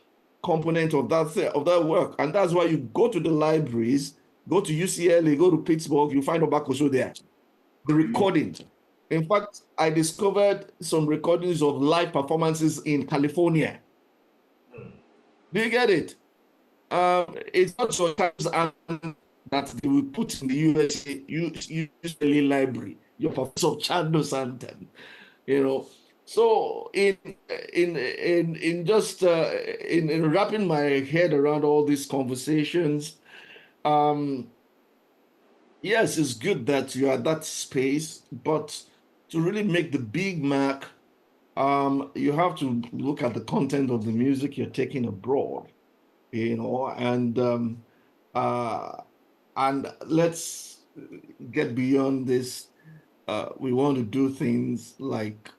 component of that work. And that's why you go to the libraries, go to UCLA, go to Pittsburgh, you find Obakoso there. The recordings. In fact, I discovered some recordings of live performances in California. Do you get it? It's not sometimes that they will put in the USA library, your Professor Chando's anthem, So in just in wrapping my head around all these conversations, yes, it's good that you are at that space, but to really make the big mark, you have to look at the content of the music you're taking abroad, and let's get beyond this. We want to do things like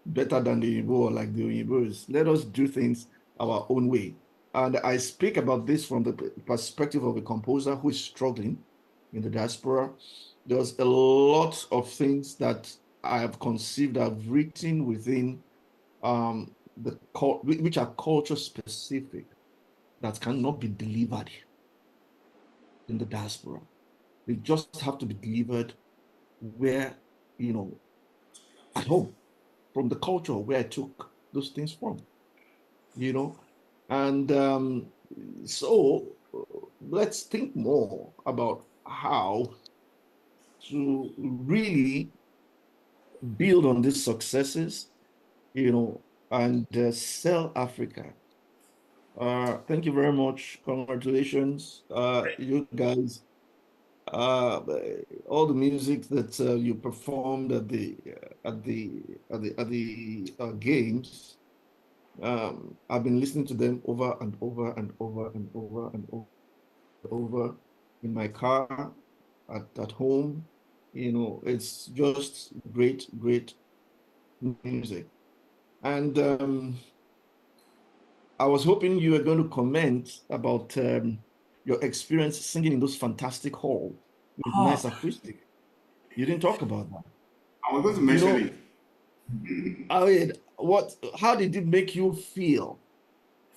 better than the Igbo or like the Oyinbos. Let us do things our own way. And I speak about this from the perspective of a composer who is struggling in the diaspora. There's a lot of things that I have conceived, I've written within which are culture specific, that cannot be delivered in the diaspora. They just have to be delivered where, at home, from the culture where I took those things from, and so let's think more about how to really build on these successes, and sell Africa. Thank you very much. Congratulations, you guys. All the music that you performed at the games. I've been listening to them over and over and over and over and over in my car, at home. It's just great music. And I was hoping you were going to comment about your experience singing in those fantastic halls with nice acoustic. You didn't talk about that. I was going to mention it. I mean, how did it make you feel?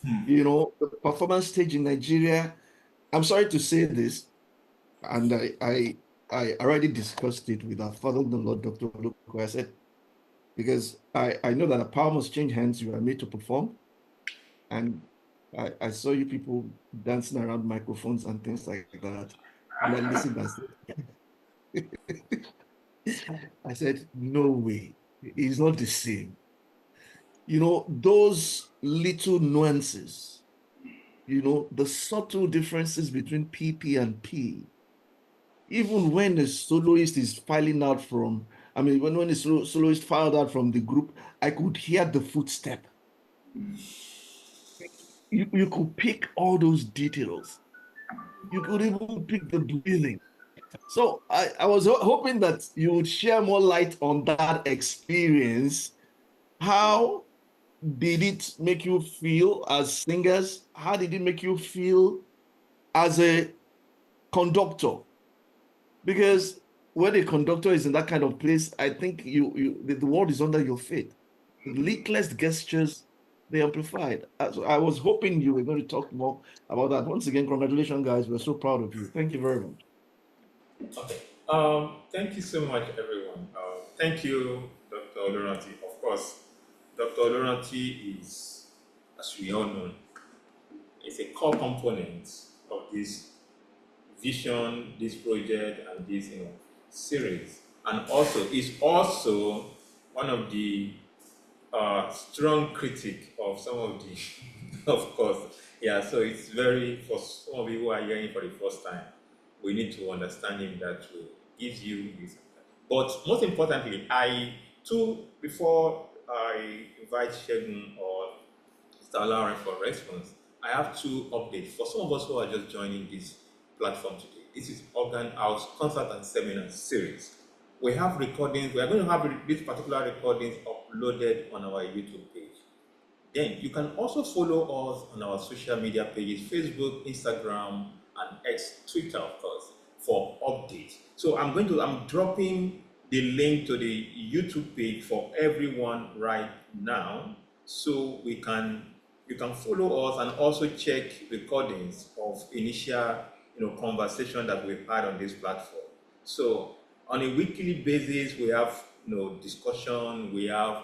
The performance stage in Nigeria. I'm sorry to say this, and I already discussed it with our father in the Lord, Dr. Oluwasegun. I said, because I know that a power must change hands, you are made to perform. And I saw you people dancing around microphones and things like that. And I listened and said, I said, no way, it's not the same. Those little nuances, the subtle differences between PP and P, even when the soloist is filing out from, when the soloist filed out from the group, I could hear the footstep. You could pick all those details. You could even pick the breathing. So I was hoping that you would share more light on that experience. How did it make you feel as singers? How did it make you feel as a conductor? Because when a conductor is in that kind of place, I think the world is under your feet. The littlest gestures, they amplified. So I was hoping you were going to talk more about that. Once again, congratulations, guys. We're so proud of you. Thank you very much. Okay. Thank you so much, everyone. Thank you, Dr. Oluranti. Of course, Dr. Oluranti is, as we all know, is a core component of this vision, this project, and this series, and also is also one of the strong critic of some of the, of course, yeah. So it's very, for some of you who are hearing for the first time, we need to understand him that way. Gives you this. But most importantly, I too, before I invite Shegun or Mr. Olaore for response, I have two updates for some of us who are just joining this platform today. This is Organ House Concert and Seminar Series. We have recordings, we are going to have these particular recordings uploaded on our YouTube page. Then you can also follow us on our social media pages, Facebook, Instagram, and X, Twitter, of course, for updates. So I'm dropping the link to the YouTube page for everyone right now, so you can follow us and also check recordings of initial conversation that we've had on this platform. So on a weekly basis, we have discussion, we have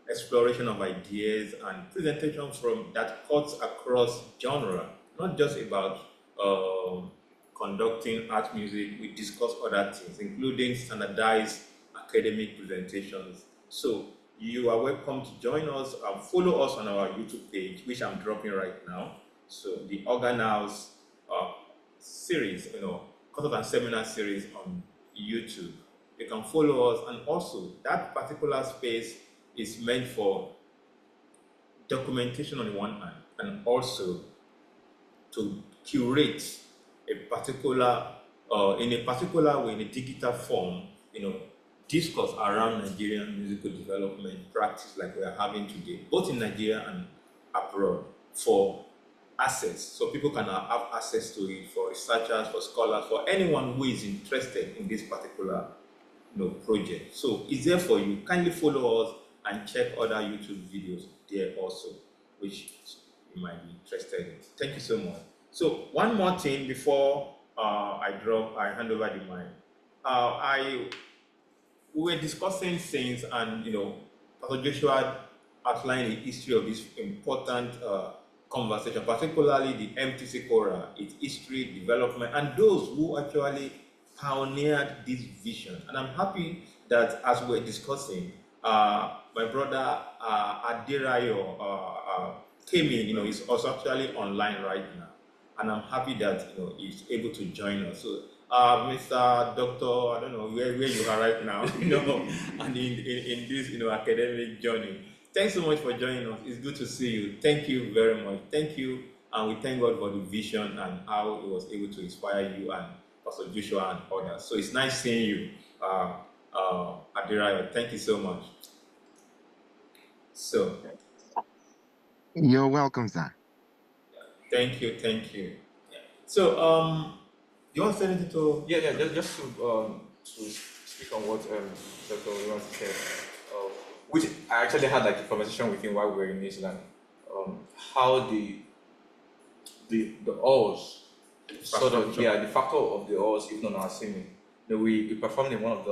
exploration of ideas and presentation from that cuts across genre, not just about conducting art music. We discuss other things, including standardized academic presentations. So you are welcome to join us and follow us on our YouTube page, which I'm dropping right now. So the Organ House series, concert and seminar series on YouTube. You can follow us, and also that particular space is meant for documentation on the one hand, and also to curate a particular, in a particular way, in a digital form, discourse around Nigerian musical development practice like we are having today, both in Nigeria and abroad, for access, so people can have access to it, for researchers, for scholars, for anyone who is interested in this particular project. So it's there for you. Kindly follow us and check other YouTube videos there also, which you might be interested in. Thank you so much. So one more thing before I hand over the mic. We were discussing things, and Pastor Joshua outlined the history of this important conversation, particularly the MTC choral, its history, development, and those who actually pioneered this vision. And I'm happy that as we're discussing, my brother Aderayo came in. He's also actually online right now, and I'm happy that he's able to join us. So, Mr. Doctor, I don't know where you are right now, and in this academic journey. Thanks so much for joining us. It's good to see you. Thank you very much. Thank you, and we thank God for the vision and how He was able to inspire you and Pastor Joshua and others. So it's nice seeing you, Adirayo. Thank you so much. So you're welcome, sir. Thank you. Yeah. So you want to say anything to? Yeah. Just to speak on what Dr. Oluranti said, which I actually had like a conversation with him while we were in New Zealand. How the oars, sort of, the factor of the oars, even on our singing. We performed in one of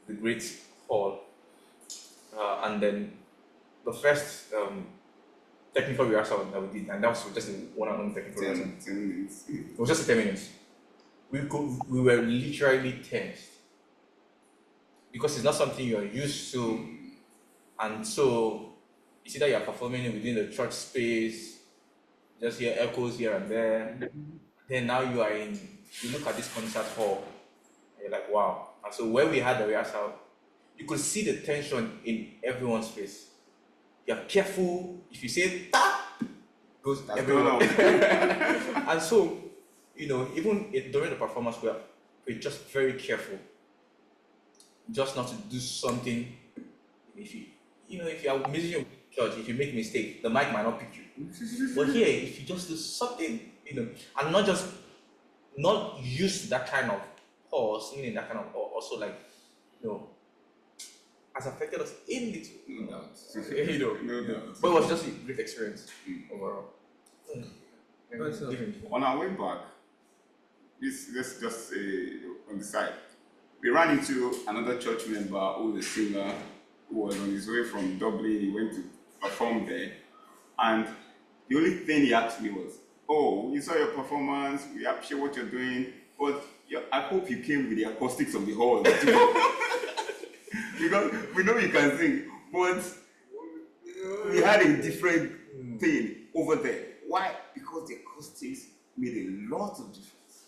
the great hall, and then the first technical rehearsal that we did, and that was just one on one technical rehearsal. 10 minutes. It was just 10 minutes. We were literally tensed because it's not something you're used to, and so you see that you're performing within the church space, just hear echoes here and there. Then now you look at this concert hall, and you're like, wow. And so when we had the rehearsal, you could see the tension in everyone's face. You're careful. If you say "ta," goes everywhere. And so during the performance, we're just very careful, just not to do something. If if you are musician in church, if you make mistake, the mic might not pick you. But here, if you just do something, and not use that kind of pause, singing in that kind of, or also like, has affected us in little. No doubt. No doubt. But it was just a great experience overall. On our way back, let's just say on the side, we ran into another church member who was a singer who was on his way from Dublin. He went to perform there, and the only thing he asked me was, "Oh, we saw your performance. We appreciate what you're doing, but I hope you came with the acoustics of the hall." Because we know you can sing, but we had a different thing over there. Why? Because the acoustics made a lot of difference.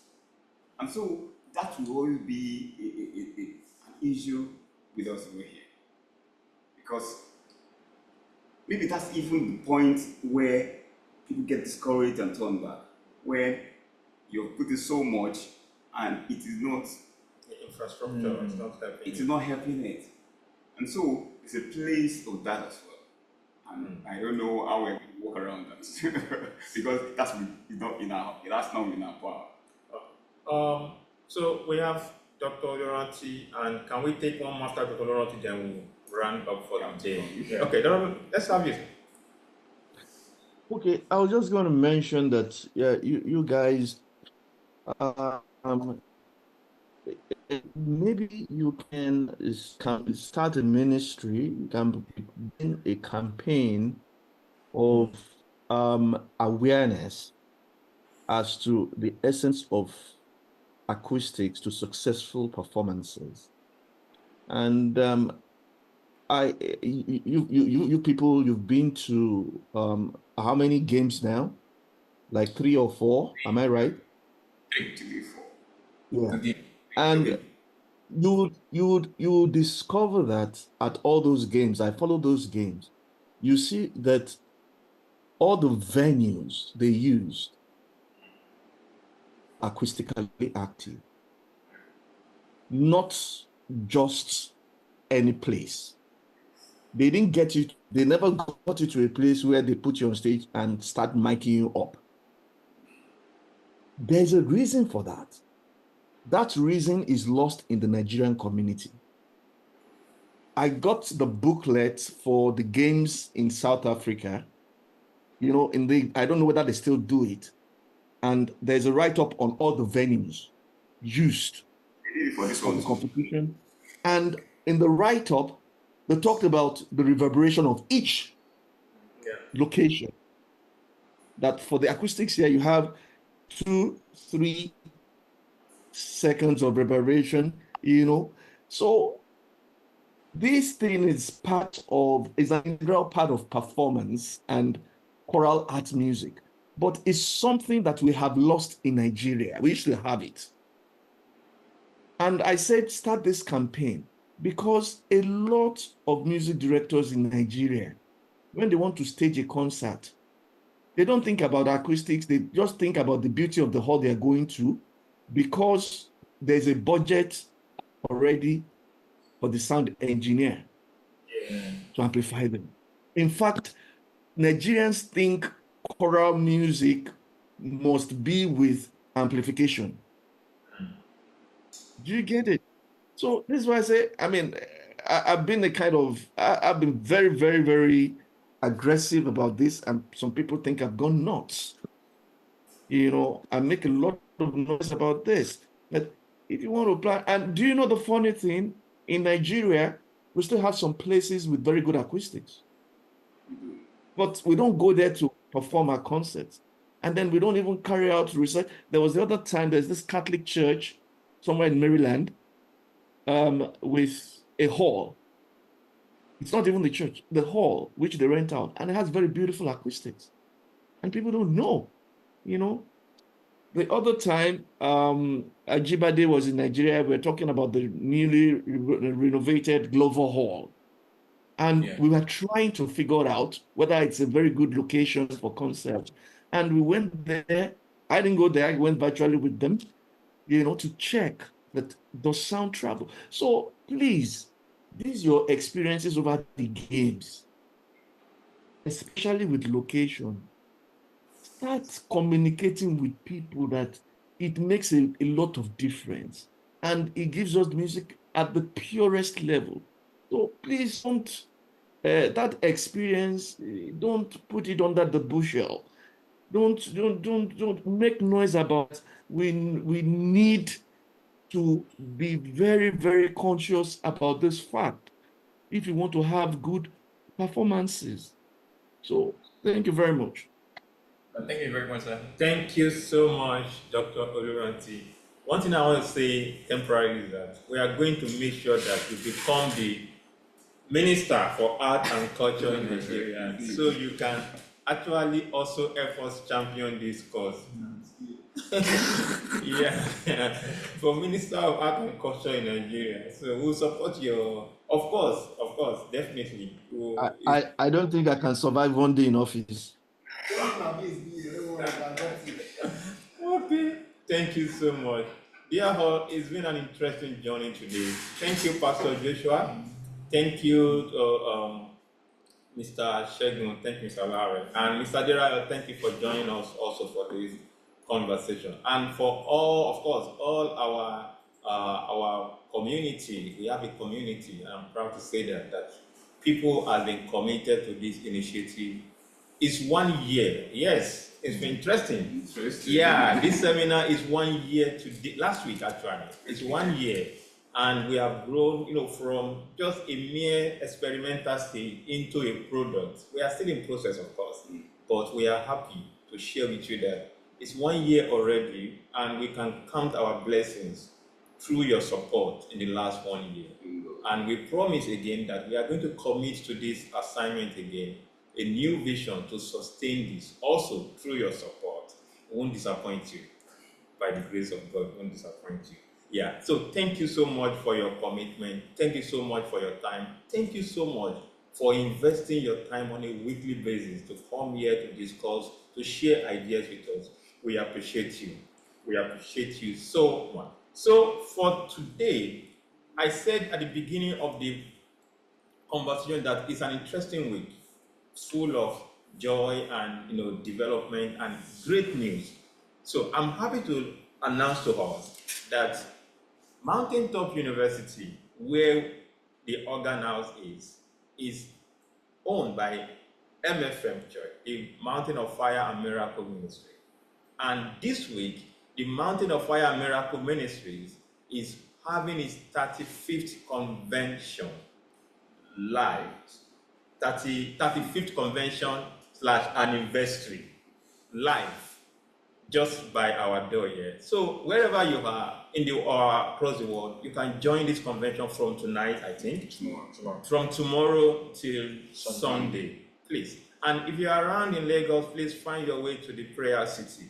And so that will always be an issue with us over here. Because maybe that's even the point where people get discouraged and turn back, where you've put in so much and it is not The infrastructure is not helping. it is not helping it. And so it's a place of that as well. And I don't know how we're going to work around that. Because that's not in our power. So we have Dr. Oluwasegun, and can we take one more after Dr. Oluwasegun, then we'll round up for the day. Yeah. Okay, Dr. let's have you. Okay, I was just going to mention that you guys, maybe you can start a ministry, you can begin a campaign of awareness as to the essence of acoustics to successful performances. And you people, you've been to how many games now? Like 3 or 4, am I right? 3 to 4. Yeah. And you discover that at all those games, I follow those games, you see that all the venues they used acoustically active, not just any place. They didn't get you, they never got you to a place where they put you on stage and start miking you up. There's a reason for that. That reason is lost in the Nigerian community. I got the booklet for the games in South Africa, I don't know whether they still do it. And there's a write-up on all the venues used For this for the one. competition. And in the write-up, they talked about the reverberation of each location. That for the acoustics here, you have 2-3 seconds of reverberation, So this thing is an integral part of performance and choral art music, but it's something that we have lost in Nigeria. We used to have it. And I said, start this campaign because a lot of music directors in Nigeria, when they want to stage a concert, they don't think about acoustics. They just think about the beauty of the hall they are going to, because there's a budget already for the sound engineer to amplify them. In fact, Nigerians think choral music must be with amplification. Do you get it? So this is why I say, I've been I've been very, very, very aggressive about this, and some people think I've gone nuts. I make a lot of noise about this. But if you want to plan, and do you know the funny thing? In Nigeria, we still have some places with very good acoustics. But we don't go there to perform our concerts. And then we don't even carry out research. There was the other time, there's this Catholic church somewhere in Maryland with a hall. It's not even the church, the hall, which they rent out. And it has very beautiful acoustics. And people don't know, The other time, Ajibade was in Nigeria. We were talking about the newly renovated Glover Hall. And we were trying to figure out whether it's a very good location for concerts. And we went there, I didn't go there. I went virtually with them, to check that does sound travel. So please, these your experiences over the games, especially with location. Start communicating with people that it makes a lot of difference. And it gives us music at the purest level. So please don't, that experience, don't put it under the bushel. Don't make noise about it. We need to be very, very conscious about this fact if you want to have good performances. So thank you very much. Thank you very much, sir. Thank you so much, Dr. Oluranti. One thing I want to say temporarily is that we are going to make sure that you become the Minister for Art and Culture in Nigeria, so you can actually also help us champion this cause. Yeah, for Minister of Art and Culture in Nigeria. So we'll support your, of course, definitely. I don't think I can survive one day in office. Okay, thank you so much. Dear all, it's been an interesting journey today. Thank you, Pastor Joshua. Thank you, Mr. Shegun. Thank you, Mr. Olaore. And Mr. Derayo, thank you for joining us also for this conversation. And for all, of course, all our community, we have a community, and I'm proud to say that people have been committed to this initiative. It's 1 year. Yes, it's been interesting. Yeah, this seminar is 1 year to last week actually. It's 1 year, and we have grown, from just a mere experimental stage into a product. We are still in process, of course, but we are happy to share with you that it's 1 year already, and we can count our blessings through your support in the last 1 year. And we promise again that we are going to commit to this assignment again, a new vision to sustain this, also through your support. We won't disappoint you. By the grace of God, we won't disappoint you. Yeah, so thank you so much for your commitment. Thank you so much for your time. Thank you so much for investing your time on a weekly basis to come here to discuss, to share ideas with us. We appreciate you. We appreciate you so much. So for today, I said at the beginning of the conversation that it's an interesting week, full of joy and development and great news. So I'm happy to announce to us that Mountain Top University, where the organ house is owned by MFM Church, the Mountain of Fire and Miracle Ministry. And this week, the Mountain of Fire and Miracle Ministries is having its 35th convention live. 35th convention / anniversary live just by our door here. So wherever you are in the or across the world, you can join this convention from tonight, I think. Tomorrow. From tomorrow till Sunday, please. And if you are around in Lagos, please find your way to the prayer city.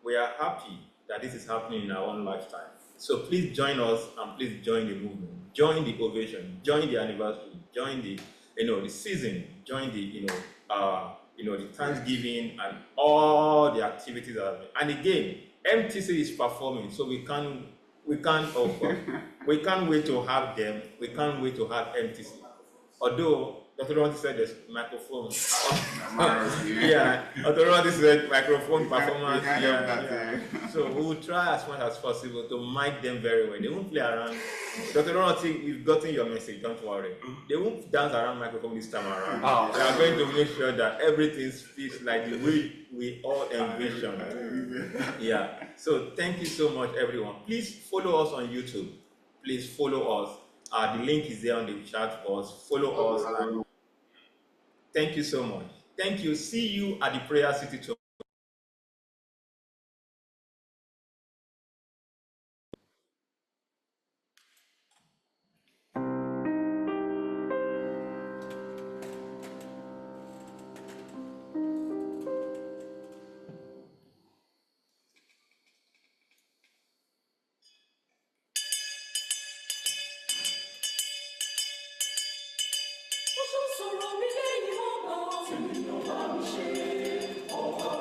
We are happy that this is happening in our own lifetime. So please join us and please join the movement, join the ovation, join the anniversary, join the the season, join the the Thanksgiving and all the activities that are. And again, MTC is performing, so we can't we can't wait to have them. We can't wait to have MTC. Although Dr. Ronti said there's microphone. Yeah, Dr. Ronti said microphone performance. Yeah. So we will try as much as possible to mic them very well. They won't play around. Dr. Ronti, we've gotten your message, don't worry. They won't dance around microphone this time around. We are going to make sure that everything speaks like the way we all envision. Yeah. So thank you so much, everyone. Please follow us on YouTube. Please follow us. The link is there on the chat box. Follow us. And thank you so much. Thank you. See you at the prayer city tomorrow. Sọ̀rọ̀ mi lẹ́yìn ọ̀gbọ́n, tí mi ò bá mi ṣe ọ̀gbọ́n.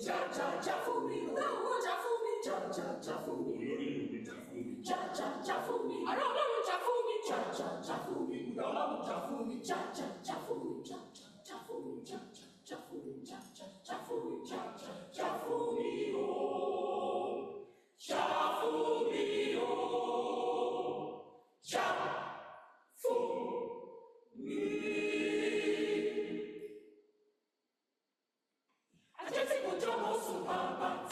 ja ja ja for me, oh ja for me, ja ja ja for me, ja ja ja for me, I don't know ja for me, ja ja ja for me, I don't know ja for me, ja ja ja for me, ja ja ja for me, ja ja ja for me, ja ja ja for me, ja ja ja for me, oh ja for me, oh ja for me. I just go jump on some papa.